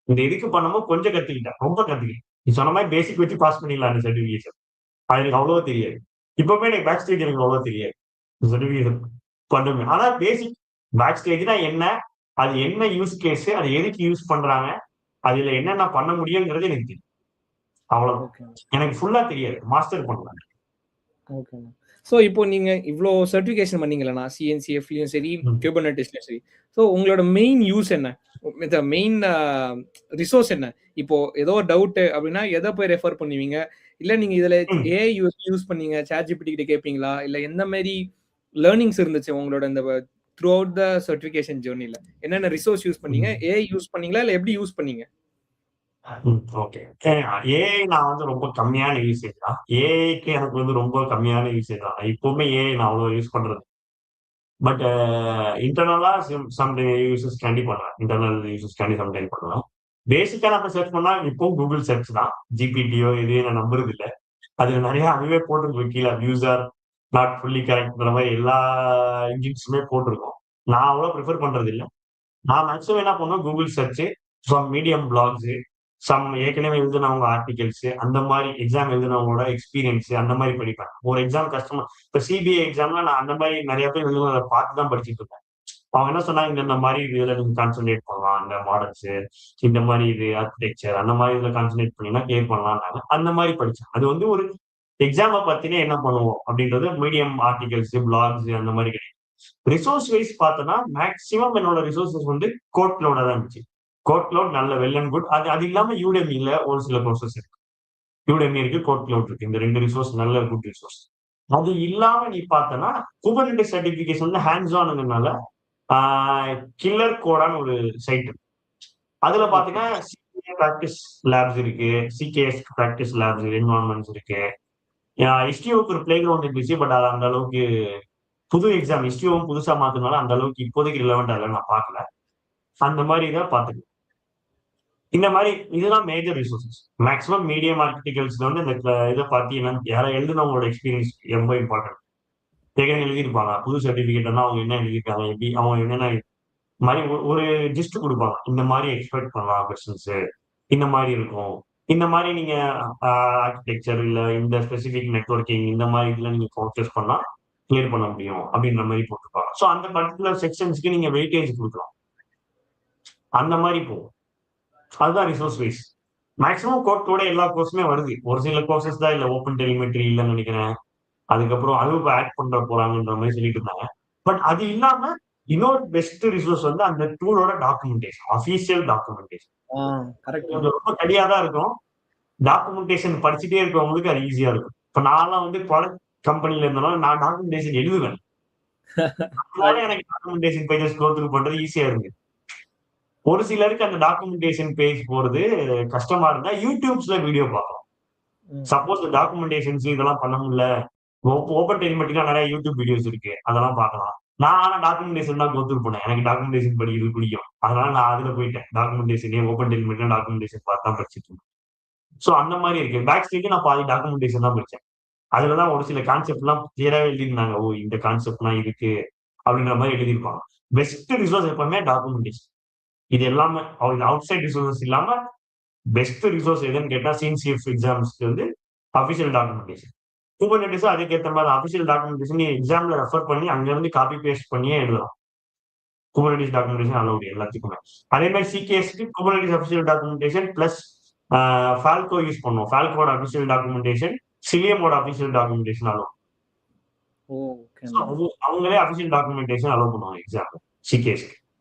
இந்த இதுக்கு பண்ணும்போது கொஞ்சம் கத்துக்கிட்டேன். ரொம்ப கத்துக்கிட்டேன். நீ சொன்ன மாதிரி பேசிக் வச்சு பாஸ் பண்ணிடலாம் அந்த சர்டிபிகேஷன். அது எனக்கு அவ்வளவா தெரியாது. இப்பவுமே எனக்கு பேக் ஸ்டேஜ் எனக்கு அவ்வளவா தெரியாது. சர்டிபிகேஷன் பண்ணுவேன். ஆனா பேசிக் பேக் ஸ்டேஜ்னா என்ன? அது என்ன யூஸ் கேஸ்? அது எதுக்கு யூஸ் பண்றாங்க? அதுல என்னென்ன பண்ண முடியுங்கிறது எனக்கு தெரியும். அவ்வளவுதான். ஓகே. எனக்கு ஃபுல்லா தெரியாது. மாஸ்டர் பண்ணலாம். ஓகேண்ணா. ஸோ இப்போ நீங்க இவ்ளோ சர்டிஃபிகேஷன் பண்ணீங்கல்லண்ணா, சிஎன்சிஎஃப்லயும் சரி, ம். குபர்நெட்டிஸ்லயும் சரி. ஸோ உங்களோட மெயின் யூஸ் என்ன? இந்த மெயின் ரிசோர்ஸ் என்ன? இப்போ ஏதோ ஒரு டவுட் அப்படின்னா, எத போய் ரெஃபர் பண்ணுவீங்க? இல்ல நீங்க இதுல ம். ஏஐ யூஸ் பண்ணீங்க, ChatGPT கிட்ட கேட்பீங்களா? இல்ல எந்த மாரி லேர்னிங்ஸ் இருந்துச்சு உங்களோட இந்த த்ரூ அவுட் த சர்டிஃபிகேஷன் ஜர்னில? என்னென்ன ரிசோர்ஸ் யூஸ் பண்ணீங்க? ம். ஏஐ யூஸ் பண்ணீங்களா? இல்ல எப்படி யூஸ் பண்ணீங்க? ஓகே. ஏஐ நான் வந்து ரொம்ப கம்மியான யூசேஜ் தான். ஏஐக்கு எனக்கு வந்து ரொம்ப கம்மியான யூசேஜ் தான். இப்பவுமே ஏஐ நான் அவ்வளோ யூஸ் பண்றது. பட் இன்டர்னலா சம் யூசஸ்க்காண்டி பண்ணுவேன். இன்டர்னல் யூசஸ்க்காண்டி சம்டைம் பண்ணுவேன். பேசிக்கா நம்ம சர்ச் பண்ணா இப்பவும் கூகுள் சர்ச் தான். ஜிபிடியோ எதையும் நான் நம்புறது இல்ல. அதுல நிறைய அதுவே போட்டிருக்கும் கீழ வியூஸ் ஆர் நாட் ஃபுல்லி கரெக்ட்ங்கிற மாதிரி எல்லா இன்ஜின்ஸுமே போட்டிருக்கும். நான் அவ்வளோ ப்ரிஃபர் பண்றது இல்ல. நான் மேக்ஸிமம் என்ன பண்ணுவேன் Google search, some Medium blogs, some ஏற்கனவே எழுதினவங்க ஆர்டிகல்ஸ், அந்த மாதிரி எக்ஸாம் எழுதினவங்களோட எக்ஸ்பீரியன்ஸ் அந்த மாதிரி படிப்பேன். ஒரு எக்ஸாம் கஷ்டமா இப்ப சிபிஐ எக்ஸாம்ல நான் அந்த மாதிரி நிறைய பேர் எழுதுனதை பார்த்து தான் படிச்சுட்டு இருப்பேன். அவங்க என்ன சொன்னாங்க இந்த மாதிரி இதுல நீங்க கான்சென்ட்ரேட் பண்ணலாம். இந்த மாடல்ஸ், இந்த மாதிரி இது ஆர்கிடெக்சர் அந்த மாதிரி இதுல கான்சென்ட்ரேட் பண்ணீங்கன்னா கிளியர் பண்ணலாம்னாங்க. அந்த மாதிரி படிச்சேன். அது வந்து ஒரு எக்ஸாமை பத்தினே என்ன பண்ணுவோம் அப்படின்றது மீடியம் ஆர்டிகல்ஸ், பிளாக்ஸ் அந்த மாதிரி கிடைக்கும். ரிசோர்ஸ் வைஸ் பார்த்தோன்னா மேக்ஸிமம் என்னோட ரிசோர்சஸ் வந்து கோட் லோட தான் இருந்துச்சு. கோட் லோட் நல்ல வெல் அண்ட் குட். அது அது இல்லாம யூடெமில ஒரு சில கோர்சஸ் இருக்கு. யூடெமி இருக்கு, கோட் லோட் இருக்கு. இந்த 2 ரிசோர்ஸ் நல்ல குட் ரிசோர்ஸ். அது இல்லாம நீ பார்த்தனா குபர்நெட்டிஸ் சர்டிபிகேஷன் வந்து ஹேண்ட்ஸ் ஆன்ங்கிறனால கில்லர் கோடான்னு ஒரு சைட் இருக்கு. அதுல ஓகே. பாத்தீங்கன்னா சிகே பிராக்டிஸ் லேப்ஸ் இருக்கு, சிகேஎஸ் பிராக்டிஸ் லேப்ஸ் என்வாரன்மெண்ட்ஸ் இருக்கு. ஹிஸ்டியோக்கு ஒரு பிளே கிரவுண்ட் இருந்துச்சு. பட் அது அந்த அளவுக்கு புது எக்ஸாம் ஹிஸ்டியும் புதுசா மாத்தினால அந்த அளவுக்கு இப்போதைக்கு ரிலவெண்டா இல்லை நான் பார்க்கல. அந்த மாதிரி தான் பார்த்துக்கேன். இந்த மாதிரி இதுதான் மேஜர் ரிசோர்சஸ். மேக்ஸிமம் மீடியம் ஆர்டிகல்ஸ்ல வந்து இந்த இதை பார்த்து என்னன்னு யாரை எழுதுனவங்களோட எக்ஸ்பீரியன்ஸ் ரொம்ப இம்பார்ட்டன்ட். ஏற்கனவே எழுதியிருப்பாங்க. புது சர்டிபிகேட்னா அவங்க என்ன எழுதியிருக்காங்க, எப்படி அவங்க என்னென்ன மாதிரி ஒரு ஜிஸ்ட் கொடுப்பாங்க. இந்த மாதிரி எக்ஸ்பெக்ட் பண்ணலாம் கொஸ்டின்ஸ். இந்த மாதிரி இருக்கும். இந்த மாதிரி நீங்க ஆர்கிடெக்சர் இல்ல இந்த ஸ்பெசிபிக் நெட்வொர்க்கிங் இந்த மாதிரி இதுல நீங்க ஃபோக்கஸ் பண்ணா கிளியர் பண்ண முடியும் அப்படின்ற மாதிரி போட்டுருப்பாங்க. ஸோ அந்த பர்டிகுலர் செக்ஷன்ஸ்க்கு நீங்க வெயிட்டேஜ் கொடுக்கலாம். அந்த மாதிரி போகும். அதுதான் ரிசோர்ஸ் வைஸ். மேக்ஸிமம் கோர்ட்டோட எல்லா கோர்ஸுமே வருது. ஒரு சில கோர்சஸ் தான் இல்ல ஓப்பன் டெலிமெட்ரி இல்லைன்னு நினைக்கிறேன். அதுக்கப்புறம் அதுவும் இப்போ ஆட் பண்ற போறாங்கன்ற மாதிரி சொல்லிட்டு இருந்தாங்க. பட் அது இல்லாம இன்னொரு பெஸ்ட் ரிசோர்ஸ் வந்து அந்த டூலோட டாக்குமெண்டேஷன், அஃபீஷியல் டாக்குமெண்டேஷன். கரெக்ட்ண்ணா. கொஞ்சம் ரொம்ப கடியா தான் இருக்கும். டாக்குமெண்டேஷன் படிச்சுட்டே இருக்கவங்களுக்கு அது ஈஸியா இருக்கும். இப்ப நான்லாம் வந்து ப்ராடக்ட் கம்பெனில இருந்தாலும் நான் டாக்குமெண்டேஷன் எழுதுவேன். அதனால எனக்கு டாக்குமெண்டேஷன் பேஜஸ் கோ த்ரூ பண்றது ஈஸியா இருக்கு. ஒரு சிலருக்கு அந்த டாக்குமெண்டேஷன் பேஜ் போறது கஷ்டமா இருந்தா யூடியூப்ஸ்ல வீடியோ பார்க்கலாம். சப்போஸ் டாக்குமெண்டேஷன்ஸ் இதெல்லாம் பண்ண முடியல, ஓப்பன் டெலிமெட்ரிக்கா நிறைய யூடியூப் வீடியோஸ் இருக்கு. அதெல்லாம் பார்க்கலாம். நான் ஆனா டாக்குமெண்டேஷன் தான் கோ த்ரூ பண்ணேன். எனக்கு டாக்குமெண்டேஷன் படிக்கிறது பிடிக்கும். அதனால நான் அதுல போயிட்டேன். டாக்குமெண்டேஷனே ஓப்பன் டெலிமெட்ரியா டாக்குமெண்டேஷன் பார்த்து தான் படிச்சுட்டு இருந்தேன். சோ அந்த மாதிரி இருக்கு. பேக் ஸ்டேஜ் நான் பாதி டாக்குமெண்டேஷன் தான் படிச்சேன். அதுலதான் ஒரு சில கான்செப்ட் எல்லாம் கிளியராவே எழுதிருந்தாங்க. ஓ இந்த கான்செப்ட்லாம் இருக்கு அப்படின்ற மாதிரி எழுதியிருப்பாங்க. பெஸ்ட் ரிசோர்ஸ் எப்பவுமே டாக்குமெண்டேஷன். இது எல்லாமே அவுட் சைட் ரிசோர்சஸ் இல்லாம பெஸ்ட் ரிசோர்ஸ் எதுன்னு கேட்டா சிஎன்சிஎஃப் எக்ஸாம்ஸ்க்கு வந்து அஃபிஷியல் டாக்குமெண்டேஷன். குபர்நெட்டிஸும் அதுக்கேற்ற மாதிரி அஃபிஷியல் டாக்குமெண்டேஷன் நீ எக்ஸாம்ல ரெஃபர் பண்ணி அங்கிருந்து காப்பி பேஸ்ட் பண்ணியே எழுதலாம். குபர்நெட்டிஸ் டாக்குமெண்டேஷன் அலௌட் எல்லாத்துக்குமே. அதே மாதிரி சிகேஎஸ்க்கு Kubernetes official documentation plus Falco use பண்ணுவோம். ஃபால்கோட அஃபிஷியல் டாக்குமெண்டேஷன், சிலியமோட அஃபிஷியல் டாக்குமெண்டேஷன் அலௌட். அவங்களே அஃபிஷியல் டாக்குமெண்டேஷன் அலோவ் பண்ணுவாங்க எக்ஸாம் சிகேஸ்க்கு.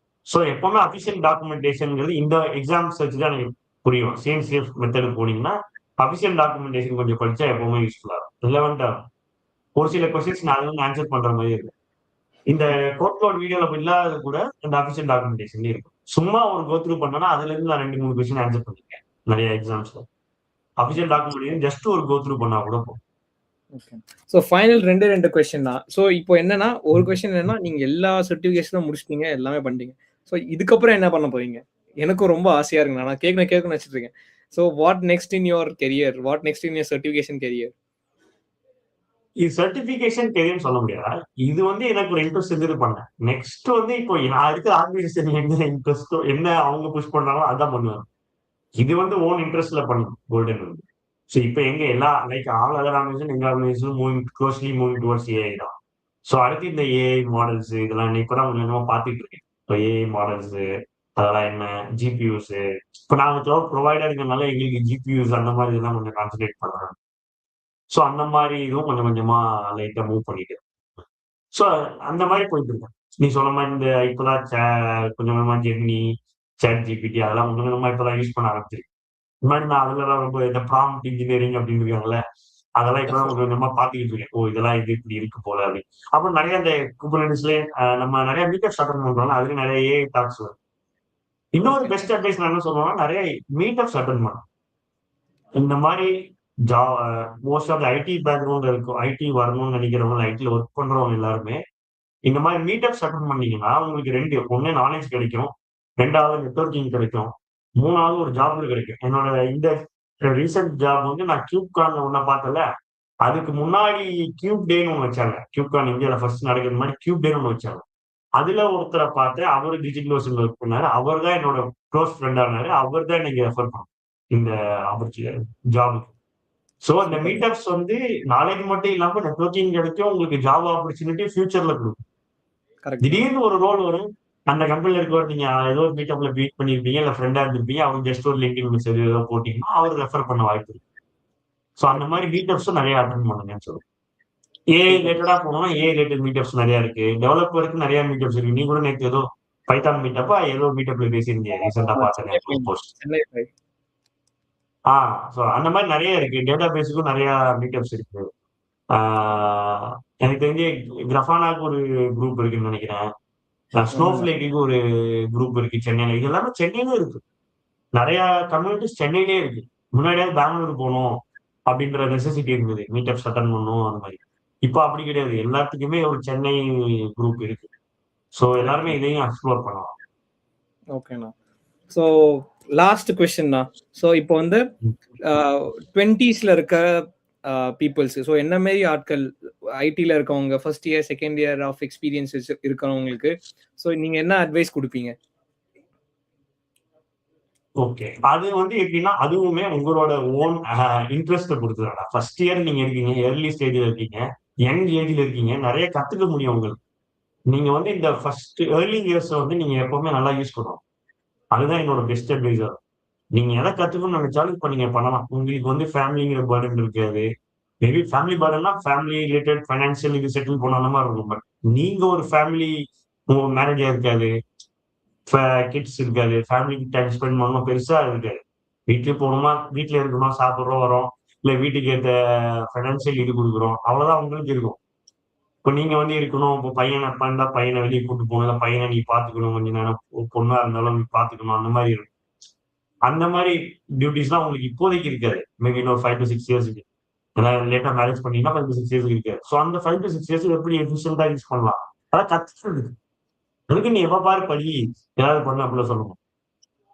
ஸோ எப்பவுமே அஃபிஷியல் டாக்குமெண்டேஷன்ங்கிறது இந்த எக்ஸாம்ஸ் வச்சு தான் எனக்கு புரியும். சிஎன்சிஎஃப் மெத்தடு போனீங்கன்னா அஃபிஷியல் டாக்குமெண்டேஷன் கொஞ்சம் படிச்சா எப்பவுமே யூஸ்ஃபுல்லா இருக்கும், ரிலவெண்டா இருக்கும். ஒரு சில கொஸ்டின்ஸ் நான் அது வந்து ஆன்சர் பண்ற மாதிரி இருக்கு. இந்த கோட் வீடியோல இல்லாத கூட இந்த அஃபிஷியல் டாக்குமெண்டேஷன் இருக்கும். சும்மா ஒரு கோத்ரூ பண்ணனா அதுல இருந்து நான் 2-3 கொஸ்டின் ஆன்சர் பண்ணிருக்கேன் நிறைய எக்ஸாம்ஸ்ல. அஃபிஷியல் டாக்குமெண்டேஷன் ஜஸ்ட் ஒரு கோத்ரூ பண்ணா கூட போதும். ஸோ ஃபைனல் ரெண்டு கொஸ்டின் தான். ஸோ இப்போ என்னன்னா ஒரு கொஸ்டின் என்னன்னா நீங்க எல்லா சர்டிஃபிகேஷனும் முடிச்சிட்டீங்க, எல்லாமே பண்ணிட்டீங்க. ஸோ இதுக்கப்புறம் என்ன பண்ண போறீங்க? எனக்கும் ரொம்ப ஆசையா இருக்கு, நான் கேட்கணும்னு வச்சுட்டு இருக்கேன். So what next in your career, what next in your certification career? இது சர்டிபிகேஷன் கெரியர்னு சொல்ல முடியாது. இது வந்து எனக்கு ஒரு இன்ட்ரெஸ்ட் இருந்தது பண்ணேன். நெக்ஸ்ட் வந்து இப்போ நான் இருக்கிற ஆர்கனைசேஷன் என்ன இன்ட்ரெஸ்டோ என்ன அவங்க புஷ் பண்றாங்களோ அதான் பண்ணுவேன். இது வந்து ஓன் இன்ட்ரெஸ்ட்ல பண்ணும் கோல்டன் வந்து. ஸோ இப்போ எங்க எல்லா லைக் ஆல் அதர் ஆர்கனைசேஷன் எங்க ஆர்கனைசேஷன் மூவிங் டுவர்ட்ஸ் ஏஐ தான். ஸோ அடுத்து இந்த ஏஐ மாடல்ஸ் இதெல்லாம் இப்பதான் கொஞ்சம் கொஞ்சமா பார்த்துட்டு இருக்கேன். இப்போ ஏஐ மாடல்ஸ் அதெல்லாம் என்ன, ஜிபியூஸ். இப்போ நாங்கள் கிளவுட் ப்ரொவைடருங்கனால எங்களுக்கு ஜிபியூஸ் அந்த மாதிரி இதெல்லாம் கொஞ்சம் கான்சன்ட்ரேட் பண்றோம். ஸோ அந்த மாதிரி இதுவும் கொஞ்சம் கொஞ்சமா லைட்டா மூவ் பண்ணிட்டு. ஸோ அந்த மாதிரி போயிட்டு இருக்கேன். நீ சொன்ன மாதிரி இந்த இப்போதான் கொஞ்சம் கொஞ்சமா ஜெமினி, சேட் ஜிபிடி அதெல்லாம் கொஞ்சம் கொஞ்சமா இப்பதான் யூஸ் பண்ண ஆரம்பிச்சிருக்கு. முன்னாடி நான் அதுலலாம் ரொம்ப இந்த ப்ராம்ப்ட் இன்ஜினியரிங் அப்படின்னு இருக்காங்கல்ல, அதெல்லாம் இப்பதான் கொஞ்சம் கொஞ்சமா பாத்துக்கிட்டு இருக்கேன். ஓ இதெல்லாம் இது இப்படி இருக்கு போல அப்படின்னு. அப்புறம் நிறைய இந்த குபர்நெட்டிஸ்லயே நம்ம நிறைய மீட்டப்ஸ் அட்டன் பண்றோம்ல, அதுல நிறைய ஏஐ டாக்ஸ் வரும். இன்னொரு பெஸ்ட் அட்வைஸ் நான் என்ன சொல்றேன்னா, நிறைய மீட்டப்ஸ் அட்டன் பண்ணணும். இந்த மாதிரி மோஸ்ட் ஆஃப் ஐடி பேக்ரவுண்ட் இருக்கும், ஐடி வரணும்னு நினைக்கிறவங்க, ஐடில ஒர்க் பண்றவங்க எல்லாருமே இந்த மாதிரி மீட்டப்ஸ் அட்டன் பண்ணீங்கன்னா உங்களுக்கு ஒண்ணு நாலேஜ் கிடைக்கும், 2வது நெட்வொர்க்கிங் கிடைக்கும், 3வது ஒரு ஜாப் கிடைக்கும். என்னோட இந்த ரீசெண்ட் ஜாப் வந்து நான் கியூப்கான் ஒன்ன பார்த்தல, அதுக்கு முன்னாடி கியூப் டேன்னு ஒன்று வச்சாங்க. கியூப்கான் இந்தியாவில் ஃபர்ஸ்ட் நடக்கிற மாதிரி கியூப் டேன்னு ஒன்று வச்சாங்க. அதுல ஒருத்தரை பார்த்து அவரு டிஜிட்டல் ஓஷன்ல ஒர்க் பண்ணாரு. அவர் தான் என்னோட க்ளோஸ் ஃப்ரெண்ட் ஆனாரு. அவர் தான் நீங்க ரெஃபர் பண்ணணும் இந்த ஜாபுக்கு. ஸோ இந்த மீட்டப்ஸ் வந்து நாலேஜ் மட்டும் இல்லாம நெட்வொர்க்கிங் கிடைக்கும், உங்களுக்கு ஜாப் ஆப்பர்ச்சுனிட்டி ஃபியூச்சர்ல கொடுக்கும். திடீர்னு ஒரு ரோல் வரும், அந்த கம்பெனில இருக்கவர் நீங்க ஏதோ ஒரு மீட்டப்ல மீட் பண்ணிருப்பீங்க, இல்ல ஃப்ரெண்டா இருந்திருப்பீங்க, அவங்க ஜஸ்ட் ஒரு லிங்கின் மெசேஜ் ஏதோ போட்டீங்கன்னா அவர் ரெஃபர் பண்ண வாய்ப்பு இருக்கு. ஸோ அந்த மாதிரி மீட்டப்ஸும் நிறைய அட்டன் பண்ணுங்கன்னு சொல்லுவேன். ஏஐ ரிலேட்டடா போனோம்னா ஏஐ ரிலேட்டட் மீட்டப்ஸ் நிறைய இருக்கு, டெவலப்பருக்கு நிறைய மீட்டப்ஸ் இருக்கு. நீ கூட நேற்று ஏதோ பைத்தான் மீட்டப்பா ஏதோ மீட்டப்ல பேசியிருந்தீங்க, ரீசெண்டா பார்த்தேன் போஸ்ட். ஸோ அந்த மாதிரி நிறைய இருக்கு. டேட்டா பேஸுக்கும் நிறைய மீட்டப்ஸ் இருக்கு. எனக்கு தெரிஞ்சு கிரஃபானாக்கு ஒரு குரூப் இருக்குன்னு நினைக்கிறேன். ஸ்னோஃப்ளேக்கு ஒரு குரூப் இருக்கு சென்னையில. இது எல்லாமே சென்னையிலே இருக்கு. நிறைய கம்யூனிட்டிஸ் சென்னையிலே இருக்கு. முன்னாடியாவது பெங்களூர் போகணும் அப்படின்ற நெசசிட்டி இருந்தது, மீட்டப்ஸ் அட்டன் பண்ணணும் அந்த மாதிரி. இப்போ அப்படி கிடையாது, எல்லாத்துக்குமே ஒரு சென்னை குரூப் இருக்கு. ஸோ எல்லாருமே இதையும் எக்ஸ்ப்ளோர் பண்ணலாம். ஓகேண்ணா. So last கொஸ்டின்ண்ணா. ஸோ இப்போ வந்து 20ஸ்ல இருக்க பீப்புள்ஸ், ஸோ என்ன மாரி ஆட்கள் ஐடியில் இருக்கவங்க, first year second year of experiences இருக்கிறவங்களுக்கு ஸோ நீங்க என்ன அட்வைஸ் கொடுப்பீங்க? ஓகே, அது வந்து எப்படின்னா அதுவுமே உங்களோட ஓன் இன்ட்ரெஸ்ட்டை பொறுத்துதாடா. ஃபர்ஸ்ட் இயர் நீங்க இருக்கீங்க, ஏர்லி ஸ்டேஜ்ல இருக்கீங்க, யங் ஏஜ்ல இருக்கீங்க, நிறைய கத்துக்க முடியும் உங்களுக்கு. நீங்க வந்து இந்த ஃபர்ஸ்ட் ஏர்லி இயர்ஸ் வந்து நீங்க எப்பவுமே நல்லா யூஸ் பண்ணணும். அதுதான் என்னோட பெஸ்ட் அட்வைஸர். நீங்க எதை கத்துக்கணும்னு நினைச்சாலும் இப்ப நீங்க பண்ணலாம். உங்களுக்கு வந்து ஃபேமிலிங்கிற பேர்டன் இருக்காது. மேபி ஃபேமிலி பேர்டன்னா ஃபேமிலி ரிலேட்டட் ஃபைனான்சியல் இது செட்டில் பண்ண அந்த மாதிரி இருக்கும். பட் நீங்க ஒரு ஃபேமிலி மேரேஜா இருக்காது, கிட்ஸ் இருக்காது, ஃபேமிலிக்கு டைம் ஸ்பெண்ட் பண்ணணும் பெருசா இருக்காது. வீட்டுக்கு போகணுமா, வீட்டுல இருக்கணும், சாப்பிட்றோம் வரோம், இல்ல வீட்டுக்கு ஏற்ற ஃபைனான்சியல் இது கொடுக்குறோம், அவ்வளவுதான் உங்களுக்கு இருக்கும். இப்போ நீங்க வந்து இருக்கணும், இப்போ பையனை பண்ணா பையனை வெளியே கூட்டு போகணும், பையனை நீ பாத்துக்கணும், கொஞ்ச நேரம் பொண்ணா இருந்தாலும் நீ பாத்துக்கணும், அந்த மாதிரி இருக்கும். அந்த மாதிரி டியூட்டிஸ்லாம் உங்களுக்கு இப்போதைக்கு இருக்காது. மேபி இன்னொரு 5 to 6 இயர்ஸ்க்கு, ஏதாவது லேட்டா மேரேஜ் பண்ணீங்கன்னா 5 to 6 இயர்ஸ்க்கு இருக்காது. ஸோ அந்த 5 to 6 இயர்ஸ் எப்படி எஃபிஷியன்டா யூஸ் பண்ணலாம், அதான் கத்துக்கிறது. அதுக்கு நீ எப்ப பாரு படி ஏதாவது பண்ண அப்படிலாம் சொல்லணும்.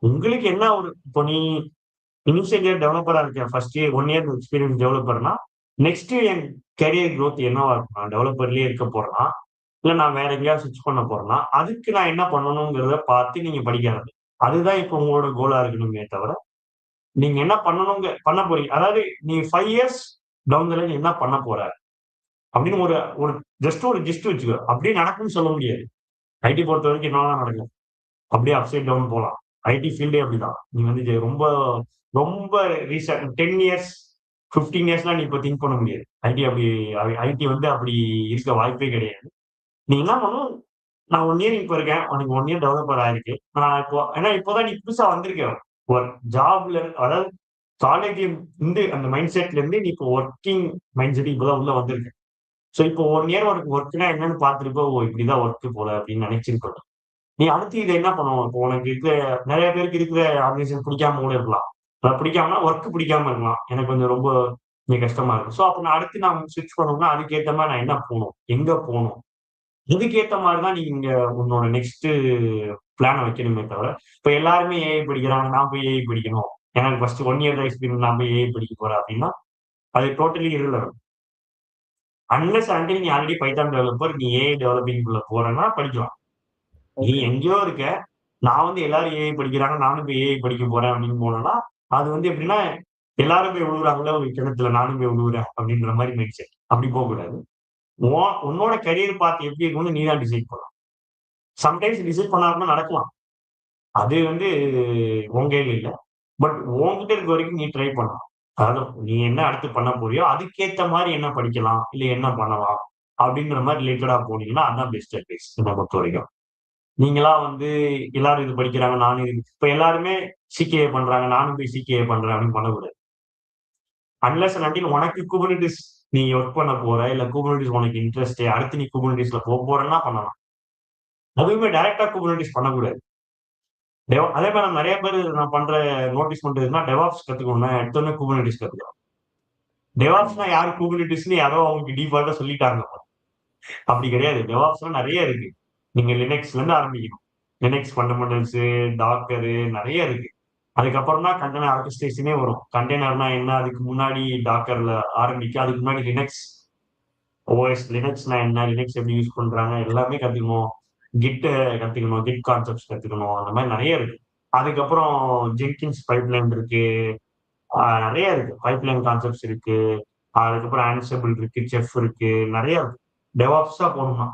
உங்களுக்கு என்ன ஒரு இப்போ நீ இனிஷியல் இயர் டெவலப்பரா இருக்கேன், ஃபர்ஸ்ட் இயர் 1 இயர் எக்ஸ்பீரியன்ஸ் டெவலப்பர்னா நெக்ஸ்ட் என் கரியர் க்ரோத் என்னவா இருக்கும்? நான் டெவலப்பர்லயே இருக்க போறேன்னா, இல்ல நான் வேற எங்கேயாவது ஸ்விட்ச் பண்ண போறேன்னா, அதுக்கு நான் என்ன பண்ணணுங்கிறத பார்த்து நீங்க படிக்க ஆரம்பிங்க. அதுதான் இப்ப உங்களோட கோலா இருக்கணுமே தவிர, நீங்க என்ன பண்ண போறீங்க. அதாவது நீ 5 இயர்ஸ் டவுன் த லைன் என்ன பண்ண போற? அப்படின்னு ஒரு ஒரு ஒரு ஜஸ்ட் வச்சுக்கோ. அப்படியே நடக்கும்னு சொல்ல முடியாது. ஐடி பொறுத்தவரைக்கும் என்னலாம் நடக்கும். அப்படியே அப்சைட் டவுன் போலாம். ஐடி ஃபீல்டே அப்படிதான். நீ வந்து ரொம்ப ரொம்ப ரீசென்ட் 10 இயர்ஸ், 15 இயர்ஸ்லாம் நீ இப்ப திங்க் பண்ண முடியாது. ஐடி வந்து அப்படி இருக்க வாய்ப்பே கிடையாது. நீ என்ன பண்ணணும், நான் 1 இயர் இப்ப இருக்கேன். உனக்கு 1 இயர் டெவலப்பர் ஆயிருக்கு. நான் இப்போ ஏன்னா இப்போதான் நீ புதுசா வந்திருக்க. ஒரு ஜாப்ல அதாவது காலேஜ் இருந்து அந்த மைண்ட் செட்ல இருந்து நீ இப்போ வொர்க்கிங் மைண்ட் செட் இப்பதான் உள்ள வந்திருக்க. சோ இப்போ 1 இயர் உனக்கு வொர்க்னா என்னன்னு பார்த்திருப்ப. ஓ! இப்படிதான் வொர்க் போல அப்படின்னு நினைச்சிருப்ப. நீ அடுத்து இத என்ன பண்ணுவோம்? இப்போ உனக்கு நெறைய பேருக்கு இருக்கிற ஆர்கனைசேஷன் பிடிக்காம கூட இருக்கலாம். பிடிக்காமனா வொர்க் பிடிக்காம இருக்கலாம். எனக்கு கொஞ்சம் ரொம்ப இங்க கஷ்டமா இருக்கு. அப்ப நான் அடுத்து நான் ஸ்விட்ச் பண்ணணும்னா, அதுக்கேத்த மாரி நான் என்ன போணும்? எங்க போணும்? இதுக்கேத்த மாரி தான் நீங்க உன்னோட நெக்ஸ்ட் பிளான வைக்கணுமே தவிர, இப்ப எல்லாருமே ஏஐ படிக்கிறாங்க. நான் போய் ஏஐ படிக்கணும். எனக்கு ஃபர்ஸ்ட் 1 இயர் தான் எக்ஸ்பீரியன்ஸ். நான் போய் ஏஐ படிக்க போறேன் அப்படின்னா, அது டோட்டலி இர்ரெலவன்ட். அன்லெஸ் அன்டில் நீ ஆல்ரெடி பைத்தான் டெவலப்பர், நீ ஏஐ டெவலப்பிங்க்குள்ள போறேன்னா படிக்கலாம். நீ ஓகே. எங்கேயோ இருக்க. நான் வந்து எல்லாரும் ஏஐ படிக்கிறாங்க. நானும் போய் ஏஐ படிக்க போறேன் அப்படின்னு போனோம்னா, அது வந்து எப்படின்னா, எல்லாரும் போய் விழுகுறாங்கல்ல ஒரு கிணத்துல நானும் போய் விழுகுறேன் அப்படின்ற மாரி மைண்ட் செட். அப்படி போகக்கூடாது. உன்னோட கரியர் பாத் எப்படி இருக்கும்னு நீ தான் டிசைட் பண்ணணும். சம்டைம்ஸ் டிசைட் பண்ணாம நடக்கலாம். அது வந்து உன் கையில இல்ல. பட் உன்கிட்ட இருக்க வரைக்கும் நீ ட்ரை பண்ணணும். அதாவது நீ என்ன அடுத்து பண்ண போறியோ, அதுக்கேத்த மாரி என்ன படிக்கலாம், இல்ல என்ன பண்ணலாம் அப்படிங்கிற மாரி ரிலேட்டடா போனீங்கன்னா, அதான் பெஸ்ட் அட்வைஸ் என்ன பொறுத்தவரைக்கும். நீங்களா வந்து எல்லாரும் இது படிக்கிறாங்க. நானும் இது இப்ப எல்லாருமே சிகேஏ பண்றாங்க. நானும் போய் சிகேஏ பண்றேன் அப்படின்னு பண்ணக்கூடாது. அன்லெஸ் அண்ட் அன்டில் உனக்கு குபர்னிட்டிஸ் நீ ஒர்க் பண்ண போற, இல்ல குபர்னிட்டிஸ் உனக்கு இன்ட்ரெஸ்ட் அடுத்து நீ குபர்னிட்டிஸ்ல போறேன்னா பண்ணலாம். அதுவுமே டைரக்ட்டா குபர்னிட்டிஸ் பண்ணக்கூடாது. அதே மாரி நெறைய பேரு நான் நோட்டீஸ் பண்றது என்னன்னா, டெவாப்ஸ் கத்துக்கணும்னா எடுத்தோனே குபர்னிட்டிஸ் கத்துக்கலாம். டெவாப்ஸ்னா யாரு குபர்னிட்டிஸ்ன்னு யாரோ அவங்களுக்கு டிஃபால்ட்டா சொல்லிட்டாங்க. அப்படி கிடையாது. டெவாப்ஸ்னா நெறைய இருக்கு. நீங்க லினக்ஸ்ல இருந்து ஆரம்பிக்கணும். லினக்ஸ் ஃபண்டமெண்டல்ஸ், டாக்கர் நெறைய இருக்கு. அதுக்கப்புறம் தான் கண்டெய்னர் ஆர்கஸ்ட்ரேஷனே வரும். கண்டெய்னர்னா என்ன? அதுக்கு முன்னாடி டாக்கர்ல ஆரம்பிக்கும். அதுக்கு முன்னாடி லினக்ஸ் லினக்ஸ்னா என்ன? லினக்ஸ் எப்படி யூஸ் பண்றாங்க? எல்லாமே கத்துக்கணும். கிட் கத்துக்கணும். கிட் கான்செப்ட்ஸ் கத்துக்கணும். அந்த மாரி நெறைய இருக்கு. அதுக்கப்புறம் ஜென்கின்ஸ் பைப்லைன் இருக்கு. நெறைய இருக்கு. பைப்லைன் கான்செப்ட்ஸ் இருக்கு. அதுக்கப்புறம் ஆன்சிபிள் இருக்கு, செஃப் இருக்கு. நெறைய இருக்கு. டெவாப்ஸா போணும்னா.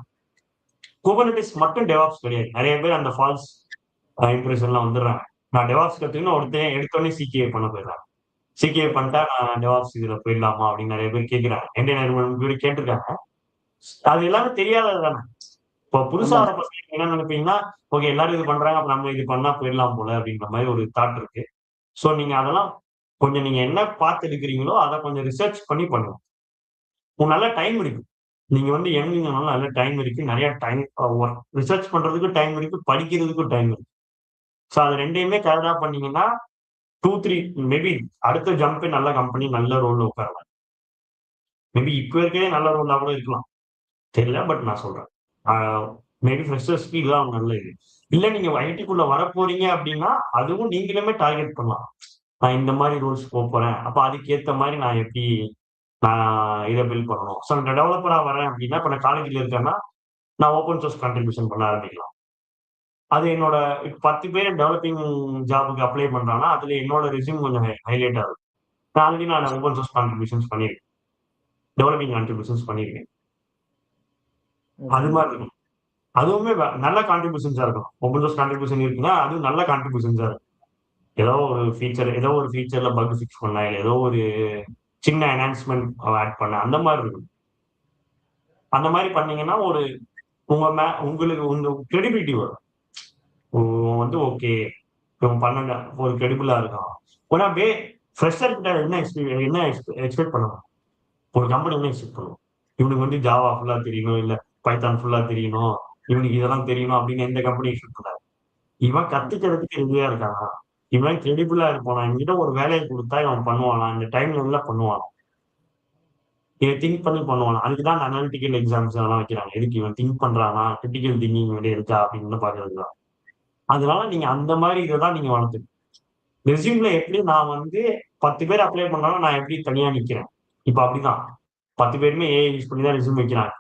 குபர்னெட்டிஸ் மட்டும் டெவாப்ஸ் கிடையாது. நெறைய பேர் அந்த ஃபால்ஸ் இம்ப்ரெஷன்ல வந்துடுறாங்க. நான் டெவாப்ஸ் கத்துக்கணும் ஒருத்தன் எடுத்தோனே சிகேஏ பண்ண போயிடுறாங்க. சிகேஏ பண்ணிட்டா நான் டெவாப்ஸ் இதுல போயிடலாமா அப்படின்னு நெறைய பேர் கேட்கிறாங்க. என்கிட்ட 2 பேர் கேட்டிருக்காங்க. அது எல்லாமே தெரியாதது தானே. இப்போ புதுசா ஆமா. வர பசங்க என்ன நினைப்பீங்கன்னா, ஓகே எல்லாரும் இது பண்றாங்க. அப்ப நம்ம இது பண்ணா போயிடலாம் போல அப்படின்ற மாரி ஒரு தாட் இருக்கு. சோ நீங்க அதெல்லாம் கொஞ்சம் நீங்க என்ன பார்த்து எடுக்கிறீங்களோ, அத கொஞ்சம் ரிசர்ச் பண்ணி பண்ணுங்க. உங்களுக்கு நல்ல டைம் இருக்கு. நீங்க வந்து யங்ங்கனால நல்ல டைம் இருக்கு. நெறைய டைம் ஒர்க் ரிசர்ச் பண்றதுக்கு டைம் இருக்கு. படிக்கிறதுக்கும் டைம் இருக்கு. சோ அது 2யுமே கரெக்ட்டா பண்ணீங்கன்னா, 2, 3 மேபி அடுத்த ஜம்ப்பே நல்ல கம்பெனி, நல்ல ரோல்ல உட்காரலாம். மேபி இப்ப இருக்கிறதே நல்ல ரோலா கூட இருக்கலாம். தெரியல. பட் நான் சொல்றேன். ஆ மேபி ஃப்ரெஷர்ஸ்க்கு இதுதான் நல்ல இது. இல்ல நீங்க ஐடிக்குள்ள வரப்போறீங்க அப்டின்னா, அதுவும் நீங்களுமே டார்கெட் பண்ணலாம். நான் இந்த மாரி ரோல்ஸ் போப்போறேன். அப்ப அதுக்கேத்த மாரி நான் இத பில்ட் பண்ணணும். சோ நான் டெவலப்பரா வரேன் அப்டின்னா, இப்ப நான் காலேஜ்ல இருக்கேன்னா, நான் ஓப்பன் சோர்ஸ் கான்ட்ரிபியூஷன் பண்ண ஆரம்பிக்கலாம். அது என்னோட 10 பேர் டெவலப்பிங் ஜாப்க்கு அப்ளை பண்றாங்கன்னா, அதுல என்னோட ரெஸ்யூம் கொஞ்சம் ஹைலைட் ஆகும். நான் ஓப்பன் சோர்ஸ் கான்ட்ரிபியூஷன்ஸ் பண்ணியிருக்கேன். டெவலப்பிங் கான்ட்ரிபியூஷன்ஸ் பண்ணியிருக்கேன். அது ஓகே. மாரி இருக்கும். அதுவுமே நல்ல கான்ட்ரிபியூஷன்ஸா இருக்கணும். ஓப்பன் சோர்ஸ் கான்ட்ரிபியூஷன் இருக்குன்னா, அதுவும் நல்ல கான்ட்ரிபியூஷன்ஸா இருக்கும். ஏதோ ஒரு ஃபீச்சர்ல பக் ஃபிக்ஸ் பண்ண, இல்ல ஏதோ ஒரு சின்ன என்ஹான்ஸ்மென்ட் ஆட் பண்ண, அந்த மாரி இருக்கும். அந்த மாரி பண்ணீங்கன்னா, ஒரு உங்களுக்கு உங்க கிரெடிபிலிட்டி வரும். இவன் வந்து ஓகே. இவன் பண்ணல. ஒரு கிரெடிபிளா இருக்கான். ஆனா ஃப்ரெஷர் கிட்ட என்ன எக்ஸ்பெக்ட் பண்ணணும்? ஒரு கம்பெனி என்ன எக்ஸ்பெக்ட் பண்ணும்? இவனுக்கு வந்து ஜாவா ஃபுல்லா தெரியணும், இல்ல பைத்தான் ஃபுல்லா தெரியணும், இவனுக்கு இதெல்லாம் தெரியணும் அப்படின்னு எந்த கம்பெனி எக்ஸ்பெக்ட் பண்ணாது. இவன் கத்துக்கிறதுக்கு ரெடியா இருக்கானா? இவன் கிரெடிபிளா இருப்பானா? இவன்கிட்ட ஒரு வேலைய குடுத்தா இவன் பண்ணுவானா? இந்த டைம்ல உள்ள பண்ணுவானா? இவன் திங்க் பண்ணி பண்ணுவானா? அதுக்கு தான் அந்த அனாலிட்டிக்கல் எக்ஸாம்ஸ் அதெல்லாம் வைக்கிறாங்க. எதுக்கு இவன் திங்க் பண்றானா? கிரிட்டிக்கல் திங்கிங் வந்து இருக்கா? அப்படின்னு பார்க்கறதுக்கு தான். அதனால நீங்க அந்த மாரி இத தான் நீங்க வளர்த்துக்கணும். ரெஸ்யூம்ல எப்படி நான் வந்து 10 பேர் அப்ளை பண்ணாலும் நான் எப்படி தனியா நிக்கிறேன். இப்ப அப்படிதான். 10 பேருமே ஏஐ யூஸ் பண்ணி தான் ரெஸ்யூம் வைக்கிறாங்க.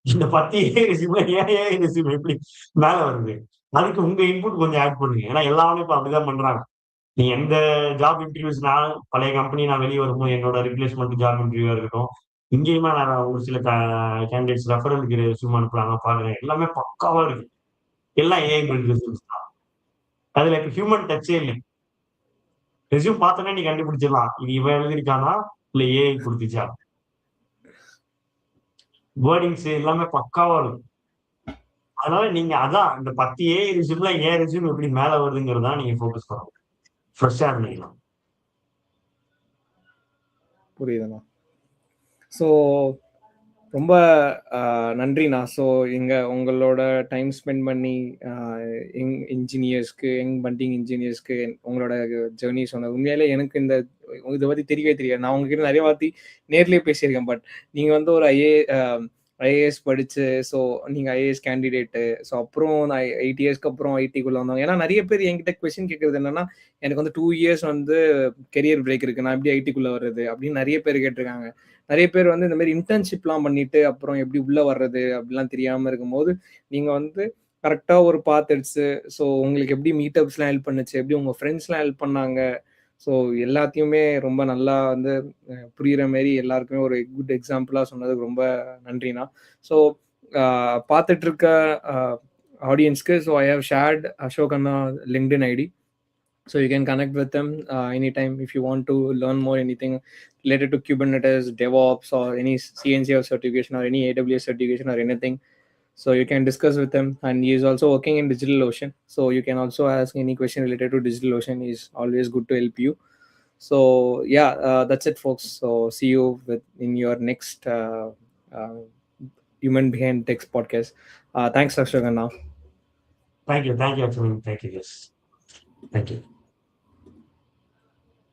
இந்த 10 ஏஐ ரெஸ்யூம்ல ஏன் ஏஐ ரெஸ்யூம் எப்படி மேல வருது? அதுக்கு உங்க இன்புட் கொஞ்சம் ஆட் பண்ணுங்க. ஏன்னா எல்லாமே இப்ப அப்படிதான் பண்றாங்க. நீ எந்த ஜாப் இன்டர்வியூஸ் நான் பழைய கம்பெனி நான் வெளியே வரும்போது என்னோட ரிப்ளேஸ்மெண்ட் ஜாப் இன்டர்வியூவா இருக்கட்டும், இங்கேயுமே நான் ஒரு சில கேண்டிடேட்ஸ் ரெஃபரலுக்கு ரெஸ்யூம் அனுப்புறாங்க பாக்குறேன். எல்லாமே பக்காவா இருக்கு. எல்லாம் ஏஐ பில்ட் ரெஸ்யூம்ஸ் தான். அதுல இப்ப ஹியூமன் டச்சே இல்லை. ரெஸ்யூம் பார்த்தோன்னே நீ கண்டுபிடிச்சிடலாம். இது இவன் எழுதியிருக்கானா இல்ல ஏஐ கொடுத்துச்சா. வேர்டிங்ஸ் எல்லாமே பக்காவா இருக்கும். அதனால நீங்க அதான் இந்த 10 ஏஐ ரெஸ்யூம்ல ஏன் ரெஸ்யூம் எப்படி மேல வருதுங்கிறதா நீங்க ஃபோக்கஸ் பண்ணணும். ஃப்ரெஷ்ஷா இருந்தீங்கன்னா. புரியுதுண்ணா. ஸோ ரொம்ப நன்றிண்ணா. ஸோ உங்களோட டைம் ஸ்பெண்ட் பண்ணி யங் இன்ஜினியர்ஸ்க்கு, யங் பண்டிங் இன்ஜினியர்ஸ்க்கு உங்களோட ஜேர்னி சொன்னது உண்மையிலே எனக்கு இதை பற்றி தெரியவே தெரியாது. நான் உங்ககிட்ட நிறைய வாட்டி நேர்லேயே பேசியிருக்கேன். பட் நீங்கள் வந்து ஒரு ஐஏஎஸ் படிச்சு, ஸோ நீங்கள் ஐஏஎஸ் கேண்டிடேட்டு, ஸோ அப்புறம் நான் 8 இயர்ஸ்க்கு அப்புறம் ஐடிக்குள்ளே வந்தோம். ஏன்னா நிறைய பேர் என்கிட்ட கொஸ்டின் கேட்குறது என்னன்னா, எனக்கு வந்து 2 இயர்ஸ் வந்து கெரியர் பிரேக் இருக்கு, நான் எப்படி ஐடிக்குள்ளே வர்றது அப்படின்னு நிறைய பேர் கேட்டிருக்காங்க. நிறைய பேர் வந்து இந்த மாதிரி இன்டர்ன்ஷிப்லாம் பண்ணிட்டு அப்புறம் எப்படி உள்ள வர்றது அப்படிலாம் தெரியாம இருக்கும்போது நீங்க வந்து கரெக்டா ஒரு பாத் எடுத்து, ஸோ உங்களுக்கு எப்படி மீட்டப்ஸ்லாம் ஹெல்ப் பண்ணுச்சு, எப்படி உங்க ஃப்ரெண்ட்ஸ்லாம் ஹெல்ப் பண்ணாங்க, ஸோ எல்லாத்தையுமே ரொம்ப நல்லா வந்து புரியுற மாரி எல்லாருக்குமே ஒரு குட் எக்ஸாம்பிளா சொன்னதுக்கு ரொம்ப நன்றிண்ணா. ஸோ பார்த்துட்டு இருக்க ஆடியன்ஸ்க்கு, so I have shared Ashok அண்ணா LinkedIn ID. So you can connect with them anytime if you want to learn more anything related to Kubernetes, DevOps, or any CNCF certification or any AWS certification or anything. So you can discuss with him, and he is also working in DigitalOcean. So you can also ask any question related to DigitalOcean. He's always good to help you. So yeah, that's it, folks. So see you in your next Human Behind Text podcast. Thanks, Akshagan. Now. Thank you. Thank you, actually. Thank you. Yes. Thank you.